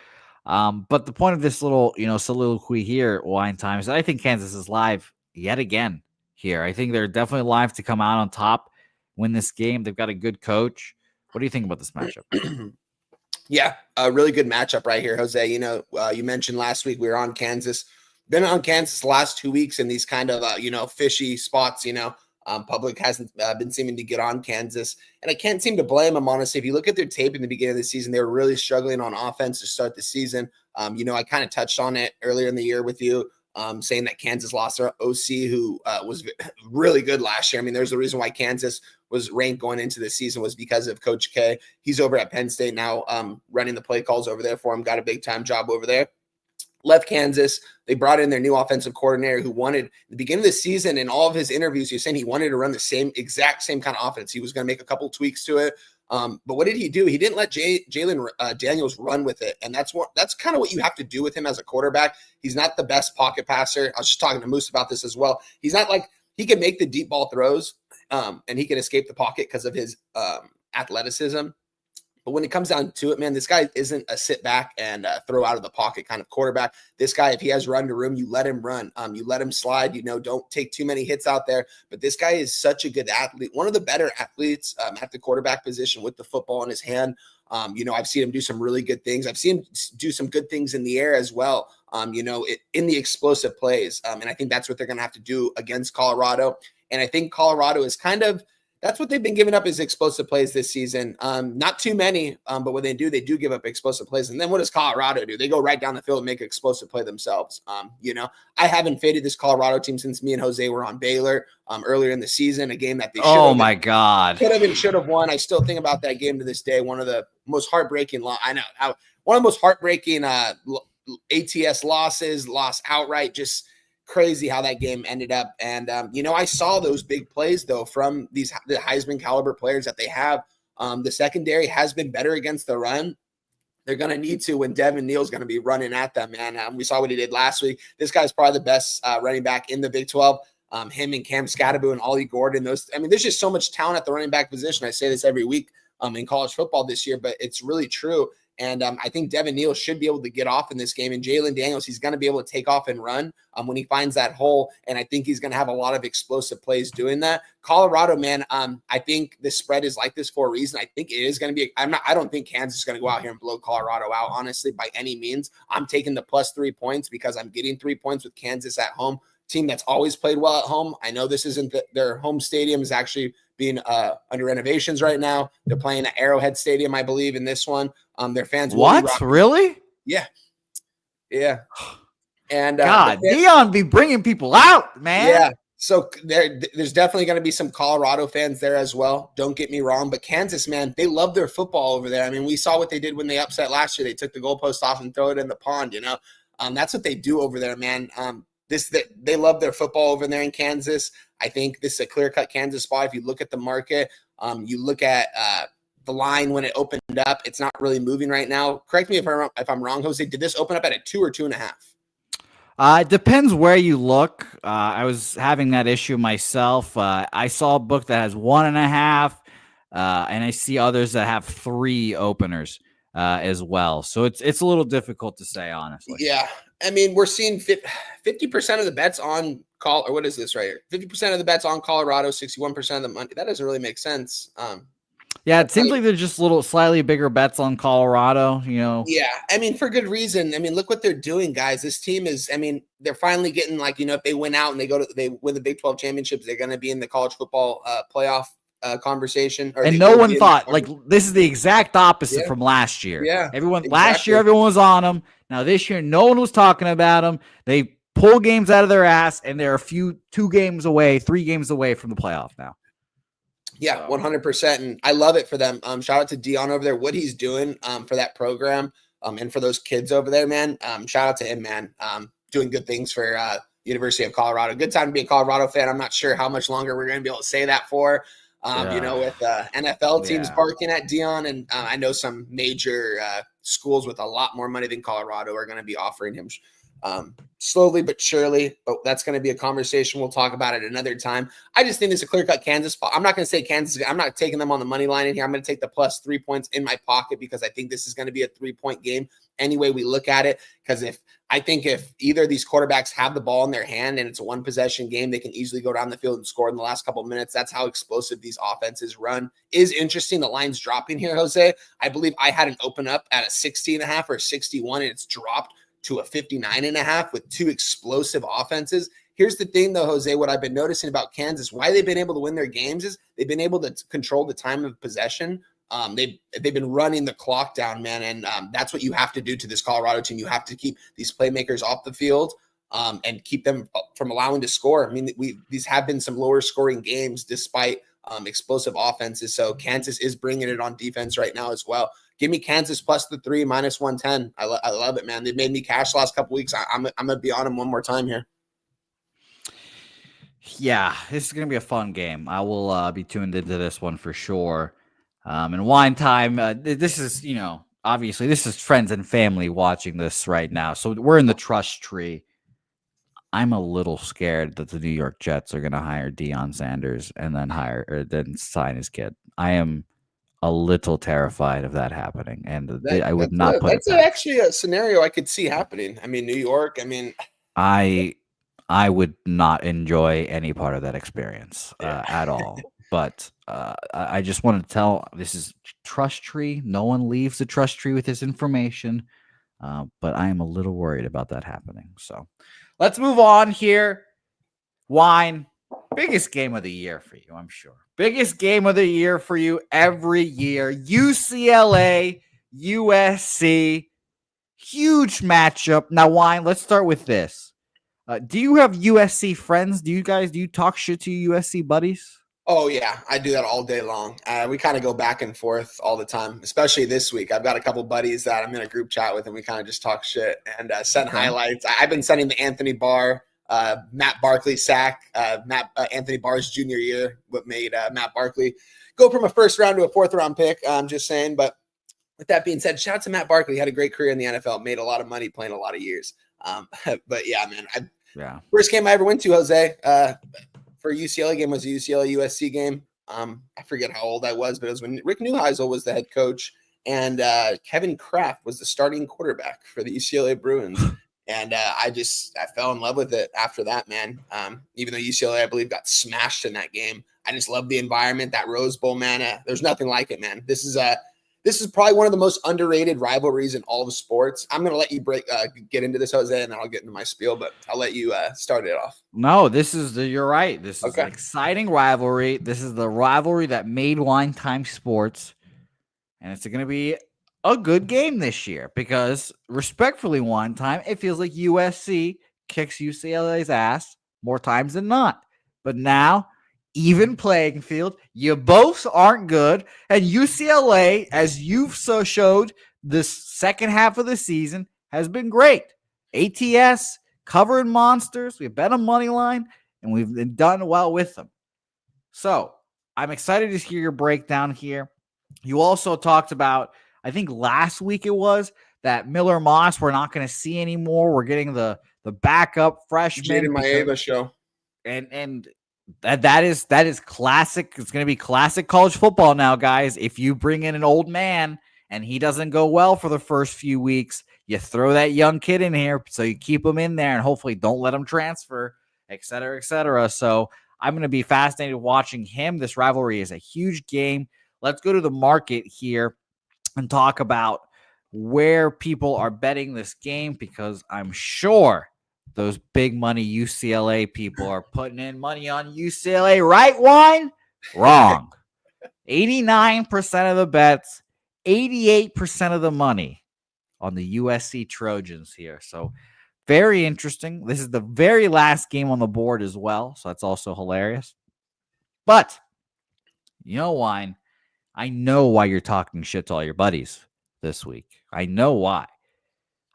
But the point of this little, soliloquy here, Wine Time, is that I think Kansas is live yet again here. I think they're definitely live to come out on top, win this game. They've got a good coach. What do you think about this matchup? Yeah, a really good matchup right here, Jose. You mentioned last week we were on Kansas. Been on Kansas the last 2 weeks in these kind of, fishy spots, Public hasn't been seeming to get on Kansas, and I can't seem to blame them, honestly. If you look at their tape in the beginning of the season, they were really struggling on offense to start the season. I kind of touched on it earlier in the year with you. saying that Kansas lost their OC, who was really good last year. I mean, there's a reason why Kansas was ranked going into the season was because of Coach K. He's over at Penn State now, running the play calls over there for him, got a big-time job over there. Left Kansas. They brought in their new offensive coordinator who wanted, at the beginning of the season, in all of his interviews, he was saying he wanted to run the exact same kind of offense. He was going to make a couple tweaks to it. But what did he do? He didn't let Jalen Daniels run with it. And that's kind of what you have to do with him as a quarterback. He's not the best pocket passer. I was just talking to Moose about this as well. He's not like, he can make the deep ball throws, and he can escape the pocket because of his athleticism. But when it comes down to it, man, this guy isn't a sit back and throw out of the pocket kind of quarterback. This guy, if he has run to room, you let him run. You let him slide. Don't take too many hits out there. But this guy is such a good athlete, one of the better athletes at the quarterback position with the football in his hand. I've seen him do some really good things. I've seen him do some good things in the air as well, in the explosive plays. And I think that's what they're going to have to do against Colorado. And I think Colorado is that's what they've been giving up is explosive plays this season. Not too many, but when they do give up explosive plays. And then what does Colorado do? They go right down the field and make an explosive play themselves. I haven't faded this Colorado team since me and Jose were on Baylor earlier in the season, a game that they oh my God, could have and should have won. I still think about that game to this day. One of the most heartbreaking one of the most heartbreaking ATS losses, lost outright. Just crazy how that game ended up. And, I saw those big plays, though, from the Heisman caliber players that they have. The secondary has been better against the run. They're going to need to when Devin Neal's going to be running at them, man. We saw what he did last week. This guy's probably the best running back in the Big 12. Him and Cam Scatterbo and Ollie Gordon. There's just so much talent at the running back position. I say this every week in college football this year, but it's really true. And I think Devin Neal should be able to get off in this game. And Jalen Daniels, he's going to be able to take off and run when he finds that hole. And I think he's going to have a lot of explosive plays doing that. Colorado, man, I think the spread is like this for a reason. I think it is going to be. I don't think Kansas is going to go out here and blow Colorado out, honestly, by any means. I'm taking the plus 3 points because I'm getting 3 points with Kansas at home. Team that's always played well at home. I know this isn't their home stadium is actually being under renovations right now. They're playing at Arrowhead Stadium, I believe, in this one. Their fans. What? Really? Yeah. Yeah. And God, Dion be bringing people out, man. Yeah. So there's definitely going to be some Colorado fans there as well. Don't get me wrong, but Kansas, man, they love their football over there. I mean, we saw what they did when they upset last year. They took the goalpost off and throw it in the pond. That's what they do over there, man. They love their football over there in Kansas. I think this is a clear-cut Kansas spot. If you look at the market, you look at the line when it opened up, it's not really moving right now. Correct me if I'm wrong, Jose. Did this open up at a 2 or 2.5? It depends where you look. I was having that issue myself. I saw a book that has 1.5, and I see others that have 3 openers as well. So it's a little difficult to say, honestly. Yeah. I mean, we're seeing 50% of the bets on or what is this right here? 50% of the bets on Colorado, 61% of the money. That doesn't really make sense. Yeah, it seems like they're just slightly bigger bets on Colorado, Yeah, I mean, for good reason. I mean, look what they're doing, guys. This team is, they're finally getting if they win out and they win the Big 12 championships, they're going to be in the college football playoff conversation. And no one thought, this is the exact opposite from last year. Yeah. Last year, everyone was on them. Now this year, no one was talking about them. They pull games out of their ass, and they're 3 games away from the playoff now. Yeah, 100%. And I love it for them. Shout out to Dion over there, what he's doing for that program and for those kids over there, man. Shout out to him, man. Doing good things for University of Colorado. Good time to be a Colorado fan. I'm not sure how much longer we're going to be able to say that for. With NFL teams barking at Dion. And I know some major schools with a lot more money than Colorado are going to be offering him slowly but surely. But that's going to be a conversation we'll talk about at another time. I just think it's a clear-cut Kansas spot. I'm not going to say Kansas. I'm not taking them on the money line in here. I'm going to take the plus 3 points in my pocket because I think this is going to be a 3-point game any way we look at it. Because if either of these quarterbacks have the ball in their hand and it's a 1-possession game, they can easily go down the field and score in the last couple of minutes. That's how explosive these offenses run. Is interesting. The line's dropping here, Jose. I believe I had an open up at a 60.5 or 61, and it's dropped to a 59.5 with 2 explosive offenses. Here's the thing, though, Jose, what I've been noticing about Kansas, why they've been able to win their games is they've been able to control the time of possession. They've been running the clock down, man, and that's what you have to do to this Colorado team. You have to keep these playmakers off the field. and keep them from allowing to score. I mean, these have been some lower scoring games despite explosive offenses. So Kansas is bringing it on defense right now as well. Give me Kansas plus the 3 minus 110. I love it, man. They made me cash the last couple weeks. I'm going to be on them one more time here. Yeah, this is going to be a fun game. I will be tuned into this one for sure. And wine time, this is, obviously this is friends and family watching this right now. So we're in the trust tree. I'm a little scared that the New York Jets are going to hire Deion Sanders and then sign his kid. I am a little terrified of that happening, and I would not put that's it back. actually a scenario I could see happening. I mean, New York. I mean, I would not enjoy any part of that experience at all. But I just want to tell, this is trust tree. No one leaves the trust tree with this information. But I am a little worried about that happening. So let's move on here. Wine, biggest game of the year for you, I'm sure. Biggest game of the year for you every year. UCLA, USC, huge matchup. Now, Wine, let's start with this. Do you have USC friends? Do you talk shit to your USC buddies? Oh, yeah, I do that all day long. We kind of go back and forth all the time, especially this week. I've got a couple buddies that I'm in a group chat with, and we kind of just talk shit and send highlights. I've been sending the Anthony Barr, Matt Barkley sack, Anthony Barr's junior year, what made Matt Barkley go from a first round to a fourth round pick. I'm just saying. But with that being said, shout out to Matt Barkley. He had a great career in the NFL, made a lot of money playing a lot of years. But yeah, man, first game I ever went to, Jose, for a UCLA game was a UCLA USC game. I forget how old I was, but it was when Rick Neuheisel was the head coach and Kevin Kraft was the starting quarterback for the UCLA Bruins. And I fell in love with it after that, man. Even though UCLA, I believe, got smashed in that game, I just love the environment, that Rose Bowl, man. There's nothing like it, man. This is probably one of the most underrated rivalries in all of sports. I'm going to let you get into this, Jose, and then I'll get into my spiel, but I'll let you start it off. No, you're right. This is an exciting rivalry. This is the rivalry that made Wine Time sports, and it's going to be a good game this year because, respectfully, Wine Time, it feels like USC kicks UCLA's ass more times than not. But now, even playing field, you both aren't good, and UCLA, as you've so showed this second half of the season, has been great. ATS, covering monsters, we've bet a money line, and we've done well with them. So I'm excited to hear your breakdown here. You also talked about, I think last week it was, that Miller Moss we're not going to see anymore. We're getting the backup freshman. Jaden Maeva show. And that is classic. It's going to be classic college football now, guys. If you bring in an old man and he doesn't go well for the first few weeks, you throw that young kid in here so you keep him in there and hopefully don't let him transfer, et cetera, et cetera. So I'm going to be fascinated watching him. This rivalry is a huge game. Let's go to the market here and talk about where people are betting this game, because I'm sure those big money UCLA people are putting in money on UCLA, right, Wine? Wrong. 89% of the bets, 88% of the money on the USC Trojans here. So very interesting. This is the very last game on the board as well, so that's also hilarious. But, Wine, I know why you're talking shit to all your buddies this week. I know why.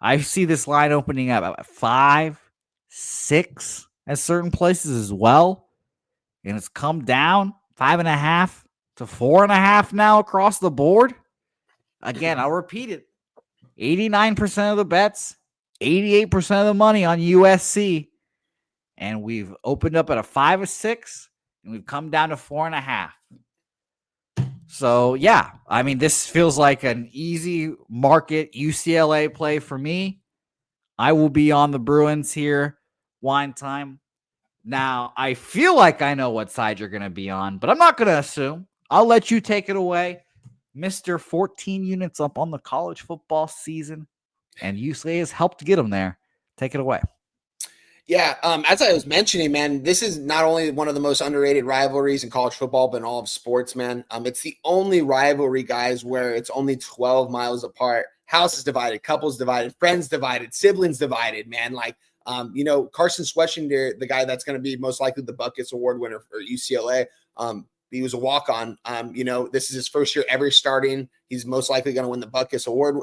I see this line opening up at 5, 6 at certain places as well. And it's come down 5.5 to 4.5 now across the board. Again, I'll repeat it. 89% of the bets, 88% of the money on USC. And we've opened up at a 5 or 6, and we've come down to 4.5. So, yeah, I mean, this feels like an easy market UCLA play for me. I will be on the Bruins here, Wine Time. Now, I feel like I know what side you're going to be on, but I'm not going to assume. I'll let you take it away. Mr. 14 units up on the college football season, and UCLA has helped get them there. Take it away. Yeah, as I was mentioning, man, this is not only one of the most underrated rivalries in college football, but in all of sports, man. It's the only rivalry, guys, where it's only 12 miles apart. Houses divided, couples divided, friends divided, siblings divided, man. Like, Carson Schwechender, the guy that's going to be most likely the Buckets Award winner for UCLA. He was a walk-on. This is his first year ever starting. He's most likely going to win the Buckets Award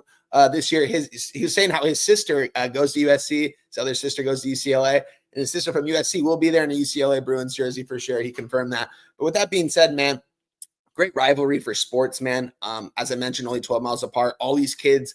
this year. He was saying how his sister goes to USC. His other sister goes to UCLA. And his sister from USC will be there in a UCLA Bruins jersey for sure. He confirmed that. But with that being said, man, great rivalry for sports, man. As I mentioned, only 12 miles apart. All these kids,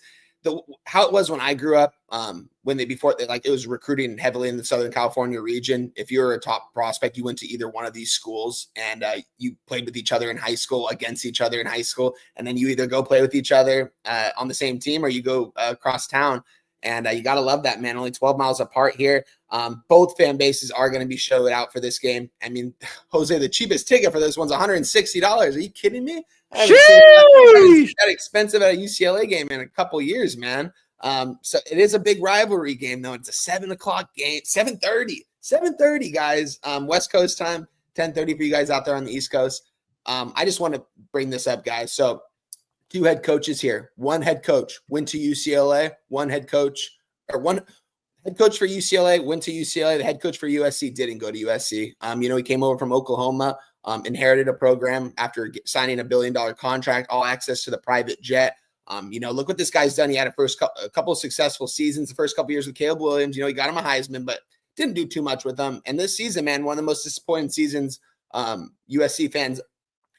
how it was when I grew up, it was recruiting heavily in the Southern California region. If you were a top prospect, you went to either one of these schools and you played with each other in high school, against each other in high school. And then you either go play with each other on the same team or you go across town. And you got to love that, man. Only 12 miles apart here. Both fan bases are going to be showed out for this game. I mean, Jose, the cheapest ticket for this one's $160. Are you kidding me? I haven't seen that expensive at a UCLA game in a couple years, man. So it is a big rivalry game, though. It's a 7 o'clock game, 7:30, guys. West Coast time, 10:30 for you guys out there on the East Coast. I just want to bring this up, guys. So 2 head coaches here. One head coach went to UCLA. One head coach for UCLA went to UCLA. The head coach for USC didn't go to USC. He came over from Oklahoma, inherited a program after signing $1 billion contract, all access to the private jet. Look what this guy's done. He had a couple of successful seasons, the first couple of years with Caleb Williams. He got him a Heisman, but didn't do too much with them. And this season, man, one of the most disappointing seasons USC fans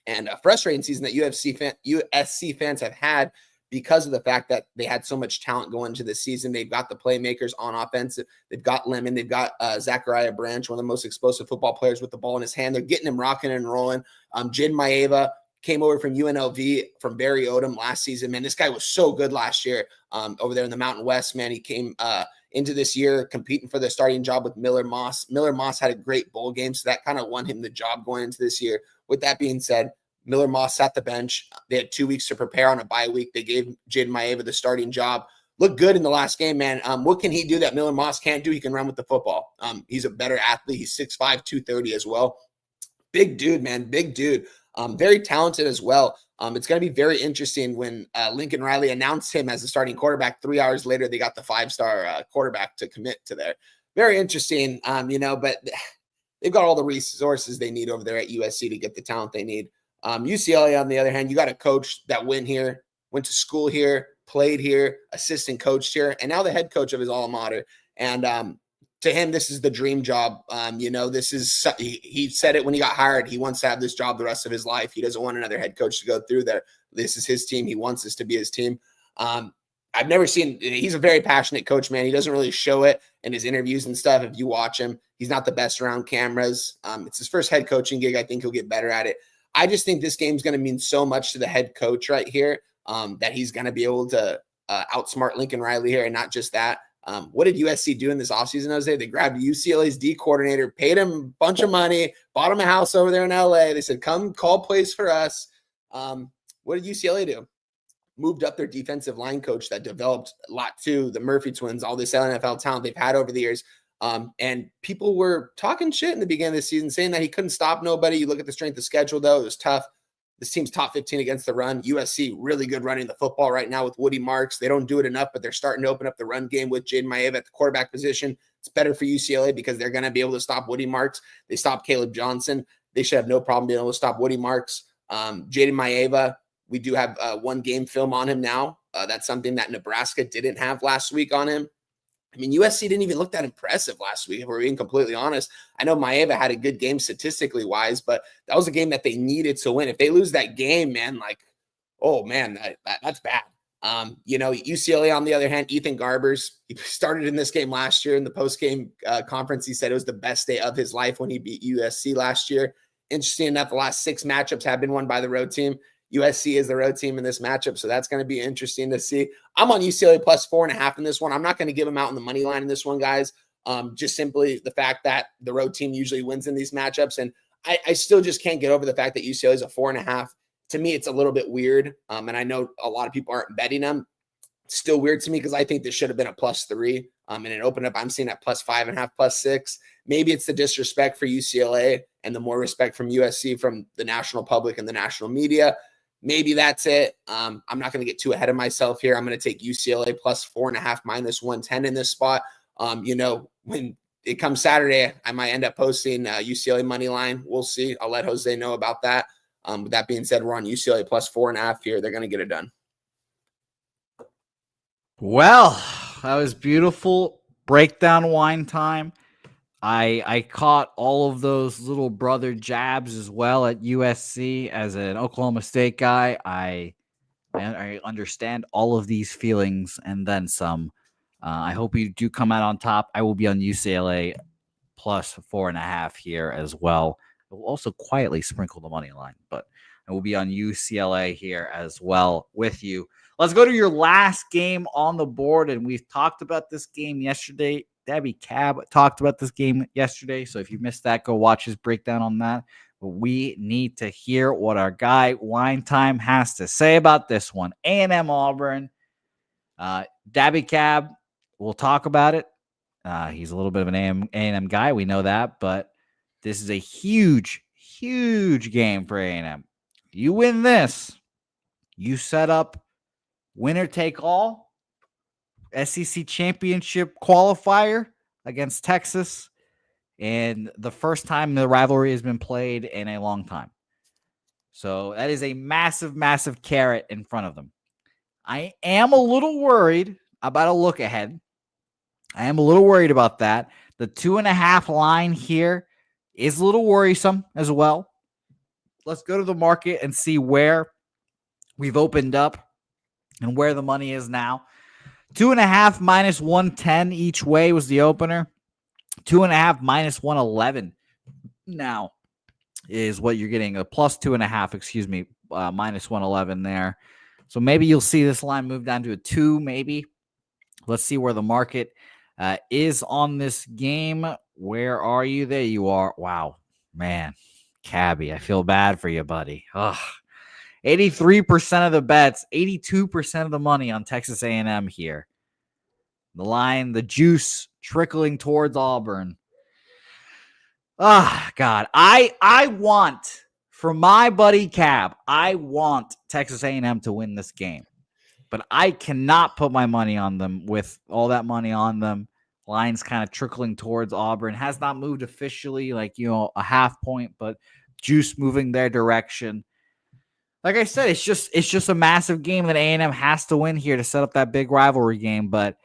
and a frustrating season that USC fans have had because of the fact that they had so much talent going into this season. They've got the playmakers on offense. They've got Lemon. They've got Zachariah Branch, one of the most explosive football players with the ball in his hand. They're getting him rocking and rolling. Jid Maeva came over from UNLV from Barry Odom last season. Man, this guy was so good last year over there in the Mountain West. Man, he came into this year competing for the starting job with Miller Moss. Miller Moss had a great bowl game, so that kind of won him the job going into this year. With that being said, Miller Moss sat the bench. They had 2 weeks to prepare on a bye week. They gave Jid Maeva the starting job. Looked good in the last game, man. What can he do that Miller Moss can't do? He can run with the football. He's a better athlete. He's 6'5", 230 as well. Big dude, man. Big dude. Very talented as well. It's going to be very interesting when Lincoln Riley announced him as the starting quarterback. 3 hours later, they got the 5-star quarterback to commit to there. Very interesting, but they've got all the resources they need over there at USC to get the talent they need. UCLA, on the other hand, you got a coach that went to school here, played here, assistant coached here, and now the head coach of his alma mater. And to him, this is the dream job. He said it when he got hired. He wants to have this job the rest of his life. He doesn't want another head coach to go through there. This is his team. He wants this to be his team. I've never seen, he's a very passionate coach, man. He doesn't really show it in his interviews and stuff. If you watch him, he's not the best around cameras. It's his first head coaching gig. I think he'll get better at it. I just think this game's going to mean so much to the head coach right here that he's going to be able to outsmart Lincoln Riley here. And not just that. What did USC do in this offseason, Jose? They grabbed UCLA's D coordinator, paid him a bunch of money, bought him a house over there in LA. They said, come call plays for us. What did UCLA do? Moved up their defensive line coach that developed a lot too, the Murphy twins, all this NFL talent they've had over the years. And people were talking shit in the beginning of the season, saying that he couldn't stop nobody. You look at the strength of schedule, though, it was tough. This team's top 15 against the run. USC really good running the football right now with Woody Marks. They don't do it enough, but they're starting to open up the run game with Jid Maeva at the quarterback position. It's better for UCLA because they're going to be able to stop Woody Marks. They stopped Caleb Johnson. They should have no problem being able to stop Woody Marks. Jaden Maeva, we do have one game film on him now. That's something that Nebraska didn't have last week on him. I mean, USC didn't even look that impressive last week, if we're being completely honest. I know Maeva had a good game statistically wise, but that was a game that they needed to win. If they lose that game, man, that's bad. UCLA, on the other hand, Ethan Garbers, he started in this game last year in the post-game conference. He said it was the best day of his life when he beat USC last year. Interesting enough, the last 6 matchups have been won by the road team. USC is the road team in this matchup, so that's going to be interesting to see. I'm on UCLA plus 4.5 in this one. I'm not going to give them out in the money line in this one, guys. Just simply the fact that the road team usually wins in these matchups, and I still just can't get over the fact that UCLA is a 4.5. To me, it's a little bit weird, and I know a lot of people aren't betting them. It's still weird to me because I think this should have been a plus 3, and it opened up. I'm seeing at plus 5.5, plus 6. Maybe it's the disrespect for UCLA and the more respect from USC from the national public and the national media. Maybe that's it. I'm not going to get too ahead of myself here. I'm going to take UCLA plus 4.5 minus 110 in this spot. when it comes Saturday, I might end up posting UCLA money line. We'll see. I'll let Jose know about that. With that being said, we're on UCLA plus 4.5 here. They're going to get it done. Well, that was beautiful breakdown wine time. I caught all of those little brother jabs as well at USC as an Oklahoma State guy. I understand all of these feelings and then some. I hope you do come out on top. I will be on UCLA plus 4.5 here as well. I will also quietly sprinkle the money line, but I will be on UCLA here as well with you. Let's go to your last game on the board, and we've talked about this game yesterday. Debbie Cab talked about this game yesterday, so if you missed that, go watch his breakdown on that. But we need to hear what our guy Wine Time has to say about this one. A&M Auburn. Dabby Cab, we'll talk about it. He's a little bit of an A&M guy. We know that, but this is a huge, huge game for A&M. You win this, you set up winner take all SEC championship qualifier against Texas, and the first time the rivalry has been played in a long time. So that is a massive, massive carrot in front of them. I am a little worried about a look ahead. I am a little worried about that. The 2.5 line here is a little worrisome as well. Let's go to the market and see where we've opened up and where the money is now. 2.5 minus 110 each way was the opener. 2.5 minus 111 now is what you're getting. A plus 2.5, minus 111 there. So maybe you'll see this line move down to a 2, maybe. Let's see where the market is on this game. Where are you? There you are. Wow, man. Cabby, I feel bad for you, buddy. Ugh. 83% of the bets, 82% of the money on Texas A&M here. The line, the juice trickling towards Auburn. God. I want, for my buddy Cab, I want Texas A&M to win this game. But I cannot put my money on them with all that money on them. Line's kind of trickling towards Auburn. Has not moved officially, a half point, but juice moving their direction. Like I said, it's just a massive game that A&M has to win here to set up that big rivalry game. But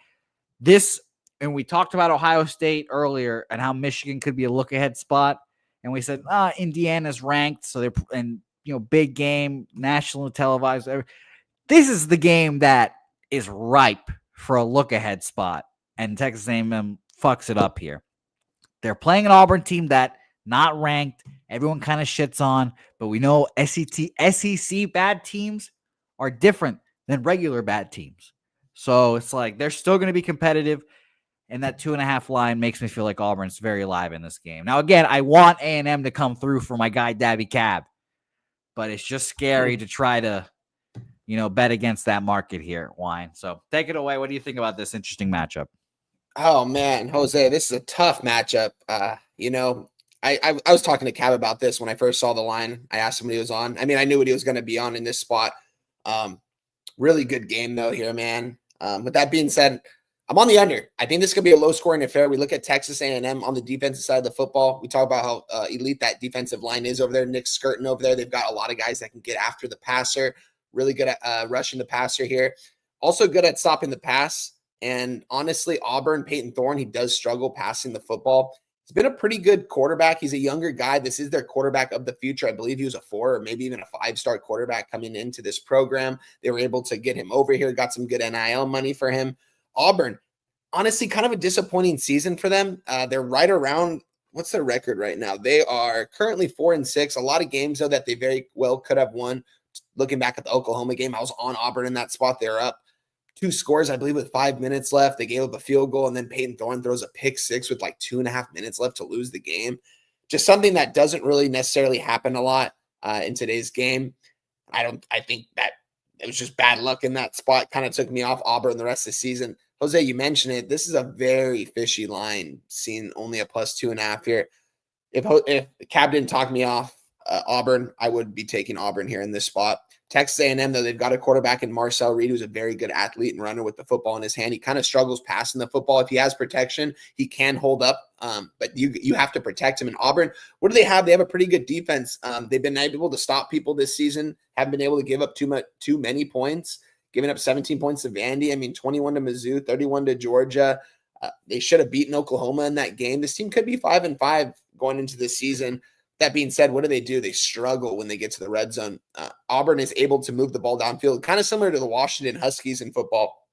this, and we talked about Ohio State earlier and how Michigan could be a look-ahead spot. And we said, Indiana's ranked, so they're, big game, national televised. This is the game that is ripe for a look-ahead spot, and Texas A&M fucks it up here. They're playing an Auburn team that not ranked. Everyone kind of shits on, but we know SEC bad teams are different than regular bad teams. So it's like they're still going to be competitive, and that 2.5 line makes me feel like Auburn's very live in this game. Now, again, I want A&M to come through for my guy Dabby Cab, but it's just scary to try to, bet against that market here, Wine. So take it away. What do you think about this interesting matchup? Oh, man, Jose, this is a tough matchup. I was talking to Cab about this when I first saw the line. I asked him what he was on. I mean, I knew what he was going to be on in this spot. Really good game, though, here, man. With that being said, I'm on the under. I think this could be a low-scoring affair. We look at Texas A&M on the defensive side of the football. We talk about how elite that defensive line is over there. Nick Skirtin over there. They've got a lot of guys that can get after the passer. Really good at rushing the passer here. Also good at stopping the pass. And honestly, Auburn, Peyton Thorne, he does struggle passing the football. He's been a pretty good quarterback. He's a younger guy. This is their quarterback of the future. I believe he was a 4 or maybe even a 5-star quarterback coming into this program. They were able to get him over here, got some good NIL money for him. Auburn, honestly, kind of a disappointing season for them. They're right around, what's their record right now? They are currently 4-6. A lot of games, though, that they very well could have won. Looking back at the Oklahoma game, I was on Auburn in that spot. They're up 2 scores, I believe, with 5 minutes left. They gave up a field goal, and then Peyton Thorne throws a pick 6 with 2.5 minutes left to lose the game. Just something that doesn't really necessarily happen a lot in today's game. I think that it was just bad luck in that spot. Kind of took me off Auburn the rest of the season. Jose, you mentioned it. This is a very fishy line, seeing only a plus 2.5 here. If Cab didn't talk me off Auburn, I would be taking Auburn here in this spot. Texas A&M, though, they've got a quarterback in Marcel Reed, who's a very good athlete and runner with the football in his hand. He kind of struggles passing the football. If he has protection, he can hold up, but you have to protect him. In Auburn, what do they have? They have a pretty good defense. They've been able to stop people this season, haven't been able to give up too many points, giving up 17 points to Vandy. I mean, 21 to Mizzou, 31 to Georgia. They should have beaten Oklahoma in that game. This team could be 5-5 going into this season. That being said, what do? They struggle when they get to the red zone. Auburn is able to move the ball downfield, kind of similar to the Washington Huskies in football.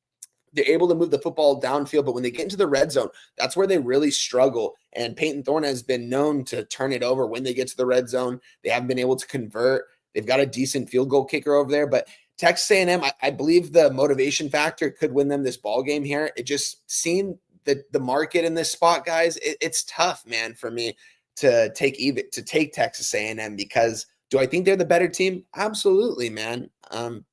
They're able to move the football downfield, but when they get into the red zone, that's where they really struggle. And Peyton Thorne has been known to turn it over when they get to the red zone. They haven't been able to convert. They've got a decent field goal kicker over there, but Texas A&M, I believe the motivation factor could win them this ball game here. It just seemed that the market in this spot, guys, it's tough, man, for me to take Texas A&M, because do I think they're the better team? Absolutely, man.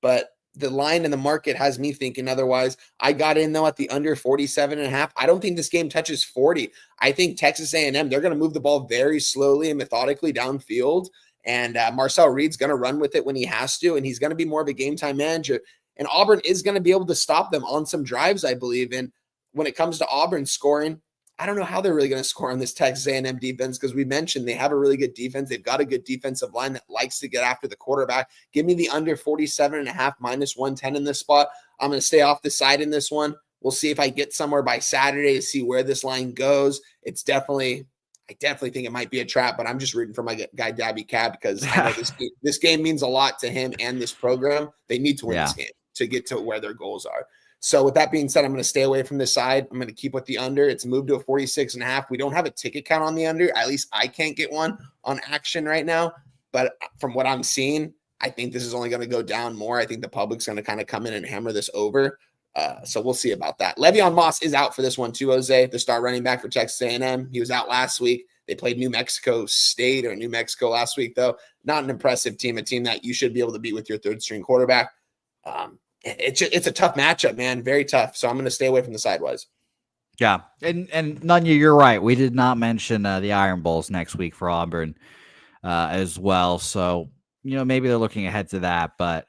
But the line in the market has me thinking otherwise. I got in, though, at the under 47.5. I don't think this game touches 40. I think Texas A&M, they're going to move the ball very slowly and methodically downfield, and Marcel Reed's going to run with it when he has to, and he's going to be more of a game-time manager. And Auburn is going to be able to stop them on some drives, I believe. And when it comes to Auburn scoring, I don't know how they're really going to score on this Texas A&M defense, because we mentioned they have a really good defense. They've got a good defensive line that likes to get after the quarterback. Give me the under 47.5 minus 110 in this spot. I'm going to stay off the side in this one. We'll see if I get somewhere by Saturday to see where this line goes. I definitely think it might be a trap, but I'm just rooting for my guy Dabby Cab, because I know this game means a lot to him and this program. They need to win this game to get to where their goals are. So with that being said, I'm going to stay away from this side. I'm going to keep with the under. It's moved to a 46.5. We don't have a ticket count on the under. At least I can't get one on action right now. But from what I'm seeing, I think this is only going to go down more. I think the public's going to kind of come in and hammer this over. So we'll see about that. Le'Veon Moss is out for this one too, Jose, the star running back for Texas A&M. He was out last week. They played New Mexico State or New Mexico last week, though. Not an impressive team, a team that you should be able to beat with your third-string quarterback. It's a tough matchup, man. Very tough. So I'm going to stay away from the sidewise. Yeah. And Nunya, you're right. We did not mention the Iron Bowls next week for Auburn as well. So, maybe they're looking ahead to that, but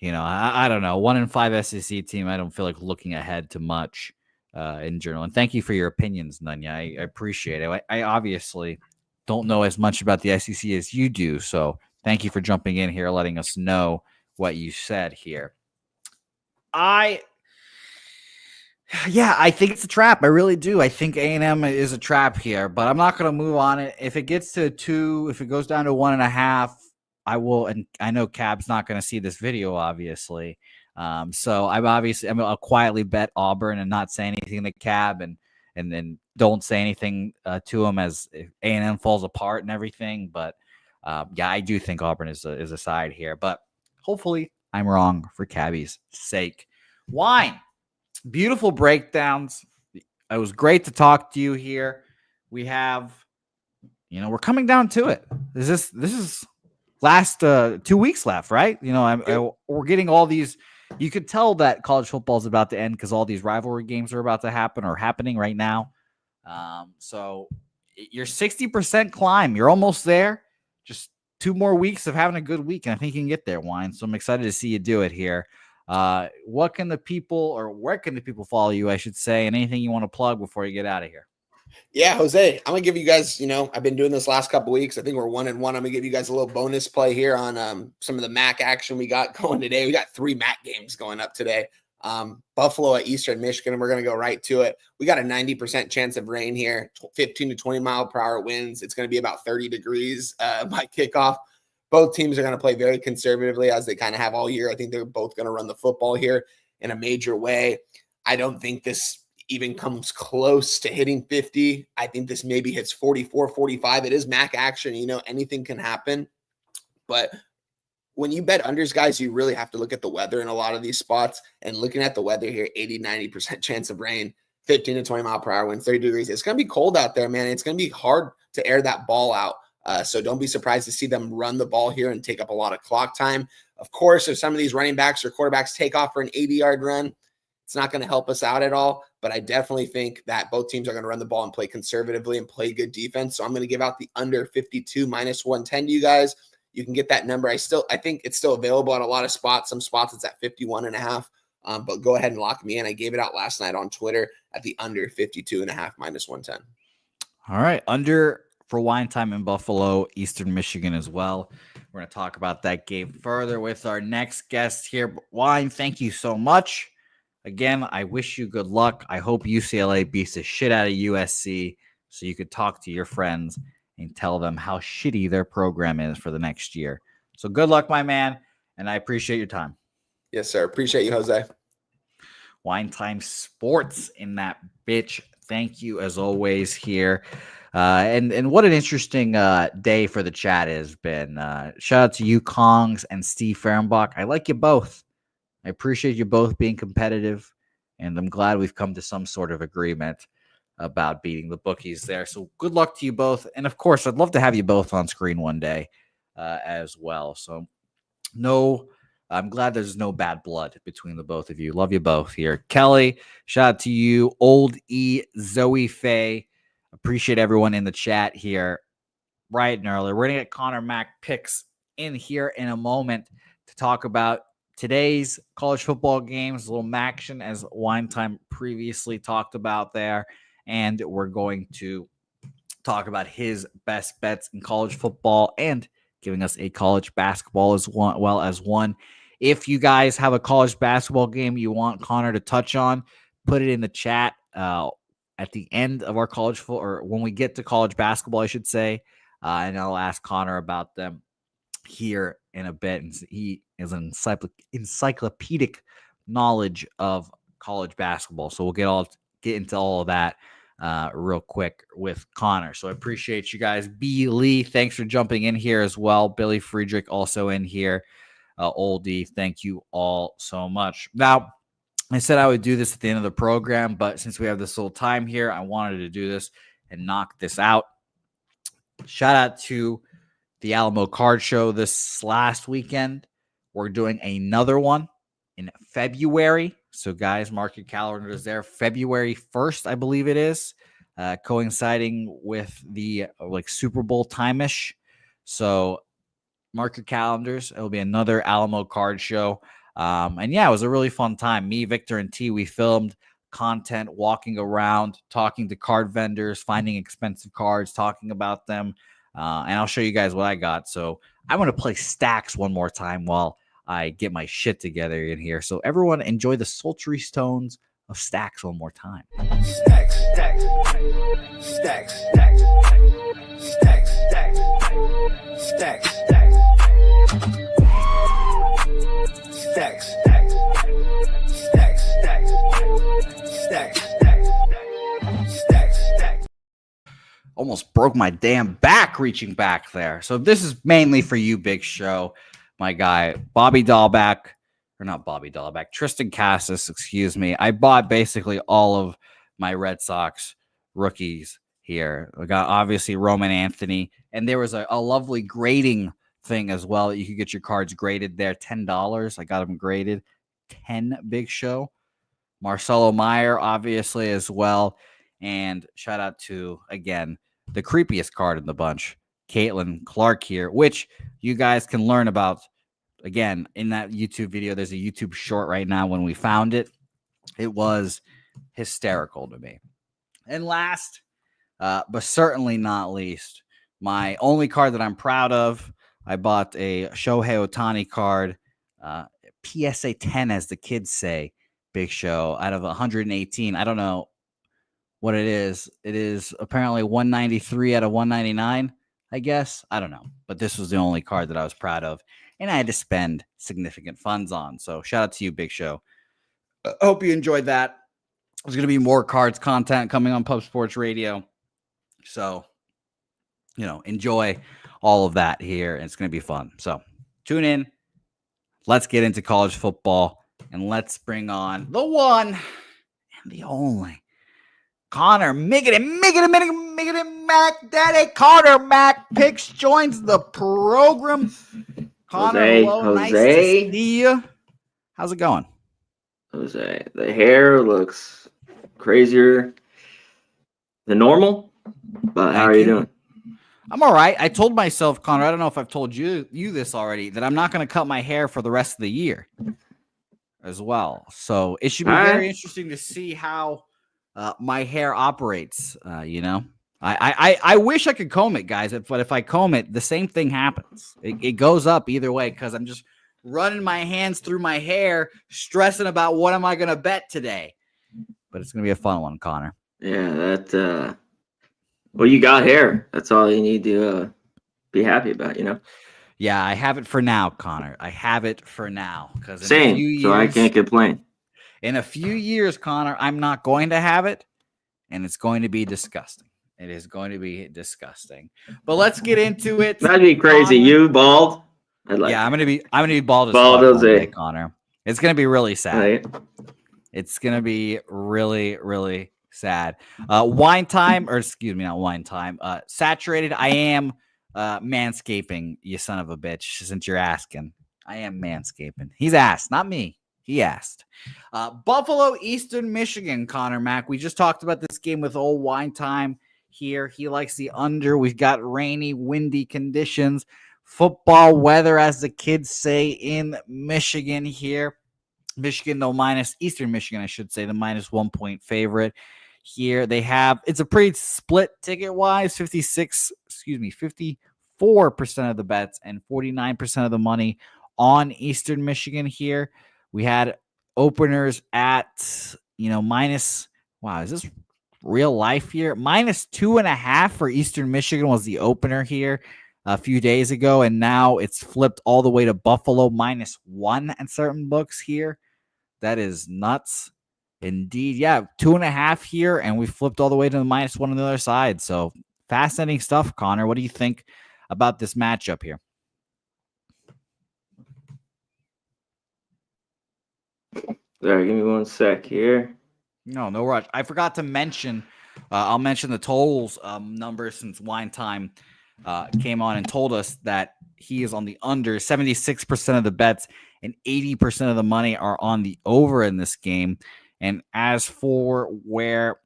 I don't know. 1-5 SEC team. I don't feel like looking ahead to much in general. And thank you for your opinions, Nunya. I appreciate it. I obviously don't know as much about the SEC as you do. So thank you for jumping in here, letting us know what you said here. I think it's a trap. I really do. I think A&M is a trap here, but I'm not going to move on it. If it gets to 2, if it goes down to 1.5, I will. And I know Cab's not going to see this video, obviously. So I'll quietly bet Auburn and not say anything to Cab, and then don't say anything to him as A&M falls apart and everything. But I do think Auburn is a side here, but hopefully I'm wrong for Cabby's sake. Wine, beautiful breakdowns. It was great to talk to you here. We have, we're coming down to it. This is last 2 weeks left, right? We're getting all these. You could tell that college football is about to end because all these rivalry games are about to happen or happening right now. So you're 60% climb. You're almost there. Just 2 more weeks of having a good week, and I think you can get there, Wine. So I'm excited to see you do it here. Where can the people follow you, I should say, and anything you want to plug before you get out of here? Yeah, Jose, I'm going to give you guys, I've been doing this last couple weeks. I think we're 1-1. I'm going to give you guys a little bonus play here on some of the MAC action we got going today. We got 3 MAC games going up today. Buffalo at Eastern Michigan, and we're going to go right to it. We got a 90% chance of rain here, 15 to 20 mile per hour winds. It's going to be about 30 degrees by kickoff. Both teams are going to play very conservatively, as they kind of have all year. I think they're both going to run the football here in a major way. I don't think this even comes close to hitting 50. I think this maybe hits 44, 45. It is MAC action. Anything can happen. But when you bet unders, guys, you really have to look at the weather in a lot of these spots. And looking at the weather here, 80, 90% chance of rain, 15 to 20 mile per hour wind, 30 degrees. It's going to be cold out there, man. It's going to be hard to air that ball out. So don't be surprised to see them run the ball here and take up a lot of clock time. Of course, if some of these running backs or quarterbacks take off for an 80-yard run, It's not going to help us out at all, but I definitely think that both teams are going to run the ball and play conservatively and play good defense. So I'm going to give out the under 52 minus 110 to you guys. You can get that number. I think it's still available at a lot of spots. Some spots it's at 51.5. But go ahead and lock me in. I gave it out last night on Twitter at the under 52.5 minus 110. All right. Under for wine time in Buffalo, Eastern Michigan as well. We're going to talk about that game further with our next guest here. But Wine, thank you so much. Again, I wish you good luck. I hope UCLA beats the shit out of USC so you could talk to your friends and tell them how shitty their program is for the next year. So good luck, my man, and I appreciate your time. Yes, sir. Appreciate you, Jose. Wine Time Sports in that bitch. Thank you, as always, here. And what an interesting day for the chat has been. Shout out to you, Kongs, and Steve Fehrenbach. I like you both. I appreciate you both being competitive, and I'm glad we've come to some sort of agreement about beating the bookies there. So good luck to you both. And, of course, I'd love to have you both on screen one day as well. So I'm glad there's no bad blood between the both of you. Love you both here. Kelly, shout out to you. Old E, Zoe Faye. Appreciate everyone in the chat here bright and early. We're going to get Conor Mac Picks in here in a moment to talk about today's college football games, a little action as Wine Time previously talked about there. And we're going to talk about his best bets in college football and giving us a college basketball as one. If you guys have a college basketball game you want Connor to touch on, put it in the chat at the end of our or when we get to college basketball, I should say, and I'll ask Connor about them here in a bit. And he is an encyclopedic knowledge of college basketball, so we'll get into all of that real quick with Connor. So I appreciate you guys. B. Lee, thanks for jumping in here as well. Billy Friedrich also in here. Oldie, thank you all so much. Now, I said I would do this at the end of the program, but since we have this little time here, I wanted to do this and knock this out. Shout out to the Alamo Card Show this last weekend. We're doing another one in February. So, guys, mark your calendars there. February 1st, I believe it is, coinciding with the Super Bowl time-ish. So, mark your calendars. It'll be another Alamo Card Show. And yeah, it was a really fun time. Me, Victor, and T, we filmed content, walking around, talking to card vendors, finding expensive cards, talking about them. And I'll show you guys what I got. So I'm going to play Stacks one more time while I get my shit together in here. So everyone enjoy the sultry tones of Stacks one more time. Stacks, stacks, stacks, stacks, stacks, stacks, stacks, stacks, stacks, stacks, stacks, stacks, stacks. Almost broke my damn back reaching back there. So this is mainly for you, Big Show. My guy, Tristan Cassis, excuse me. I bought basically all of my Red Sox rookies here. I got obviously Roman Anthony, and there was a lovely grading thing as well. You could get your cards graded there, $10. I got them graded, 10 Big Show. Marcelo Meyer, obviously, as well. And shout out to, again, the creepiest card in the bunch, Caitlin Clark here, which you guys can learn about, again, in that YouTube video. There's a YouTube short right now. When we found it, it was hysterical to me. And last, but certainly not least, my only card that I'm proud of, I bought a Shohei Ohtani card, PSA 10, as the kids say, Big Show, out of 118. I don't know what it is. It is apparently 193 out of 199, I guess. I don't know. But this was the only card that I was proud of, and I had to spend significant funds on. So shout out to you, Big Show. I hope you enjoyed that. There's going to be more cards content coming on Pub Sports Radio. So, enjoy all of that here. And it's going to be fun. So tune in. Let's get into college football, and let's bring on the one and the only Conor Mac Daddy. Conor Mac Picks joins the program. Conor, hello. Nice to see you. How's it going? Jose? The hair looks crazier than normal, but how are you doing? I'm all right. I told myself, Connor, I don't know if I've told you this already, that I'm not going to cut my hair for the rest of the year as well. So it should be very interesting to see how my hair operates. I wish I could comb it, guys, but if I comb it, the same thing happens. It goes up either way because I'm just running my hands through my hair, stressing about what am I going to bet today. But it's going to be a fun one, Connor. Yeah, well, you got hair. That's all you need to be happy about, Yeah, I have it for now, Connor. I have it for now. Same, so I can't complain. In a few years, Connor, I'm not going to have it, and it's going to be disgusting. It is going to be disgusting. But let's get into it. That'd be crazy. Connor. You bald? I'm gonna be bald as bald fuck as one day, Connor. It's gonna be really sad. Right. It's gonna be really, really sad. Wine time, or excuse me, not wine time. Saturated. I am manscaping, you son of a bitch. Since you're asking, I am manscaping. He's asked, not me. He asked. Buffalo, Eastern Michigan, Conor Mac. We just talked about this game with old Wine Time here. He likes the under. We've got rainy, windy conditions. Football weather, as the kids say in Michigan here. Michigan, no minus. Eastern Michigan, I should say, the -1 point favorite here. It's a pretty split ticket-wise. 54% of the bets and 49% of the money on Eastern Michigan here. We had openers at, minus, wow, is this real life here? -2.5 for Eastern Michigan was the opener here a few days ago, and now it's flipped all the way to Buffalo -1 at certain books here. That is nuts. Indeed. Yeah, 2.5 here, and we flipped all the way to the -1 on the other side. So fascinating stuff, Connor. What do you think about this matchup here? Sorry, give me 1 sec here. No rush. I forgot to mention, I'll mention the totals numbers since Wine Time came on and told us that he is on the under. 76% of the bets and 80% of the money are on the over in this game. And as for where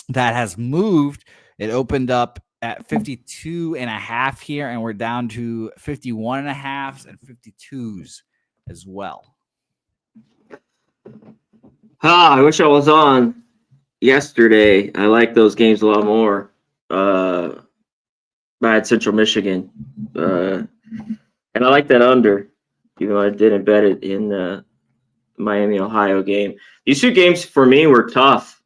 that has moved, it opened up at 52.5 here, and we're down to 51.5 and 52s as well. I wish I was on yesterday. I like those games a lot more. I had Central Michigan. And I like that under, even though I didn't bet it in the Miami, Ohio game. These two games for me were tough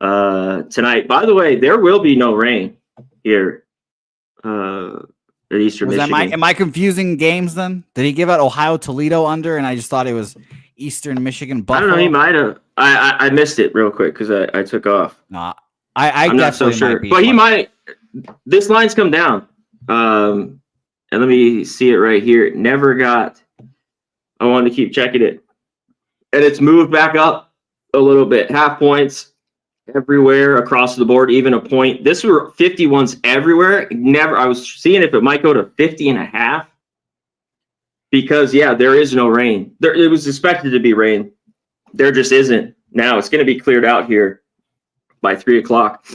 tonight. By the way, there will be no rain here at Eastern Michigan. Am I confusing games then? Did he give out Ohio Toledo under, and I just thought it was Eastern Michigan Buffalo? I don't know. He might have. I missed it real quick because I took off. No, I'm not so sure. But he might. This line's come down. And let me see it right here. It never got. I wanted to keep checking it. And it's moved back up a little bit. Half points everywhere across the board, even a point. This were 51s everywhere. I was seeing if it might go to 50.5. Because, there is no rain. It was expected to be rain. There just isn't. Now it's going to be cleared out here by 3 o'clock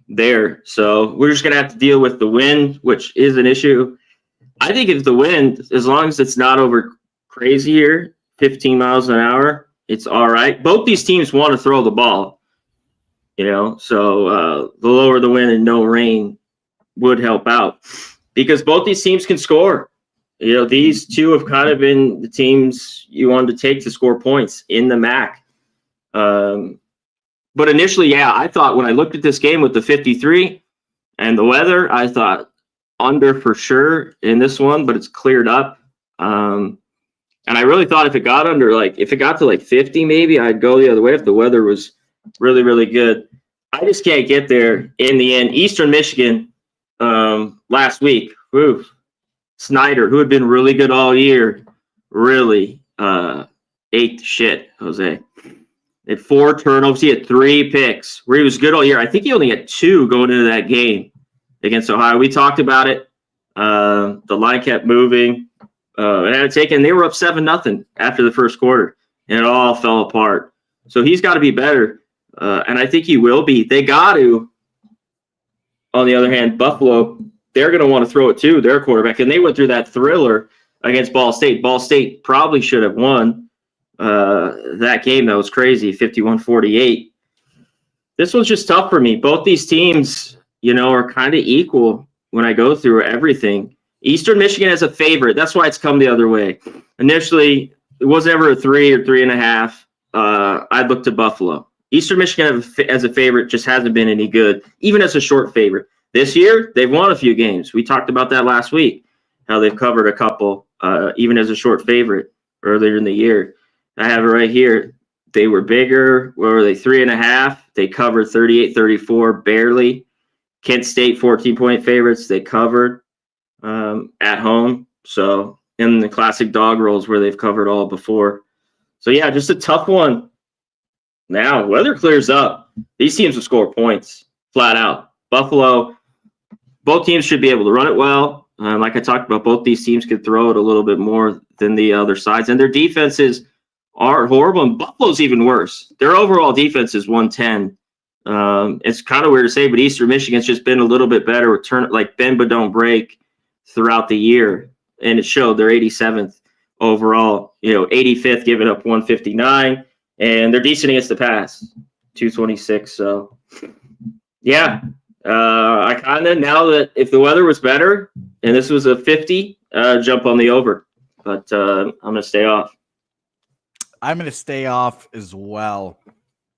there. So we're just going to have to deal with the wind, which is an issue. I think if the wind, as long as it's not over crazy here, 15 miles an hour, it's all right. Both these teams want to throw the ball, so the lower the wind and no rain would help out because both these teams can score. These two have kind of been the teams you wanted to take to score points in the MAC. But initially, I thought when I looked at this game with the 53 and the weather, I thought under for sure in this one, but it's cleared up. And I really thought if it got to 50, maybe I'd go the other way if the weather was really, really good. I just can't get there in the end. Eastern Michigan last week, Snyder, who had been really good all year, really ate the shit, Jose. He had 4 turnovers. He had 3 picks where he was good all year. I think he only had 2 going into that game against Ohio. We talked about it. The line kept moving. And had it taken. They were up 7-0 after the first quarter, and it all fell apart. So he's got to be better. And I think he will be. They got to. On the other hand, Buffalo, they're going to want to throw it to their quarterback. And they went through that thriller against Ball State. Ball State probably should have won that game. That was crazy, 51-48. This was just tough for me. Both these teams, are kind of equal when I go through everything. Eastern Michigan as a favorite. That's why it's come the other way. Initially, it was never a 3 or 3.5. I'd look to Buffalo. Eastern Michigan as a favorite just hasn't been any good, even as a short favorite. This year, they've won a few games. We talked about that last week, how they've covered a couple, even as a short favorite earlier in the year. I have it right here. They were bigger. What were they, 3.5? They covered 38-34, barely. Kent State, 14-point favorites. They covered at home. So in the classic dog rolls where they've covered all before. So, yeah, just a tough one. Now, weather clears up. These teams will score points, flat out. Buffalo, both teams should be able to run it well. Like I talked about, both these teams could throw it a little bit more than the other sides. And their defenses are horrible, and Buffalo's even worse. Their overall defense is 110. It's kind of weird to say, but Eastern Michigan's just been a little bit better with like bend but don't break throughout the year. And it showed. They're 87th overall, 85th, giving up 159. And they're decent against the pass, 226. So, yeah, I kind of, now that if the weather was better and this was a 50, jump on the over. But I'm going to stay off. I'm going to stay off as well.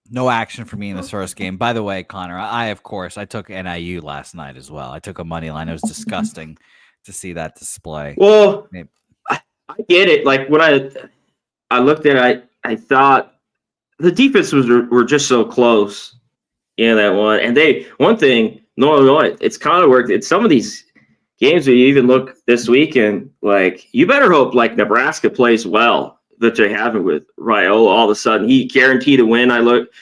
No action for me in this first game. By the way, Connor, I took NIU last night as well. I took a money line. It was disgusting to see that display. Well, I get it. Like when I looked at it, I thought, the defenses were just so close in that one. And one thing, it's kind of worked. It's some of these games where you even look this weekend, like, you better hope, like, Nebraska plays well that they haven't with Raiola. All of a sudden, he guaranteed a win. I looked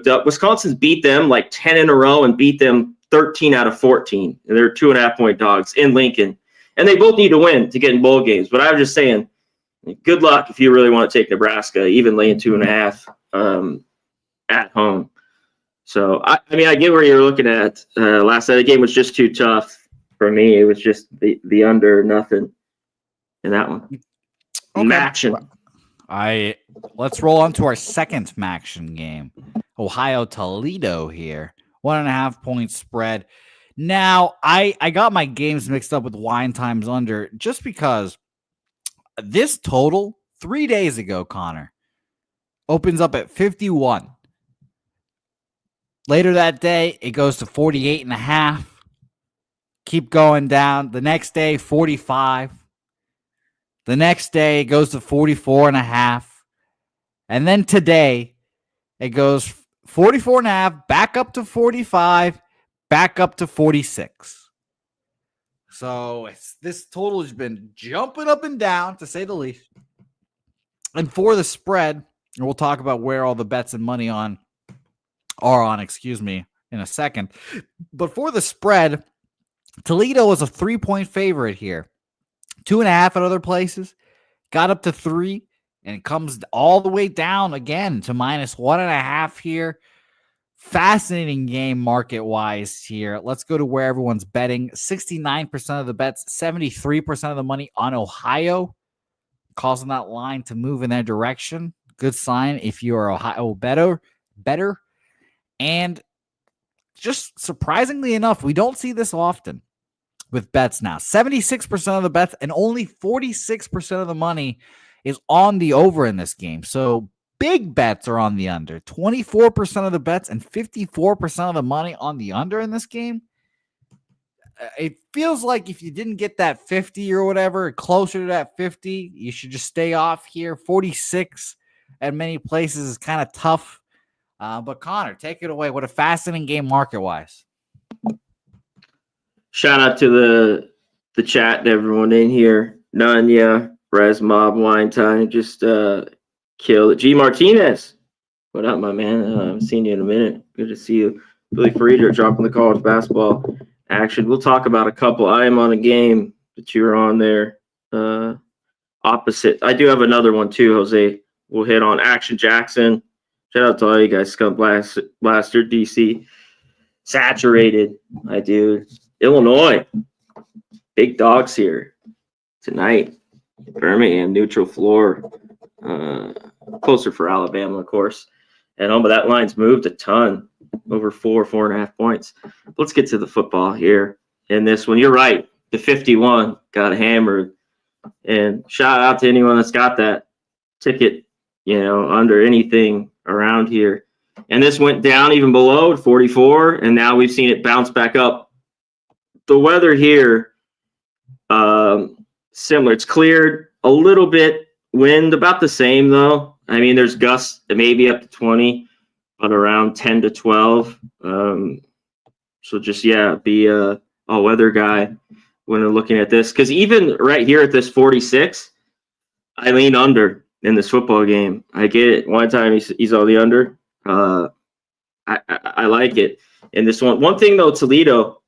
up. Wisconsin's beat them like 10 in a row and beat them 13 out of 14. And they're 2.5-point dogs in Lincoln. And they both need to win to get in bowl games. But I was just saying, good luck if you really want to take Nebraska, even laying 2.5 at home. So, I mean, I get where you're looking at. Last night, the game was just too tough for me. It was just the under nothing in that one. Okay. Action. Let's roll on to our second Maction game. Ohio Toledo here. 1.5 point spread. Now, I got my games mixed up with wine times under just because this total 3 days ago, Connor, opens up at 51. Later that day, it goes to 48.5. Keep going down. The next day, 45. The next day, it goes to 44.5. And then today, it goes 44.5, back up to 45, back up to 46. So this total has been jumping up and down, to say the least. And for the spread, and we'll talk about where all the bets and money are on, in a second. But for the spread, Toledo is a 3-point favorite here. 2.5 at other places. Got up to 3, and it comes all the way down again to -1.5 here. Fascinating game market-wise here. Let's go to where everyone's betting. 69% of the bets, 73% of the money on Ohio, causing that line to move in their direction. Good sign if you are Ohio better. And just surprisingly enough, we don't see this often with bets now. 76% of the bets and only 46% of the money is on the over in this game. So big bets are on the under. 24% of the bets and 54% of the money on the under in this game. It feels like if you didn't get that 50 or whatever, closer to that 50, you should just stay off here. 46 at many places is kind of tough. But Connor, take it away. What a fascinating game market-wise. Shout out to the chat and everyone in here. Nanya, Res Mob, Wine Time, just killed it. G Martinez, what up, my man? I haven't seen you in a minute. Good to see you. Billy Frieder dropping the college basketball action. We'll talk about a couple. I am on a game that you're on there. Opposite. I do have another one too, Jose. We'll hit on Action Jackson. Shout out to all you guys, Scum Blaster, DC. Saturated, my dude. Illinois. Big dogs here tonight. Birmingham, neutral floor. Closer for Alabama, of course. But that line's moved a ton. Over 4.5 points. Let's get to the football here. In this one, you're right. The 51 got hammered. And shout out to anyone that's got that ticket, under anything around here. And this went down even below 44, and now we've seen it bounce back up. The weather here, similar. It's cleared a little bit. Wind about the same, though. I mean, there's gusts maybe up to 20, but around 10 to 12. So just, be a weather guy when looking at this. Because even right here at this 46, I lean under in this football game. I get it. One time he's on the under. I like it. In this one. One thing, though, Toledo,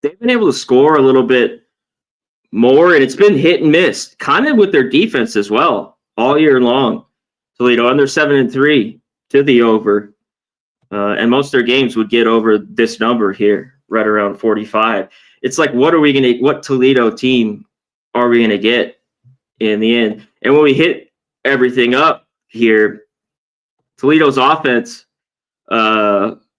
they've been able to score a little bit more, and it's been hit and miss, kind of with their defense as well, all year long. Toledo under 7-3 to the over. And most of their games would get over this number here, right around 45. It's like, what Toledo team are we going to get in the end? And when we hit everything up here, Toledo's offense,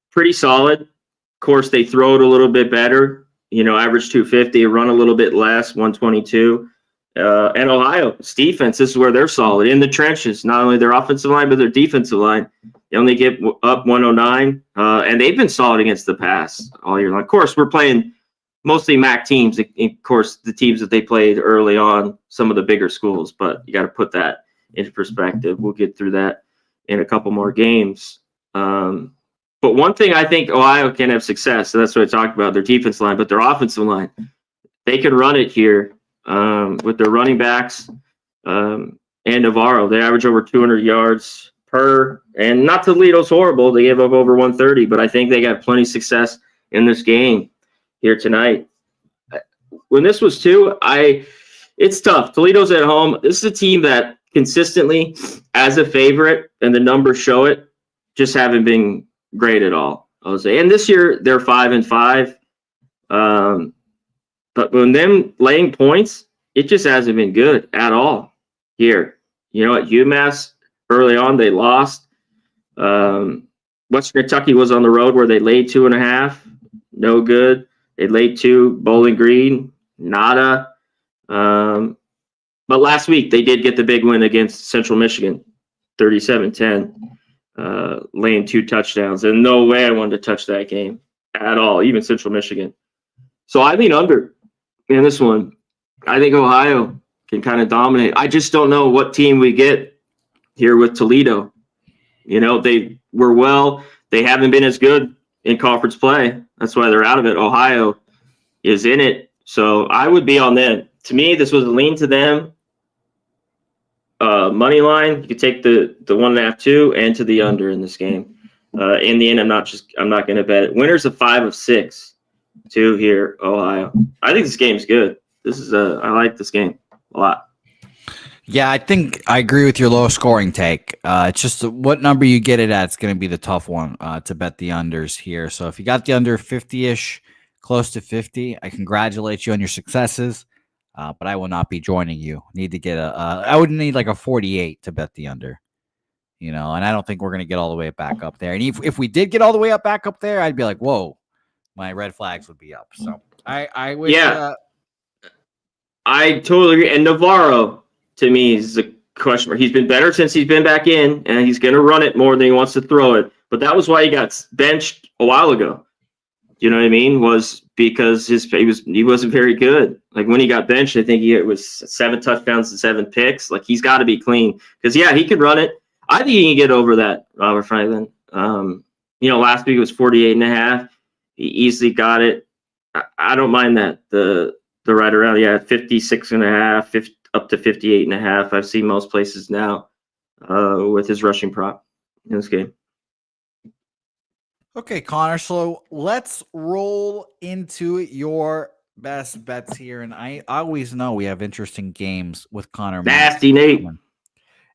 pretty solid. Of course, they throw it a little bit better, average 250, run a little bit less, 122. And Ohio's defense, this is where they're solid in the trenches, not only their offensive line, but their defensive line. They only get up 109, and they've been solid against the pass all year long. Of course, we're playing mostly MAC teams. Of course, the teams that they played early on, some of the bigger schools, but you got to put that into perspective. We'll get through that in a couple more games. But one thing I think Ohio can have success, so that's what I talked about, their defense line, but their offensive line, they can run it here with their running backs and Navarro. They average over 200 yards per, and not Toledo's horrible. They gave up over 130, but I think they got plenty of success in this game here tonight. When this was it's tough. Toledo's at home. This is a team that consistently, as a favorite, and the numbers show it, just haven't been great at all, I would say. And this year, they're 5-5. But when them laying points, it just hasn't been good at all here. At UMass, early on, they lost. Western Kentucky was on the road where they laid 2.5. No good. They laid 2. Bowling Green, nada. But last week, they did get the big win against Central Michigan, 37-10, laying 2 touchdowns. And no way I wanted to touch that game at all, even Central Michigan. So I lean under in this one. I think Ohio can kind of dominate. I just don't know what team we get here with Toledo. They haven't been as good in conference play. That's why they're out of it. Ohio is in it. So I would be on them. To me, this was a lean to them. Money line, you could take the 1.5, 2, and to the under in this game. In the end, I'm not going to bet it. Winners of 5 of 6, 2 here, Ohio. I think this game's good. I like this game a lot. Yeah, I think I agree with your low scoring take. It's just what number you get it at. It's going to be the tough one to bet the unders here. So if you got the under 50-ish, close to 50, I congratulate you on your successes. But I will not be joining you. Need to get I would need like a 48 to bet the under, and I don't think we're going to get all the way back up there. And if we did get all the way back up there, I'd be like, whoa, my red flags would be up. So I wish. Yeah, I totally agree. And Navarro, to me, is a question mark. He's been better since he's been back in, and he's going to run it more than he wants to throw it. But that was why he got benched a while ago. Do you know what I mean? Was because he wasn't very good. Like when he got benched, I think it was 7 touchdowns and 7 picks. Like he's got to be clean because he could run it. I think he can get over that, Robert Franklin. Last week it was 48.5. He easily got it. I don't mind that. The right around 56.5, up to 58.5. I've seen most places now with his rushing prop in this game. Okay, Connor, so let's roll into your best bets here. And I always know we have interesting games with Connor. Nasty Nate.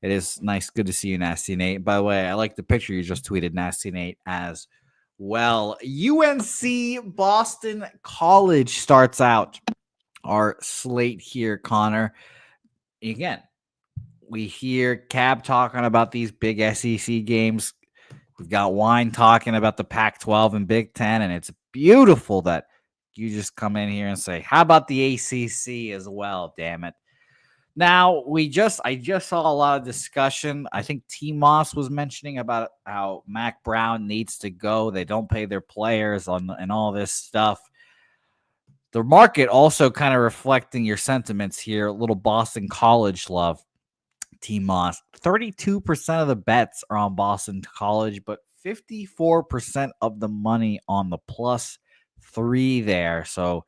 It is nice. Good to see you, Nasty Nate. By the way, I like the picture you just tweeted, Nasty Nate, as well. UNC Boston College starts out our slate here, Connor. Again, we hear Cab talking about these big SEC games. We've got Wine talking about the Pac-12 and Big Ten, and it's beautiful that you just come in here and say, how about the ACC as well, damn it. Now, I just saw a lot of discussion. I think T. Moss was mentioning about how Mac Brown needs to go. They don't pay their players and all this stuff. The market also kind of reflecting your sentiments here. A little Boston College love. T. Moss. 32% of the bets are on Boston College, but 54% of the money on the +3 there. So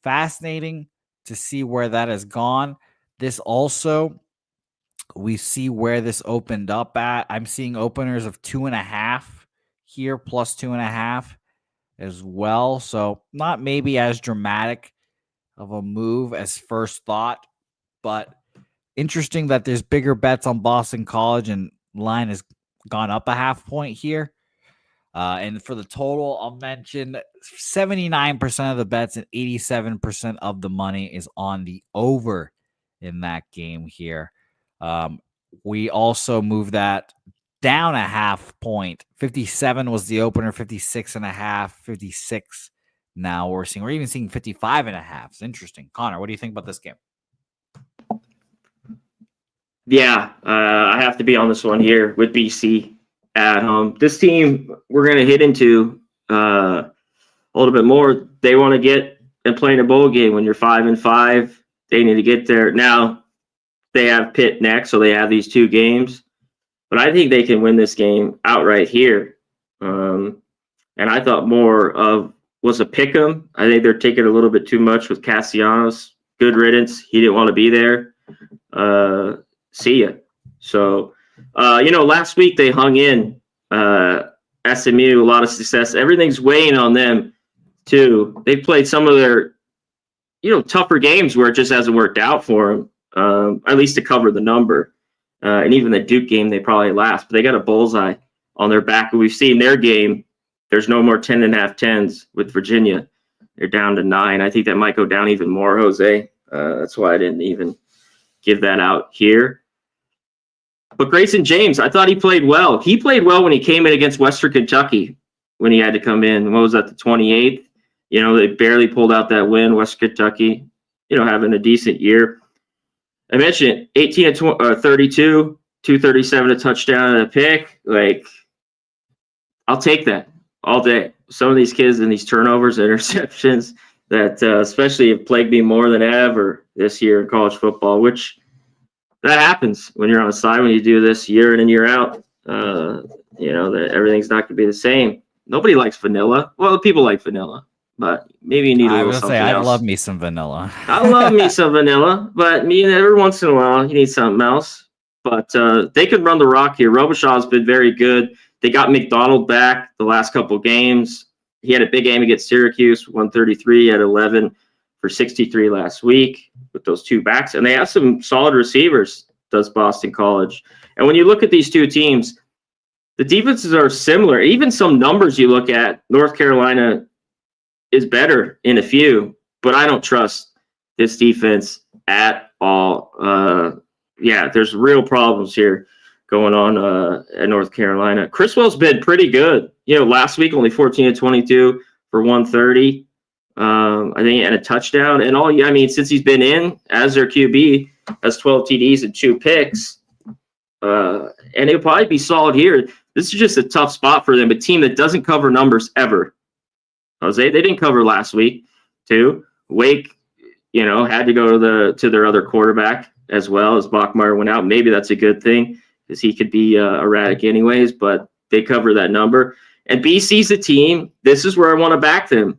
fascinating to see where that has gone. This also, we see where this opened up at. I'm seeing openers of 2.5 here, +2.5 as well. So not maybe as dramatic of a move as first thought, but interesting that there's bigger bets on Boston College and line has gone up 0.5 point here. And for the total, I'll mention 79% of the bets and 87% of the money is on the over in that game here. We also moved that down 0.5 point. 57 was the opener, 56.5, 56. Now we're even seeing 55.5. It's interesting. Connor, what do you think about this game? Yeah, I have to be on this one here with BC at home. This team we're going to hit into a little bit more. They want to get and play in a bowl game. When you're 5-5, they need to get there. Now they have Pitt next, so they have these 2 games. But I think they can win this game outright here. And I thought more of was a pick 'em. I think they're taking a little bit too much with Castellanos. Good riddance. He didn't want to be there. See ya. So, last week they hung in SMU, a lot of success. Everything's weighing on them too. They played some of their, tougher games where it just hasn't worked out for them, at least to cover the number. And even the Duke game, they probably last, but they got a bullseye on their back. We've seen their game. There's no more 10.5 10s with Virginia. They're down to 9. I think that might go down even more, Jose. That's why I didn't even give that out here. But Grayson James, I thought he played well. He played well when he came in against Western Kentucky when he had to come in. What was that, the 28th? They barely pulled out that win. Western Kentucky, having a decent year. I mentioned 18 to 32, 237 a touchdown and a pick. I'll take that all day. Some of these kids and these turnovers, interceptions that especially have plagued me more than ever this year in college football, which that happens when you're on the side, when you do this year in and year out. That everything's not going to be the same. Nobody likes vanilla. Well, people like vanilla, but maybe you need a little something else. I love me some vanilla. I love me some vanilla, but every once in a while you need something else. But they could run the rock here. Robishaw's been very good. They got McDonald back the last couple games. He had a big game against Syracuse, 133 at 11 for 63 last week with those 2 backs. And they have some solid receivers, does Boston College. And when you look at these 2 teams, the defenses are similar. Even some numbers you look at, North Carolina is better in a few, but I don't trust this defense at all. There's real problems here going on at North Carolina. Criswell's been pretty good. Last week only 14 to 22 for 130. I think and a touchdown and all. Since he's been in as their QB, has 12 TDs and 2 picks. And he'll probably be solid here. This is just a tough spot for them. A team that doesn't cover numbers ever. Jose, they didn't cover last week too. Wake, had to go to their other quarterback as well as Bachmeier went out. Maybe that's a good thing because he could be erratic anyways, but they cover that number. And BC's a team. This is where I want to back them.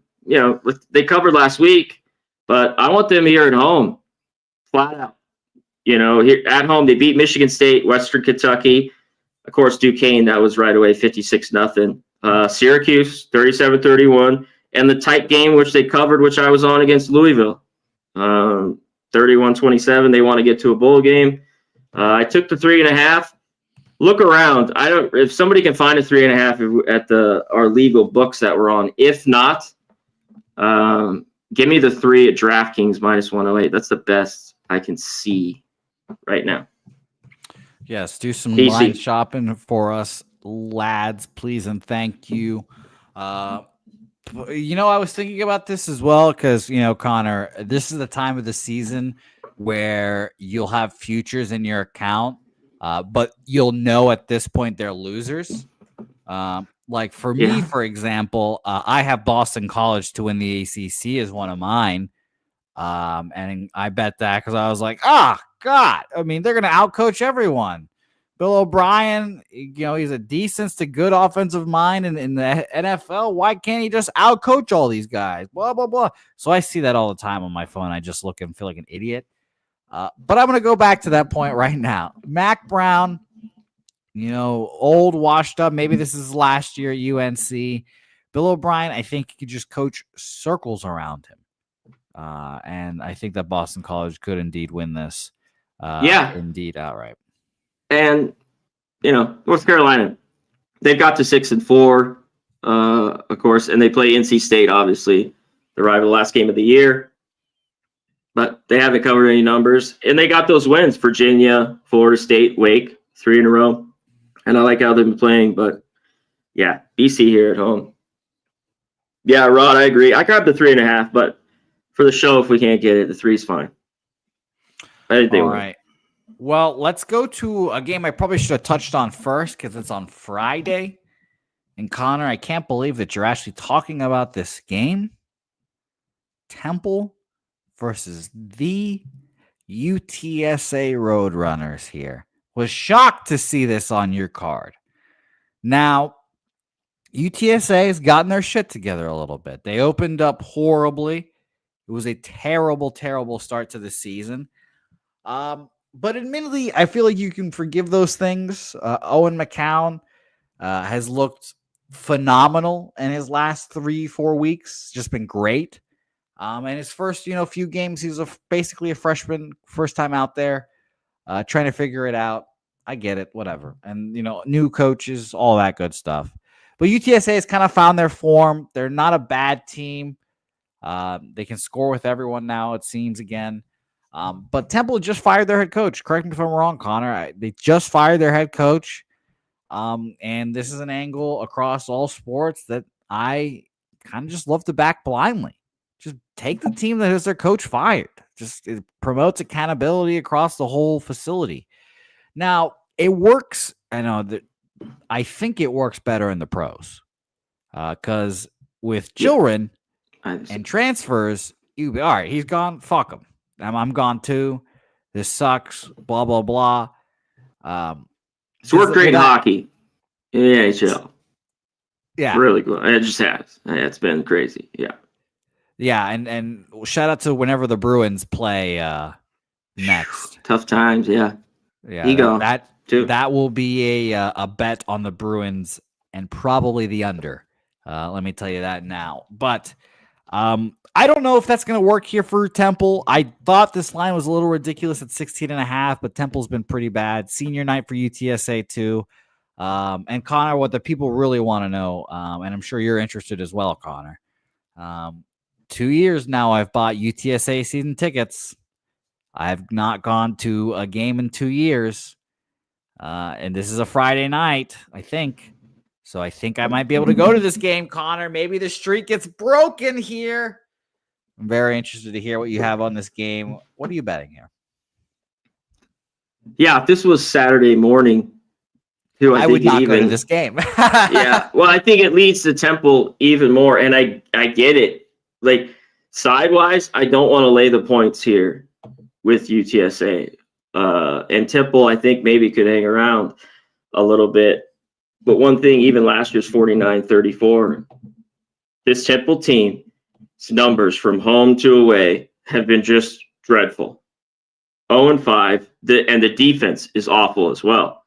They covered last week, but I want them here at home, flat out. Here at home, they beat Michigan State, Western Kentucky. Of course, Duquesne, that was right away, 56-0. Syracuse, 37-31. And the tight game, which they covered, which I was on against Louisville, 31-27. They want to get to a bowl game. I took the 3.5. Look around. If somebody can find a 3.5 at our legal books that we're on. If not, give me the 3 at DraftKings -108. That's the best I can see right now. Yes, do some PC. line shopping for us, lads, please and thank you. I was thinking about this as well because, Connor, this is the time of the season where you'll have futures in your account, but you'll know at this point they're losers. Like for me, for example, I have Boston College to win the ACC as one of mine. And I bet that because I was like, God, I mean, they're going to outcoach everyone. Bill O'Brien, he's a decent to good offensive mind in the NFL. Why can't he just outcoach all these guys? Blah, blah, blah. So I see that all the time on my phone. I just look and feel like an idiot. But I'm going to go back to that point right now. Mac Brown, old, washed up. Maybe this is last year at UNC. Bill O'Brien, I think he could just coach circles around him. And I think that Boston College could indeed win this. Indeed, outright. And, North Carolina, they've got to 6-4, of course, and they play NC State, obviously, the rival last game of the year. But they haven't covered any numbers. And they got those wins, Virginia, Florida State, Wake, 3 in a row. And I like how they've been playing. But, yeah, BC here at home. Yeah, Rod, I agree. I grabbed the 3.5, but for the show, if we can't get it, the 3's fine. All right. Well, let's go to a game I probably should have touched on first because it's on Friday. And Connor, I can't believe that you're actually talking about this game. Temple versus the UTSA Roadrunners here. Was shocked to see this on your card. Now, UTSA has gotten their shit together a little bit. They opened up horribly. It was a terrible, terrible start to the season. But admittedly, I feel like you can forgive those things. Owen McCown has looked phenomenal in his last 3-4 weeks. Just been great. And his first, few games, he was basically a freshman, first time out there, trying to figure it out. I get it, whatever. And, new coaches, all that good stuff. But UTSA has kind of found their form. They're not a bad team. They can score with everyone now, it seems, again. But Temple just fired their head coach. Correct me if I'm wrong, Connor. They just fired their head coach. And this is an angle across all sports that I kind of just love to back blindly. Just take the team that has their coach fired. It promotes accountability across the whole facility. Now, it works. I think it works better in the pros. Because with children and transfers, all right, he's gone. Fuck him. I'm gone too. This sucks. Blah, blah, blah. It's worked great in hockey in the NHL. Yeah. Really good. It just has. It's been crazy. Yeah. Yeah. And shout out to whenever the Bruins play next. Tough times. Yeah. Yeah. Ego. That will be a bet on the Bruins and probably the under. Let me tell you that now. But I don't know if that's going to work here for Temple. I thought this line was a little ridiculous at 16.5, but Temple's been pretty bad. Senior night for UTSA too. And Connor, what the people really want to know, and I'm sure you're interested as well, Connor. 2 years now I've bought UTSA season tickets. I've not gone to a game in 2 years. And this is a Friday night, I think. So I think I might be able to go to this game, Connor. Maybe the streak gets broken here. I'm very interested to hear what you have on this game. What are you betting here? Yeah, if this was Saturday morning, I would not go to this game. Yeah, well, I think it leads to Temple even more, and I get it. Like, sidewise, I don't want to lay the points here with UTSA. And Temple, I think, maybe could hang around a little bit. But one thing, even last year's 49-34, this Temple team, numbers from home to away have been just dreadful. 0-5, and the defense is awful as well.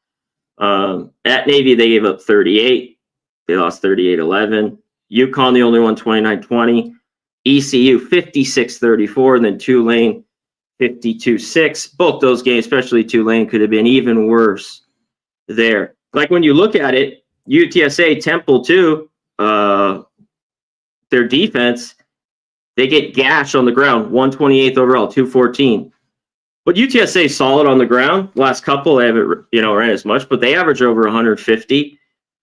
At Navy, they gave up 38. They lost 38-11. UConn, the only one, 29-20. ECU, 56-34. And then Tulane, 52-6. Both those games, especially Tulane, could have been even worse there. Like when you look at it, UTSA, Temple too, their defense, they get gashed on the ground, 128th overall, 214. But UTSA is solid on the ground. Last couple, they haven't, ran as much, but they average over 150.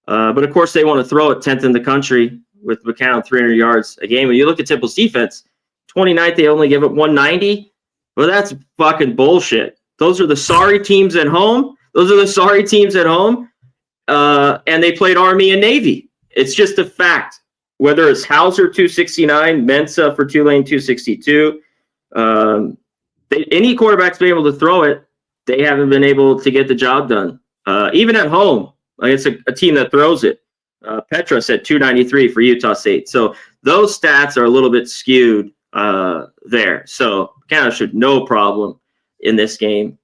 But of course, they want to throw it 10th in the country with McCown 300 yards a game. When you look at Temple's defense, 29th, they only give up 190. Well, that's fucking bullshit. Those are the sorry teams at home. And they played Army and Navy. It's just a fact. Whether it's Hauser 269, Mensa for Tulane 262, any quarterback's been able to throw it. They haven't been able to get the job done. Even at home, like it's a team that throws it. Petra said 293 for Utah State. So those stats are a little bit skewed there. So McCown should no problem in this game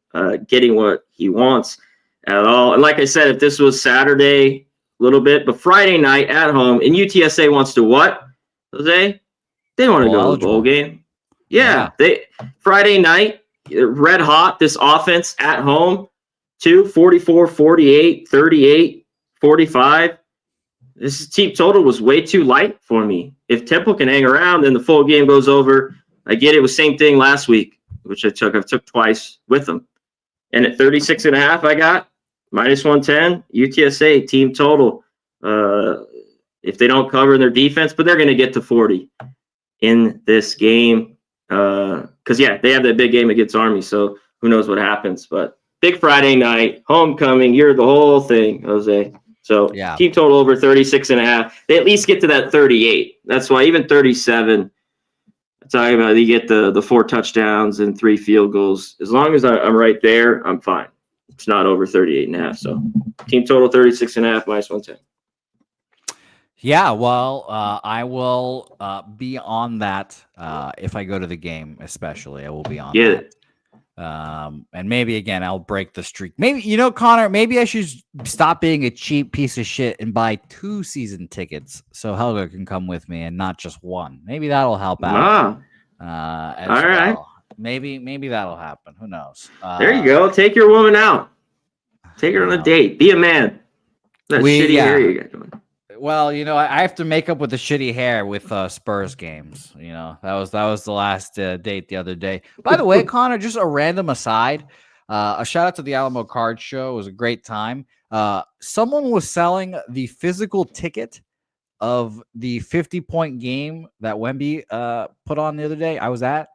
getting what he wants at all. And like I said, if this was Saturday, a little bit, but Friday night at home, and UTSA wants to what, Jose? They want to go to the bowl game. Yeah. They Friday night, red hot, this offense at home, 44, 48, 38, 45. This team total was way too light for me. If Temple can hang around, then the full game goes over. I get it. It was same thing last week, which I took twice with them. And at 36.5, I got minus 110, UTSA team total. If they don't cover their defense, but they're going to get to 40 in this game. Because, they have that big game against Army, so who knows what happens. But big Friday night, homecoming, you're the whole thing, Jose. So team total over 36.5. They at least get to that 38. That's why even 37, I'm talking about you get the 4 touchdowns and 3 field goals. As long as I'm right there, I'm fine. It's not over 38.5. So team total 36.5 minus 110. Yeah, well, I will be on that if I go to the game, especially. I will be on that. And maybe, again, I'll break the streak. Maybe, Connor, maybe I should stop being a cheap piece of shit and buy 2 season tickets so Helga can come with me and not just 1. Maybe that'll help out. All right. Maybe that'll happen. Who knows? There you go. Take your woman out. Take her on a date. Be a man. That shitty hair you got going. Well, I have to make up with the shitty hair with Spurs games. That was the last date the other day. By the way, Connor, just a random aside. A shout out to the Alamo Card Show. It was a great time. Someone was selling the physical ticket of the 50-point game that Wemby put on the other day. I was at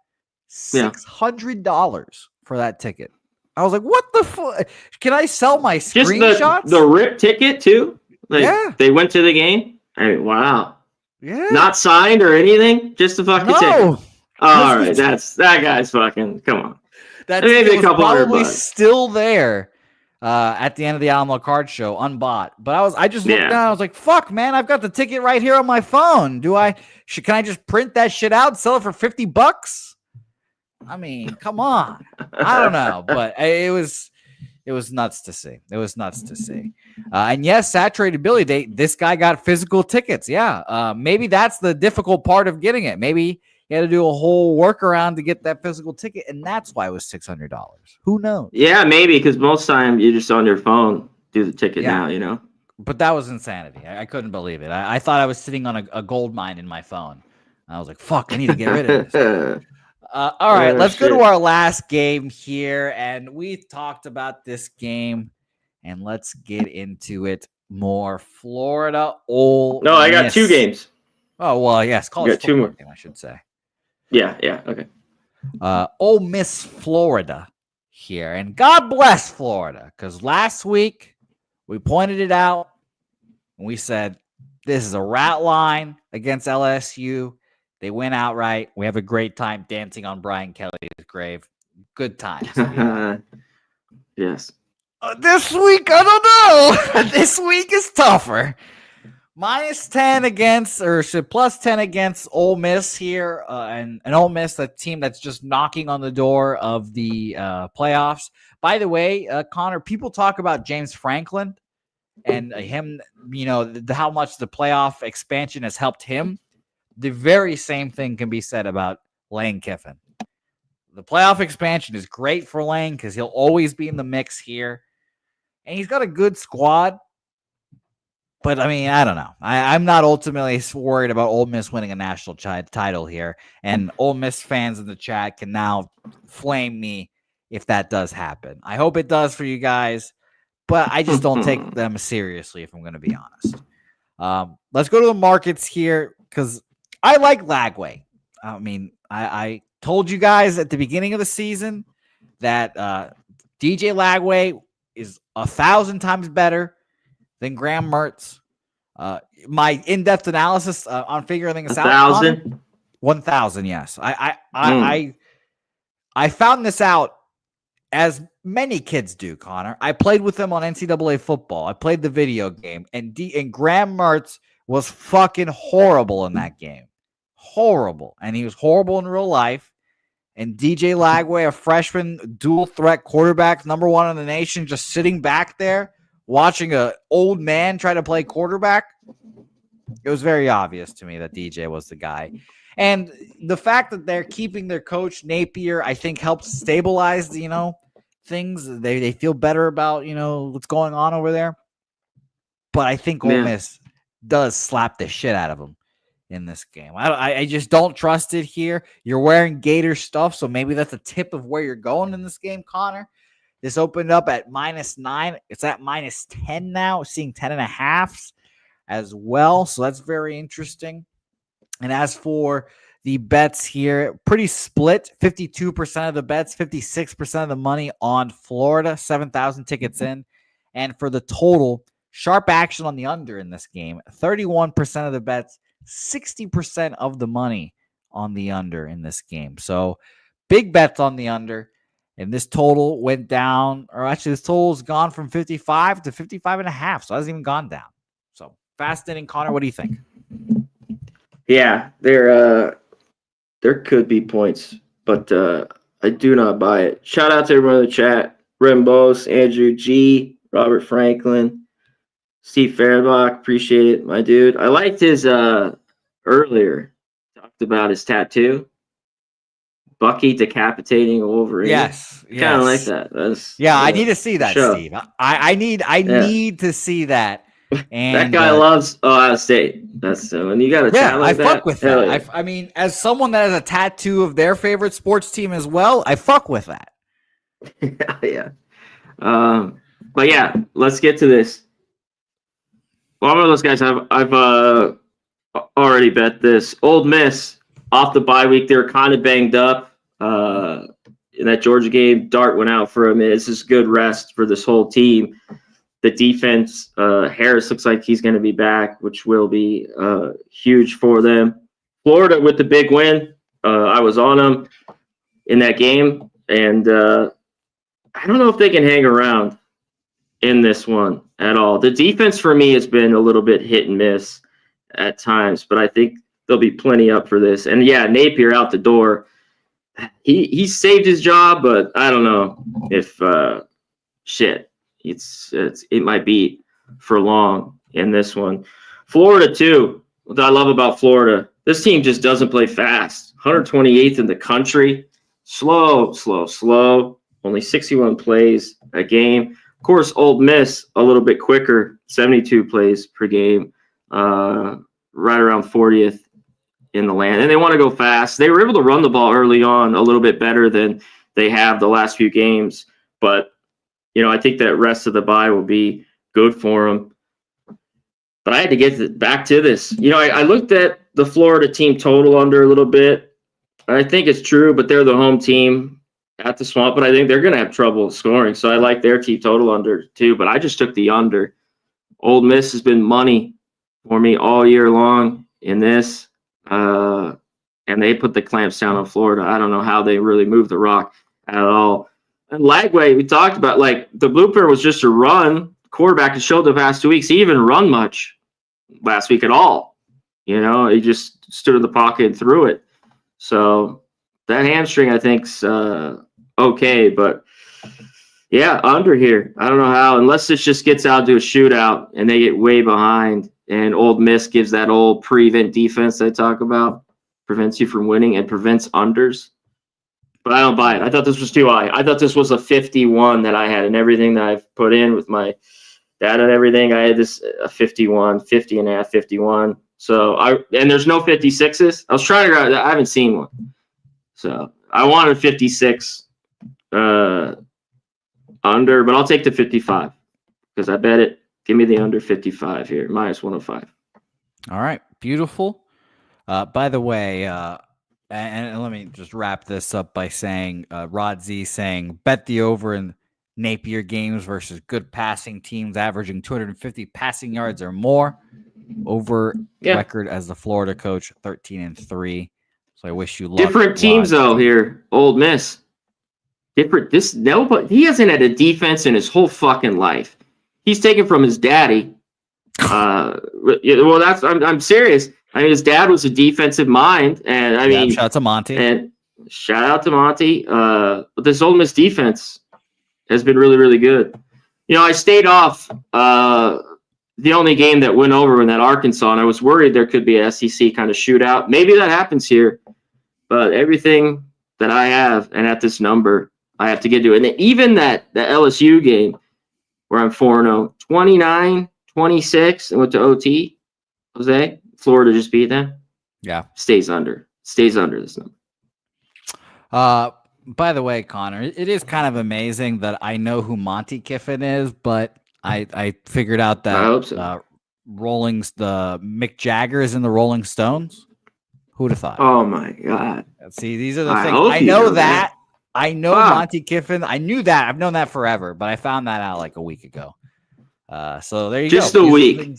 $600 for that ticket. I was like, what the fuck? Can I sell my screenshots? Just the RIP ticket too? They went to the game? I mean, wow. Yeah. Not signed or anything? Just the fucking ticket. All right. That guy's fucking, come on. That maybe a couple probably $100. Still there at the end of the Alamo Card Show, unbought. But I just looked down. I was like, fuck, man, I've got the ticket right here on my phone. Can I just print that shit out, sell it for $50? I mean, come on. I don't know, but it was nuts to see. And yes, saturated Billy, this guy got physical tickets. Yeah. Maybe that's the difficult part of getting it. Maybe he had to do a whole workaround to get that physical ticket, and that's why it was $600. Who knows? Yeah, maybe, because most time you just on your phone do the ticket now, But that was insanity. I couldn't believe it. I thought I was sitting on a gold mine in my phone. I was like, fuck, I need to get rid of this. All right, let's go to our last game here. And we talked about this game, and let's get into it more. Florida, Ole Miss. No, I got 2 games. Oh, well, yes. Call it 2 more. Game, I should say. Yeah, okay. Ole Miss, Florida here. And God bless Florida, because last week we pointed it out, and we said, this is a rat line against LSU. They win outright. We have a great time dancing on Brian Kelly's grave. Good times. Yes. This week, I don't know. This week is tougher. Minus 10 against, or plus 10 against Ole Miss here. And Ole Miss, a team that's just knocking on the door of the playoffs. By the way, Connor, people talk about James Franklin and him, how much the playoff expansion has helped him. The very same thing can be said about Lane Kiffin. The playoff expansion is great for Lane because he'll always be in the mix here. And he's got a good squad. But, I mean, I don't know. I'm not ultimately worried about Ole Miss winning a national title here. And Ole Miss fans in the chat can now flame me if that does happen. I hope it does for you guys. But I just don't take them seriously, if I'm going to be honest. Let's go to the markets here because I like Lagway. I mean, I told you guys at the beginning of the season that DJ Lagway is 1,000 times better than Graham Mertz. My in-depth analysis on figuring this out. 1,000? 1,000, yes. I found this out as many kids do, Connor. I played with them on NCAA football. I played the video game, and Graham Mertz was fucking horrible in that game. Horrible. And he was horrible in real life. And DJ Lagway, a freshman dual threat quarterback, number 1 in the nation, just sitting back there watching an old man try to play quarterback. It was very obvious to me that DJ was the guy. And the fact that they're keeping their coach Napier, I think, helps stabilize, things. They feel better about, what's going on over there. But I think Ole Miss does slap the shit out of them in this game. I just don't trust it here. You're wearing Gator stuff, so maybe that's a tip of where you're going in this game, Connor. This opened up at -9. It's at -10 now, seeing 10.5s as well. So that's very interesting. And as for the bets here, pretty split. 52% of the bets, 56% of the money on Florida, 7,000 tickets in. And for the total, sharp action on the under in this game, 31% of the bets, 60% of the money on the under in this game. So big bets on the under. And this total went down, or actually this total's gone from 55 to 55.5. So it hasn't even gone down. So fascinating. Connor, what do you think? Yeah, there could be points, but I do not buy it. Shout out to everyone in the chat. Rimbos, Andrew G, Robert Franklin, Steve Fehrenbach, appreciate it, my dude. I liked his earlier, talked about his tattoo. Bucky decapitating a Wolverine. Yes. Kind of like that. I need to see that, show. Steve. I need to see that. And that guy loves Ohio State. That's when you got a chat like that. I fuck with that. Yeah. I mean, as someone that has a tattoo of their favorite sports team as well, I fuck with that. Yeah. But yeah, let's get to this. One of those guys I've already bet this. Ole Miss off the bye week, they were kind of banged up. In that Georgia game, Dart went out for a minute. This is good rest for this whole team. The defense, Harris looks like he's going to be back, which will be huge for them. Florida with the big win. I was on them in that game, and I don't know if they can hang around in this one at all. The defense for me has been a little bit hit and miss at times, but I think there'll be plenty up for this. And yeah, Napier out the door. He saved his job, but I don't know if it might be for long in this one. Florida too. What I love about Florida, this team just doesn't play fast. 128th in the country. Slow. Only 61 plays a game. Of course, Ole Miss a little bit quicker, 72 plays per game, right around 40th in the land. And they want to go fast. They were able to run the ball early on a little bit better than they have the last few games. But, I think that rest of the bye will be good for them. But I had to get back to this. I looked at the Florida team total under a little bit. I think it's true, but they're the home team at the Swamp. But I think they're going to have trouble scoring. So I like their team total under too. But I just took the under. Ole Miss has been money for me all year long in this. And they put the clamps down on Florida. I don't know how they really moved the rock at all. And Lagway, we talked about, the blueprint was just a run. Quarterback has showed the past 2 weeks. He even run much last week at all. He just stood in the pocket and threw it. So that hamstring, I think's okay. But yeah, under here. I don't know how, unless this just gets out to a shootout and they get way behind. And Ole Miss gives that old prevent defense I talk about, prevents you from winning and prevents unders. but I don't buy it. I thought this was too high. I thought this was a 51 that I had, and everything that I've put in with my data and everything, I had this a 51, 50 and a half, 51. So and there's no 56s. I was trying to I haven't seen one. So I wanted 56 under, but I'll take the 55 because I bet it. Give me the under 55 here, minus 105. All right, beautiful. By the way, and let me just wrap this up by saying, Rod Z saying, bet the over in Napier games versus good passing teams averaging 250 passing yards or more. Over record as the Florida coach, 13-3. So I wish you luck. Different teams though here. Old Miss. Different. Nobody. He hasn't had a defense in his whole fucking life. He's taken from his daddy. Well, I'm serious. I mean, his dad was a defensive mind, and I mean, shout out to Monty. And shout out to Monty. But this Ole Miss defense has been really, really good. You know, I stayed off the only game that went over in that Arkansas, and I was worried there could be an SEC kind of shootout. Maybe that happens here, but everything that I have and at this number, I have to get to it. And even the LSU game where I'm 4-0, 29-26, and went to OT, Jose, Florida just beat them. Yeah. Stays under this number. By the way, Connor, it is kind of amazing that I know who Monty Kiffin is, but I figured out that the Mick Jagger is in the Rolling Stones. Who'd have thought? Oh my God! See, these are the things I know that. I know Monty Kiffin. I knew that. I've known that forever, but I found that out like a week ago. So there you go. Just a week.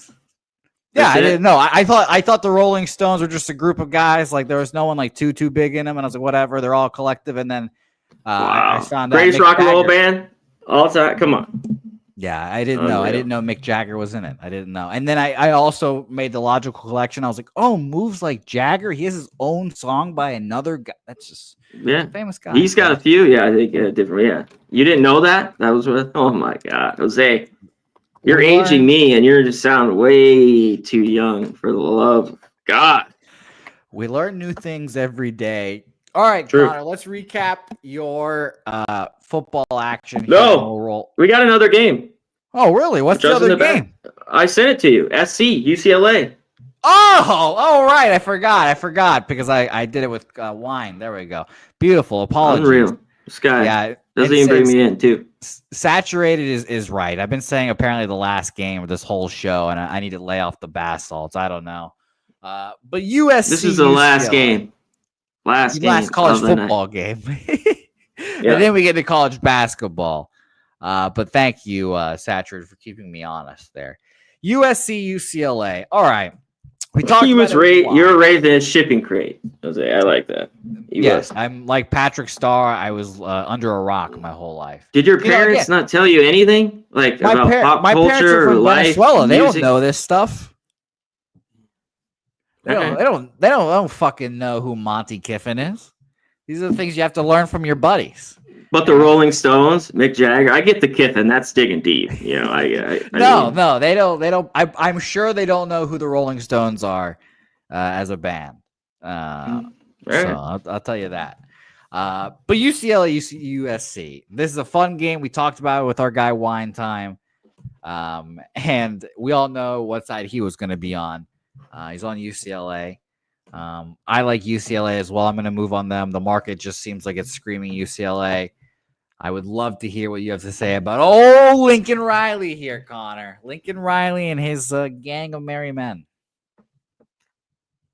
Yeah, I didn't know. I thought the Rolling Stones were just a group of guys. Like there was no one like too big in them, and I was like, whatever. They're all collective. And then I found out greatest rock and roll band all time. Come on. Yeah, I didn't know. I didn't know Mick Jagger was in it. I didn't know. And then I also made the logical collection. I was like, oh, moves like Jagger. He has his own song by another guy. That's just a famous guy. He's got a few. Yeah, I think different. Yeah, you didn't know that? That was what? Oh my God, Jose, you're aging me, and you're just sound way too young. For the love of God, we learn new things every day. All right, True. Connor, let's recap your football action. No, we got another game. Oh, really? What's the other game? I sent it to you. SC, UCLA. Oh, right. I forgot because I did it with wine. There we go. Beautiful. Apologies. Unreal. This guy doesn't even bring me in, too. Saturated is right. I've been saying apparently the last game of this whole show, and I need to lay off the bath salts. I don't know. But USC. This is the last game. Last college football game. And then we get to college basketball. But thank you, Saturated, for keeping me honest there. USC, UCLA. All right. We talked you were raised in a shipping crate, Jose. I like that. Yes, I'm like Patrick Starr. I was under a rock my whole life. Did your parents not tell you anything about pop culture or life? Venezuela. They don't know this stuff. They don't fucking know who Monty Kiffin is. These are the things you have to learn from your buddies. But the Rolling Stones, Mick Jagger, I get the Kiffin. That's digging deep. You know, no, they don't. I'm sure they don't know who the Rolling Stones are as a band. So I'll tell you that. But UCLA, USC. This is a fun game. We talked about it with our guy Wine Time, and we all know what side he was going to be on. He's on UCLA. I like UCLA as well. I'm going to move on them. The market just seems like it's screaming UCLA. I would love to hear what you have to say about Lincoln Riley here, Connor. Lincoln Riley and his gang of merry men.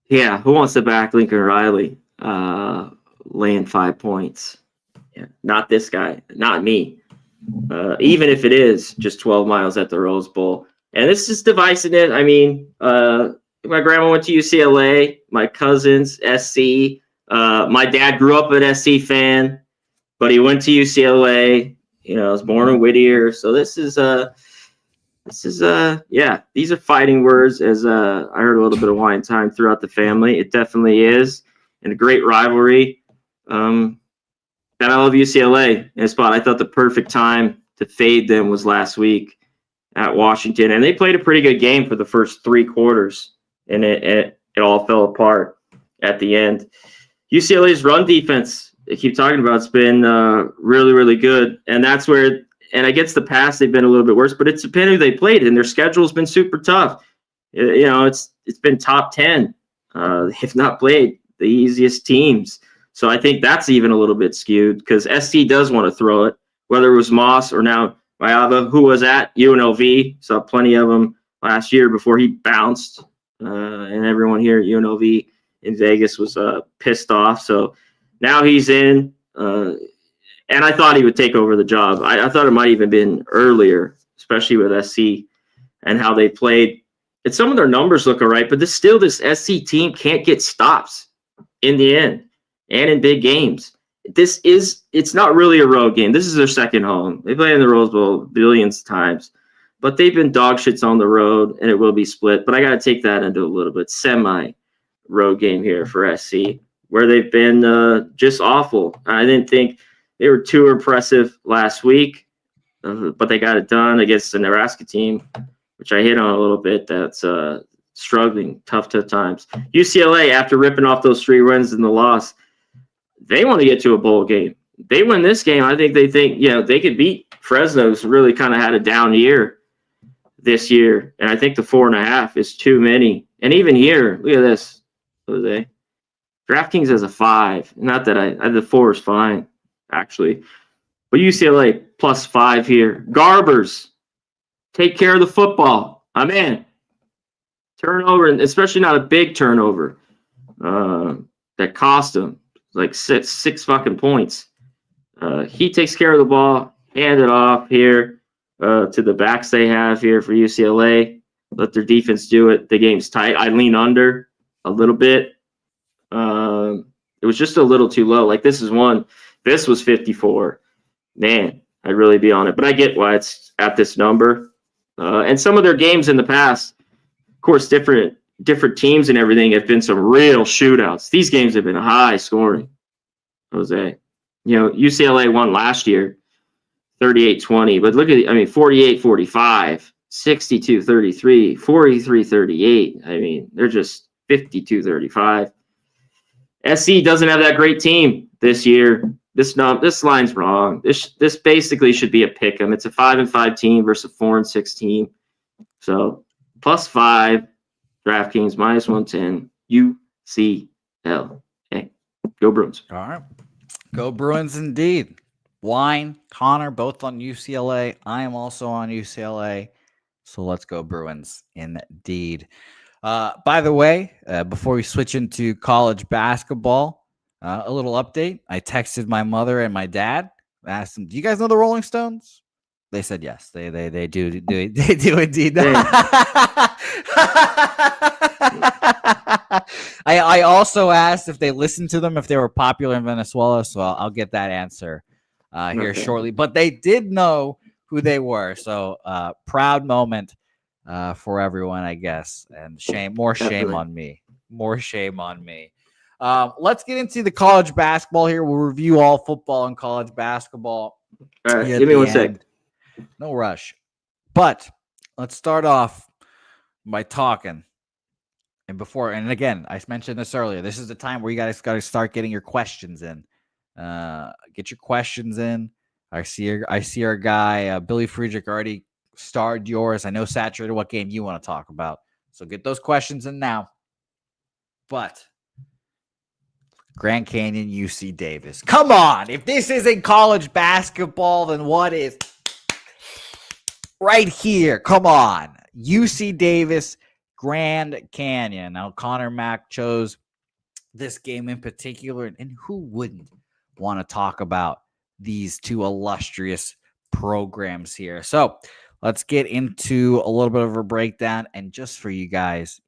Yeah, who wants to back Lincoln Riley laying 5 points? Yeah, not this guy, not me. Even if it is just 12 miles at the Rose Bowl. And this is divisive. I mean, my grandma went to UCLA, my cousins, SC. My dad grew up an SC fan, but he went to UCLA. You know, I was born in Whittier. So these are fighting words, as I heard a little bit of Wine Time throughout the family. It definitely is. And a great rivalry. And I love UCLA in a spot. I thought the perfect time to fade them was last week at Washington. And they played a pretty good game for the first 3 quarters. And it all fell apart at the end. UCLA's run defense they keep talking about, it's been really, really good. And that's where, and against the past, they've been a little bit worse, but it's depending who they played, and their schedule's been super tough. You know, it's been top 10, if not played the easiest teams. So I think that's even a little bit skewed because SC does want to throw it, whether it was Moss or now Mayava, who was at UNLV. Saw plenty of them last year before he bounced. And everyone here at UNLV in Vegas was pissed off. So now he's in. And I thought he would take over the job. I thought it might even been earlier, especially with SC and how they played. And some of their numbers look all right, but this SC team can't get stops in the end and in big games. It's not really a road game. This is their second home. They play in the Rose Bowl billions of times, but they've been dog shits on the road, and it will be split. But I got to take that into a little bit semi-road game here for SC, where they've been just awful. I didn't think they were too impressive last week, but they got it done against the Nebraska team, which I hit on a little bit. That's struggling, tough times. UCLA, after ripping off those 3 wins in the loss, they want to get to a bowl game. They win this game, I think they think, they could beat Fresno, who's really kind of had a down year this year. And I think the 4.5 is too many. And even here, look at this, Jose. DraftKings has a 5. Not that the 4 is fine, actually. But UCLA +5 here. Garbers, take care of the football. I'm in. Turnover, and especially not a big turnover that cost him like six fucking points. He takes care of the ball, hand it off here to the backs they have here for UCLA. Let their defense do it. The game's tight. I lean under a little bit. It was just a little too low. Like this was 54. Man, I'd really be on it. But I get why it's at this number. And some of their games in the past, of course, different teams and everything have been some real shootouts. These games have been high scoring, Jose. UCLA won last year, 38-20. But look at 48-45, 62-33, 43-38. I mean, they're just 52-35. SC doesn't have that great team this year. This line's wrong. This basically should be a pick 'em. It's a 5-5 team versus a 4-6 team. So +5, DraftKings -110, UCLA. Go Bruins. All right. Go Bruins indeed. Wine, Connor, both on UCLA. I am also on UCLA. So let's go Bruins indeed. By the way, before we switch into college basketball, a little update. I texted my mother and my dad. I asked them, do you guys know the Rolling Stones? They said yes. They do indeed. I also asked if they listened to them, if they were popular in Venezuela. So I'll get that answer here shortly. But they did know who they were. So proud moment for everyone, I guess. And more shame on me. Let's get into the college basketball here. We'll review all football and college basketball. All right, give me 1 sec. No rush. But let's start off by talking. And again, I mentioned this earlier. This is the time where you guys got to start getting your questions in. Get your questions in. I see our guy Billy Friedrich already starred yours. I know saturated what game you want to talk about. So get those questions in now. But Grand Canyon, UC Davis. Come on. If this isn't college basketball, then what is? Right here. Come on. UC Davis, Grand Canyon. Now, Conor Mac chose this game in particular, and who wouldn't want to talk about these two illustrious programs here? So let's get into a little bit of a breakdown. And just for you guys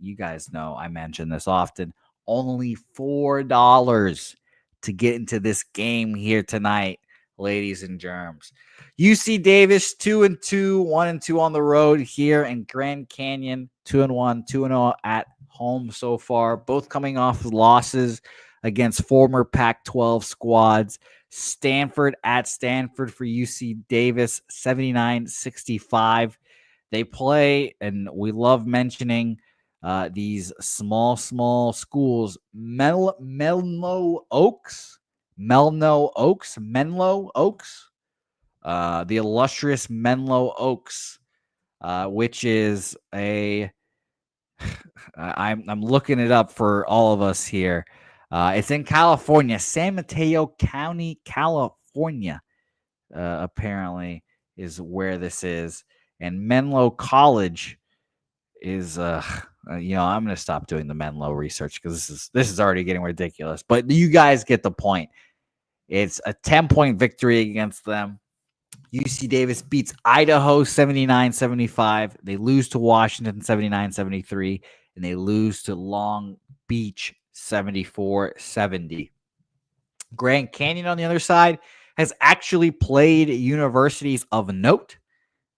know I mention this often, only $4 to get into this game here tonight, ladies and germs. UC Davis 2-2, 1-2 on the road here, and Grand Canyon 2-1, 2-0 at home so far. Both coming off losses against former Pac-12 squads. Stanford at Stanford for UC Davis, 79-65. They play, and we love mentioning these small schools. Menlo Oaks Menlo Oaks, the illustrious Menlo Oaks, which is I'm looking it up for all of us here. It's in California, San Mateo County, California, apparently is where this is. And Menlo College is, I'm going to stop doing the Menlo research because this is already getting ridiculous. But you guys get the point. It's a 10-point victory against them. UC Davis beats Idaho 79-75. They lose to Washington 79-73. And they lose to Long Beach 74-70. Grand Canyon, on the other side, has actually played universities of note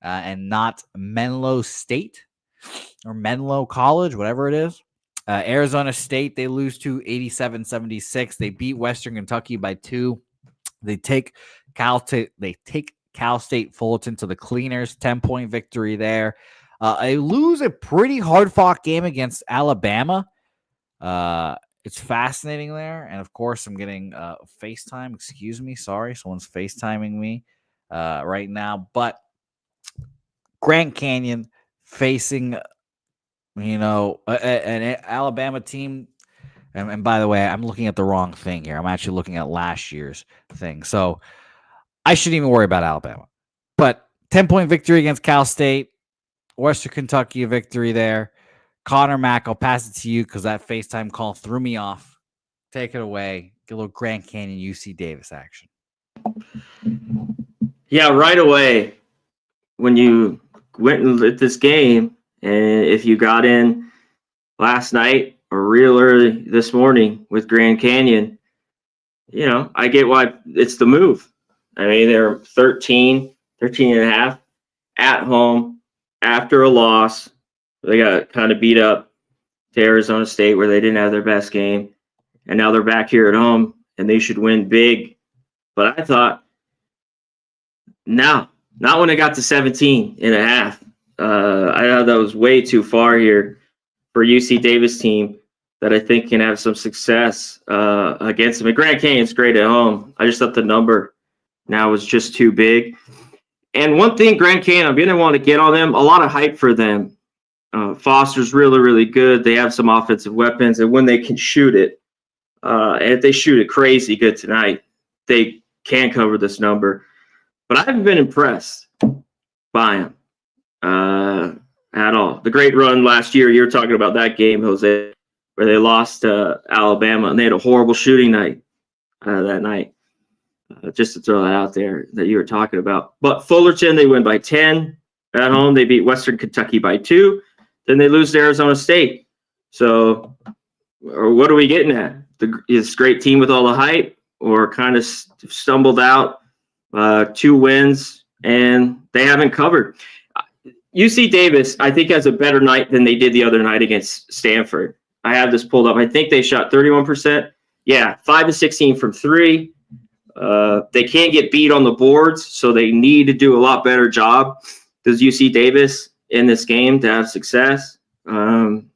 and not Menlo State or Menlo College, whatever it is. Arizona State, they lose to 87-76. They beat Western Kentucky by 2. They take Cal State Fullerton to the cleaners, 10-point victory there. They lose a pretty hard-fought game against Alabama. It's fascinating there. And, of course, I'm getting FaceTime. Excuse me. Sorry. Someone's FaceTiming me right now. But Grand Canyon facing, an Alabama team. And by the way, I'm looking at the wrong thing here. I'm actually looking at last year's thing. So I shouldn't even worry about Alabama. But 10-point victory against Cal State. Western Kentucky, a victory there. Conor Mac, I'll pass it to you because that FaceTime call threw me off. Take it away. Get a little Grand Canyon UC Davis action. Yeah, right away when you went and lit this game, and if you got in last night or real early this morning with Grand Canyon, I get why it's the move. I mean, they're 13 and a half at home. After a loss, they got kind of beat up to Arizona State where they didn't have their best game. And now they're back here at home and they should win big. But I thought, no, not when it got to 17 and a half. I thought that was way too far here for UC Davis team that I think can have some success against them. And Grand Canyon's great at home. I just thought the number now was just too big. And one thing, Grand Canyon, I'm going to want to get on them, a lot of hype for them. Foster's really, really good. They have some offensive weapons, and when they can shoot it, and if they shoot it crazy good tonight, they can cover this number. But I haven't been impressed by them at all. The great run last year, you were talking about that game, Jose, where they lost to Alabama, and they had a horrible shooting night that night. Just to throw that out there that you were talking about. But Fullerton, they win by 10. At home, they beat Western Kentucky by 2. Then they lose to Arizona State. So, or what are we getting at? This great team with all the hype, or kind of stumbled out 2 wins, and they haven't covered. UC Davis, I think, has a better night than they did the other night against Stanford. I have this pulled up. I think they shot 31%. Yeah, 5-16 from 3. They can't get beat on the boards, so they need to do a lot better job. Does UC Davis in this game to have success? And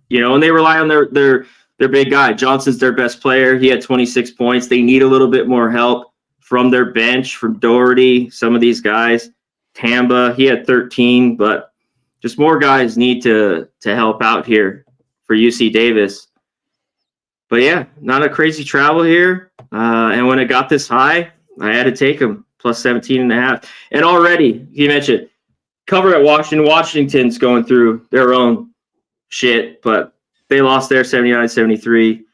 they rely on their big guy. Johnson's their best player. He had 26 points. They need a little bit more help from their bench, from Doherty, some of these guys. Tamba, he had 13, but just more guys need to help out here for UC Davis. But yeah, not a crazy travel here. And when it got this high, I had to take them plus 17 and a half. And already, you mentioned, cover at Washington. Washington's going through their own shit, but they lost there 79-73.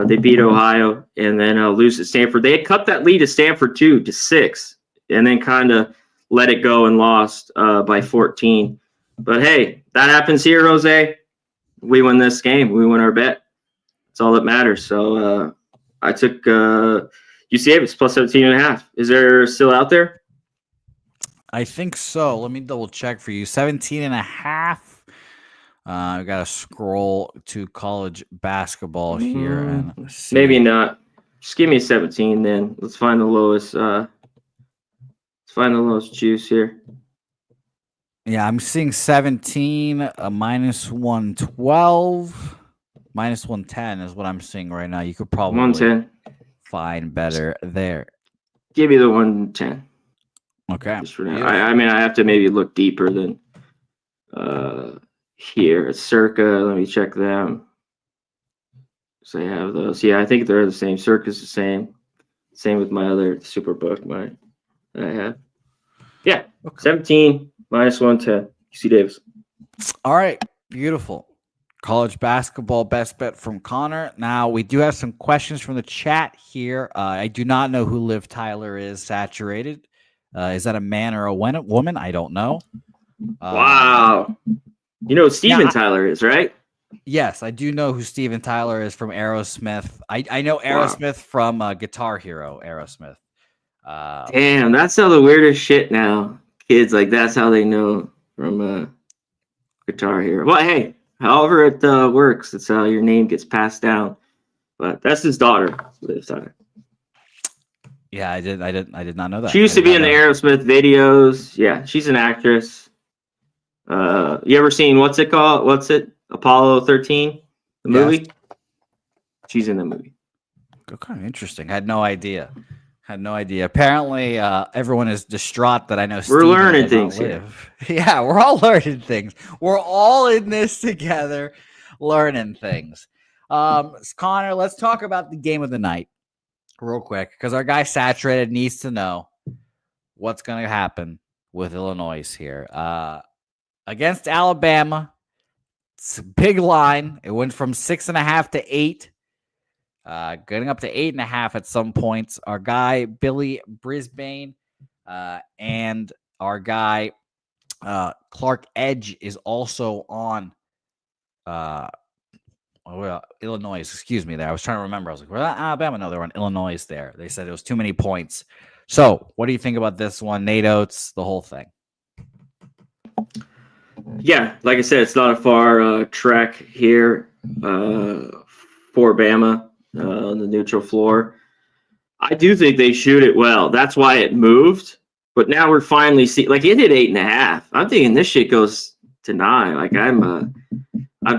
They beat Ohio and then lose to Stanford. They had cut that lead to Stanford, too, to 6, and then kind of let it go and lost by 14. But, hey, that happens here, Jose. We win this game. We win our bet. That's all that matters. So I took UC Davis plus 17 and a half. Is there still out there? I think so. Let me double check for you. 17 and a half. I got to scroll to college basketball here and see. Maybe not. Just give me 17 then. Let's find the lowest. Let's find the lowest juice here. Yeah, I'm seeing 17, minus 112. Minus 110 is what I'm seeing right now. You could probably 110. find better there. Give me the 110. Okay. Just for now. I mean, I have to maybe look deeper than here. Circa, let me check them. So I have those. Yeah, I think they're the same. Circa's the same. Same with my other Superbook that I have. Yeah, okay. 17 minus 110. UC Davis. All right, beautiful. College basketball best bet from Connor. Now, we do have some questions from the chat here. I do not know who Liv Tyler is. Saturated. Is that a man or a woman? I don't know. Wow. You know who Steven Tyler is, right? Yes, I do know who Steven Tyler is from Aerosmith. I know Aerosmith from Guitar Hero, Aerosmith. Damn, that's how the weirdest shit now. Kids, like, that's how they know from Guitar Hero. Well, hey, however it works, that's how your name gets passed down. But that's his daughter, Liv Tyler. Yeah, I did not know that. She used to be in the Aerosmith videos. Yeah, she's an actress. You ever seen what's it called? Apollo 13, the movie? She's in the movie. Okay, interesting. I had no idea. Apparently, everyone is distraught that I know. We're learning things here. Yeah, we're all learning things. We're all in this together, learning things. Connor, let's talk about the game of the night real quick, because our guy Saturated needs to know what's going to happen with Illinois here. Against Alabama, it's a big line. It went from 6.5 to 8. Getting up to 8.5 at some points. Our guy Billy Brisbane and our guy Clark Edge is also on Illinois. Excuse me there. I was trying to remember. I was like, well, Alabama. No, they're on Illinois there. They said it was too many points. So what do you think about this one? Nate Oates, the whole thing. Yeah, like I said, it's not a far trek here for Bama. On the neutral floor. I do think they shoot it well. That's why it moved. But now we're finally seeing, like, it hit 8.5. I'm thinking this shit goes to 9. Like, I'm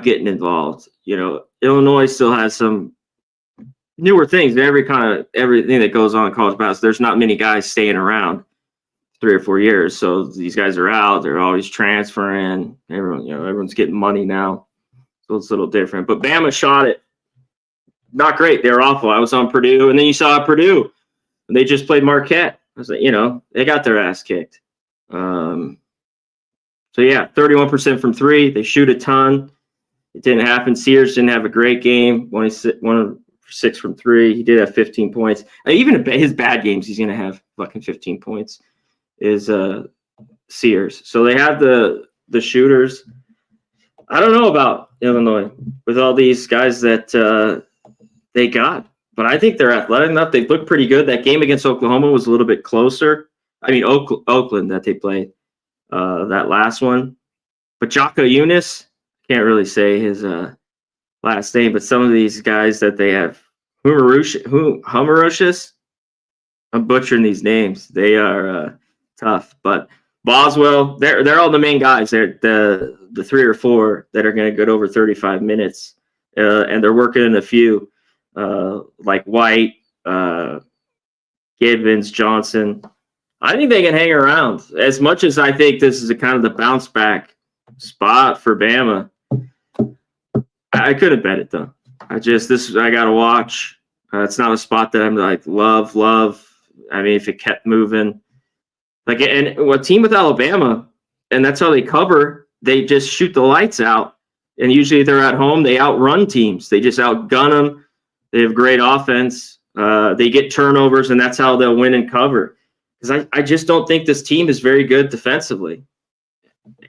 getting involved. You know, Illinois still has some newer things. Everything that goes on in college basketball. There's not many guys staying around 3 or 4 years. So these guys are out. They're always transferring. Everyone's getting money now. So it's a little different. But Bama shot it. Not great. They were awful. I was on Purdue, and then you saw Purdue. And they just played Marquette. I was like, they got their ass kicked. So, yeah, 31% from 3. They shoot a ton. It didn't happen. Sears didn't have a great game. 1 of 6 from 3. He did have 15 points. Even his bad games, he's going to have fucking 15 points, is Sears. So they have the shooters. I don't know about Illinois with all these guys that they got, but I think they're athletic enough. They look pretty good. That game against Oklahoma was a little bit closer. I mean, Oakland that they played, that last one. But Jocko Eunice, can't really say his last name, but some of these guys that they have, Humarocious, I'm butchering these names. They are tough. But Boswell, they're all the main guys. They're the 3 or 4 that are going to get over 35 minutes, and they're working in a few. Like White, Gibbons, Johnson. I think they can hang around. As much as I think this is a kind of the bounce back spot for Bama, I couldn't bet it though. I got to watch. It's not a spot that I'm like love. I mean, if it kept moving, like, and a team with Alabama, and that's how they cover. They just shoot the lights out, and usually they're at home. They outrun teams. They just outgun them. They have great offense. They get turnovers, and that's how they'll win and cover. Because I just don't think this team is very good defensively.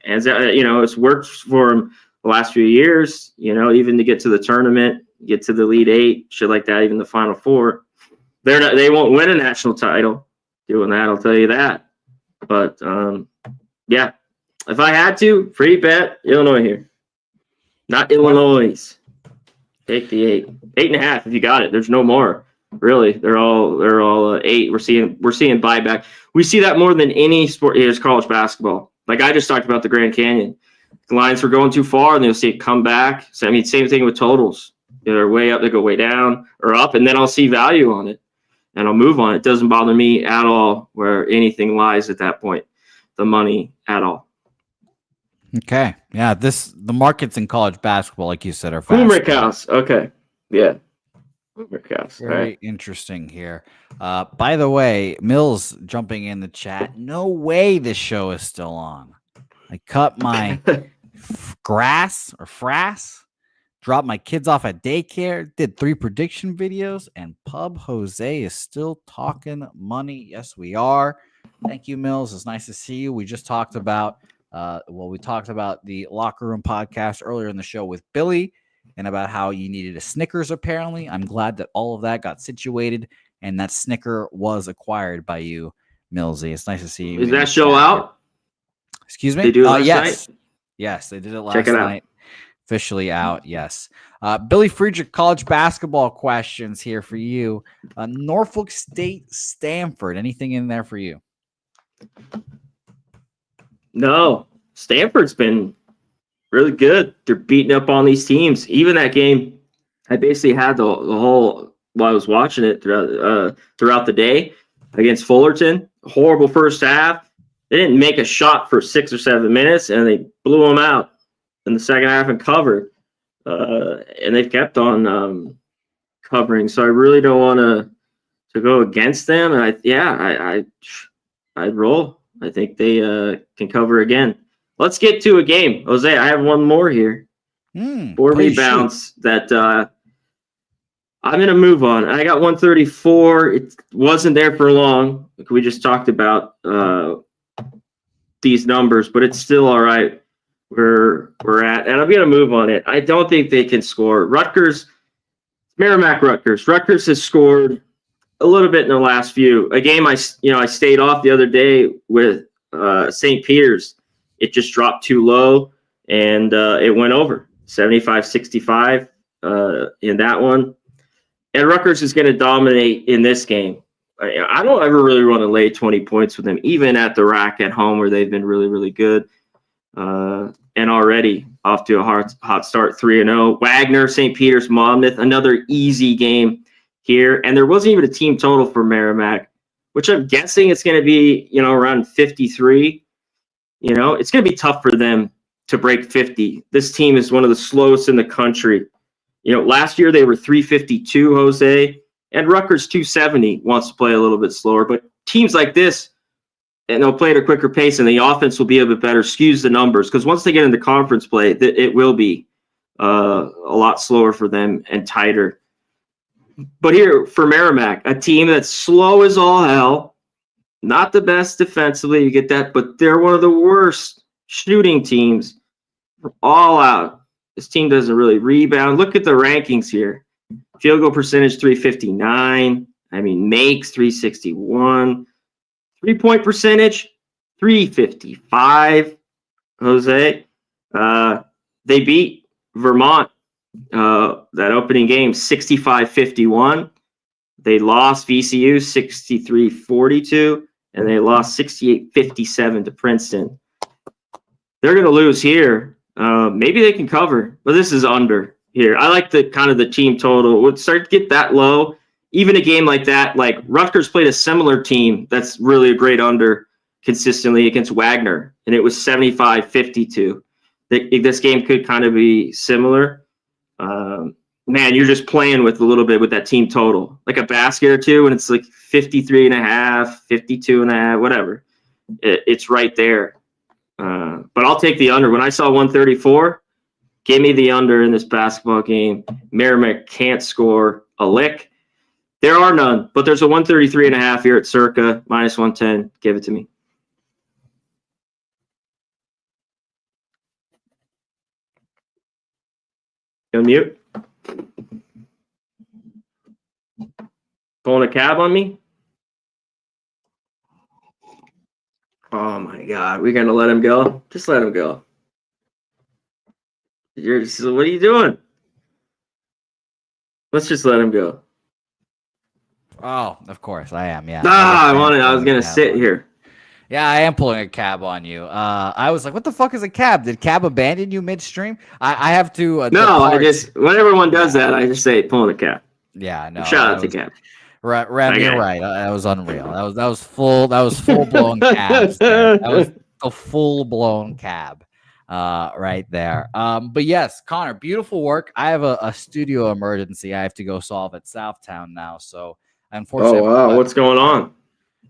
And, it's worked for them the last few years, even to get to the tournament, get to the Elite 8, shit like that, even the Final 4. They won't win a national title doing that, I'll tell you that. But, yeah, if I had to, free bet, Illinois here. Not Illinois. Take the 8.5 if you got it. There's no more, really. They're all 8. We're seeing buyback. We see that more than any sport. Here's college basketball. Like I just talked about the Grand Canyon. The lines were going too far, and they'll see it come back. So I mean, same thing with totals. They're way up, they go way down or up, and then I'll see value on it. and I'll move on. It doesn't bother me at all where anything lies at that point, the money at all. Okay. Yeah, the markets in college basketball, like you said, are Boomer fast. counts. Okay. Yeah. Boomer counts. All Very right. interesting here. By the way, Mills jumping in the chat. No way this show is still on. I cut my grass or frass, dropped my kids off at daycare, did 3 prediction videos, and Pub Jose is still talking money. Yes, we are. Thank you, Mills. It's nice to see you. We just talked about we talked about the Locker Room podcast earlier in the show with Billy and about how you needed a Snickers, apparently. I'm glad that all of that got situated and that Snicker was acquired by you, Millsy. It's nice to see you. Is that show out? Excuse me? They do it last yes. night? Yes, they did it Check last it out. night. Officially out, yes. Billy Friedrich, college basketball questions here for you. Norfolk State, Stanford. Anything in there for you? No. Stanford's been really good. They're beating up on these teams. Even that game, I basically had the whole while I was watching it throughout the day against Fullerton. Horrible first half. They didn't make a shot for 6 or 7 minutes, and they blew them out in the second half and covered. And they've kept on covering. So I really don't want to go against them. And I'd roll. I think they can cover again. Let's get to a game. Jose, I have one more here. 4 rebounds that I'm going to move on. I got 134. It wasn't there for long. We just talked about these numbers, but it's still all right where we're at. And I'm going to move on it. I don't think they can score. Merrimack Rutgers. Rutgers has scored a little bit in the last few. A game I stayed off the other day with St. Peter's. It just dropped too low, and it went over 75-65 in that one. And Rutgers is going to dominate in this game. I don't ever really want to lay 20 points with them, even at the rack at home where they've been really, really good. And already off to a hot start, 3-0. Wagner, St. Peter's, Monmouth, another easy game here. And there wasn't even a team total for Merrimack, which I'm guessing it's going to be, around 53. It's going to be tough for them to break 50. This team is one of the slowest in the country. Last year they were 352, Jose, and Rutgers 270 wants to play a little bit slower. But teams like this, and they'll play at a quicker pace, and the offense will be a bit better, skews the numbers. Because once they get into conference play, it will be a lot slower for them and tighter. But here for Merrimack, a team that's slow as all hell, not the best defensively, you get that, but they're one of the worst shooting teams all out. This team doesn't really rebound. Look at the rankings here. Field goal percentage, 359. Makes 361. 3-point percentage, 355. Jose. They beat Vermont that opening game, 65-51. They lost VCU 63-42, and they lost 68-57 to Princeton. They're going to lose here. Maybe they can cover, but this is under here. I like the team total. Would start to get that low. Even a game like that, like Rutgers played a similar team that's really a great under consistently against Wagner, and it was 75-52. This game could kind of be similar. Man, you're just playing with a little bit with that team total, like a basket or two, and it's like 53.5, 52.5, whatever. It's right there. But I'll take the under. When I saw 134, give me the under in this basketball game. Merrimack can't score a lick. There are none, but there's a 133.5 here at Circa, minus 110. Give it to me. Go mute. Pulling a cab on me? Oh my God, we're gonna let him go? Just let him go. What are you doing? Let's just let him go. Oh, of course I am. Yeah. I was gonna sit here. Yeah, I am pulling a cab on you. I was like, "What the fuck is a cab? Did cab abandon you midstream?" I have to. No, when everyone does that, I just say pulling a cab. Yeah, no. Shout out to cab. Right, Rem, Okay. you're right. That was unreal. That was full blown cabs there. That was a full blown cab right there. But yes, Connor, beautiful work. I have a studio emergency I have to go solve at Southtown now. So unfortunately, Oh wow, what's going on?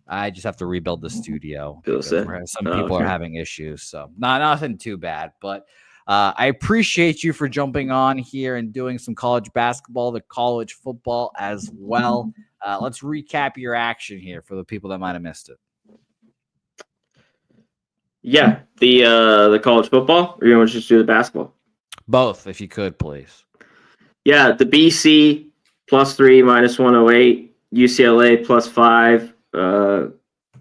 I just have to rebuild the studio. Feel Because sick. some people are having issues. So nothing too bad. But I appreciate you for jumping on here and doing some college basketball, the college football as well. Let's recap your action here for the people that might have missed it. Yeah, the college football, or you want to just do the basketball? Both, if you could, please. Yeah, the BC +3 -108, UCLA +5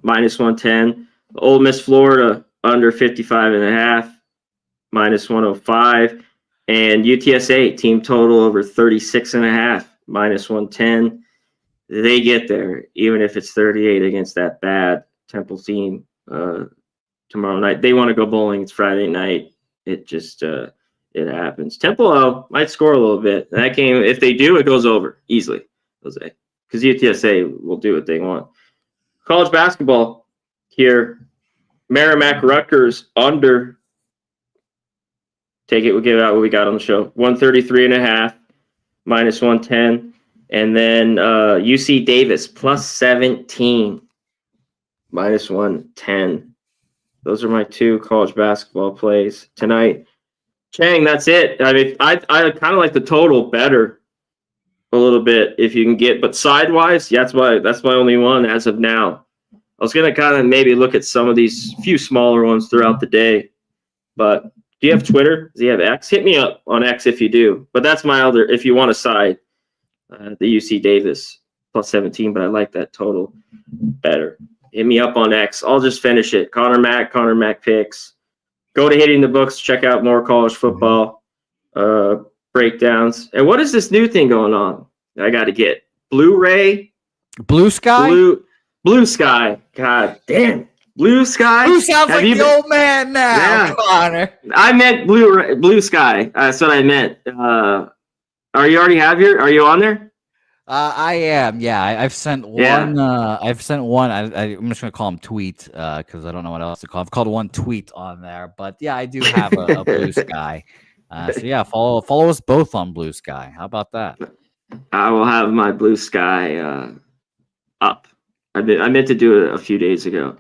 -110, Ole Miss Florida under 55.5 -105, and UTSA team total over 36.5 -110. They get there, even if it's 38 against that bad Temple team tomorrow night. They want to go bowling. It's Friday night. It just it happens. Temple might score a little bit. That game, if they do, it goes over easily, Jose, because UTSA will do what they want. College basketball here. Merrimack Rutgers under. Take it. We'll give out what we got on the show. 133.5 -110. And then UC Davis +17 -110. Those are my two college basketball plays tonight. Chang, that's it. I mean, I kind of like the total better a little bit if you can get, but sidewise, that's my only one as of now. I was gonna kind of maybe look at some of these few smaller ones throughout the day. But do you have Twitter? Do you have X? Hit me up on X if you do. But that's my other. If you want a side. The UC Davis +17, but I like that total better. Hit me up on X. I'll just finish it. Conor Mac Picks. Go to Hitting the Books. Check out more college football breakdowns. And what is this new thing going on? I got to get Blu-ray, Blue Sky, Blue Sky. God damn, Blue Sky. Who sounds like the old man now, Yeah. Connor? I meant Blue Sky. That's what I meant. Are you on there? I am. Yeah, I've sent one. Yeah. I've sent one. I'm just gonna call him tweet because I don't know what else to call. I've called one tweet on there, but yeah, I do have a Blue Sky. So yeah, follow us both on Blue Sky. How about that? I will have my Blue Sky up. I meant to do it a few days ago.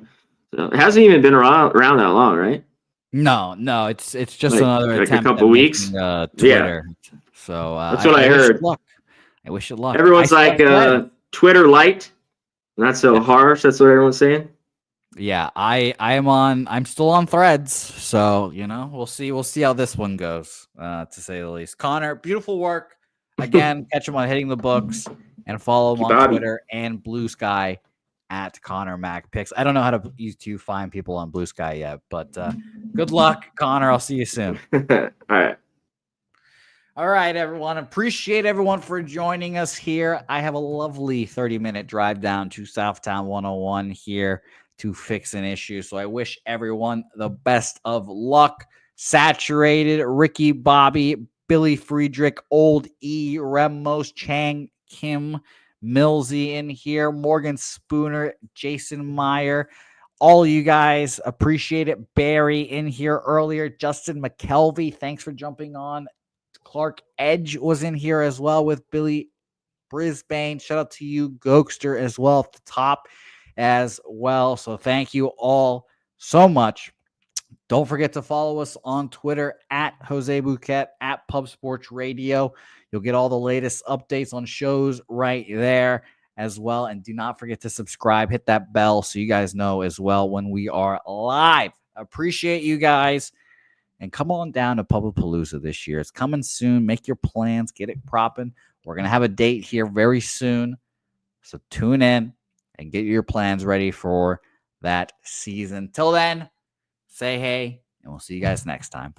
So it hasn't even been around that long, right? No, it's just Like another a attempt couple at weeks. making, Twitter. Yeah. So that's what I heard. I wish you luck. Everyone's like Twitter light, not so harsh. That's what everyone's saying. Yeah, I'm still on Threads, so we'll see how this one goes, to say the least. Connor, beautiful work. Again, catch him on Hitting the Books and follow him on Twitter and Blue Sky at Conor Mac Picks. I don't know how to find people on Blue Sky yet, but good luck, Connor. I'll see you soon. All right, everyone. Appreciate everyone for joining us here. I have a lovely 30-minute drive down to Southtown 101 here to fix an issue. So I wish everyone the best of luck. Saturated, Ricky, Bobby, Billy Friedrich, Old E, Remos, Chang, Kim, Millsy in here, Morgan Spooner, Jason Meyer. All you guys, appreciate it. Barry in here earlier. Justin McKelvey, thanks for jumping on. Clark Edge was in here as well with Billy Brisbane. Shout out to you, Gogster, as well at the top as well. So thank you all so much. Don't forget to follow us on Twitter at Jose Bouquett, at Pub Sports Radio. You'll get all the latest updates on shows right there as well. And do not forget to subscribe, hit that bell so you guys know as well when we are live. Appreciate you guys. And come on down to Publipalooza this year. It's coming soon. Make your plans. Get it propping. We're going to have a date here very soon. So tune in and get your plans ready for that season. Till then, say hey, and we'll see you guys next time.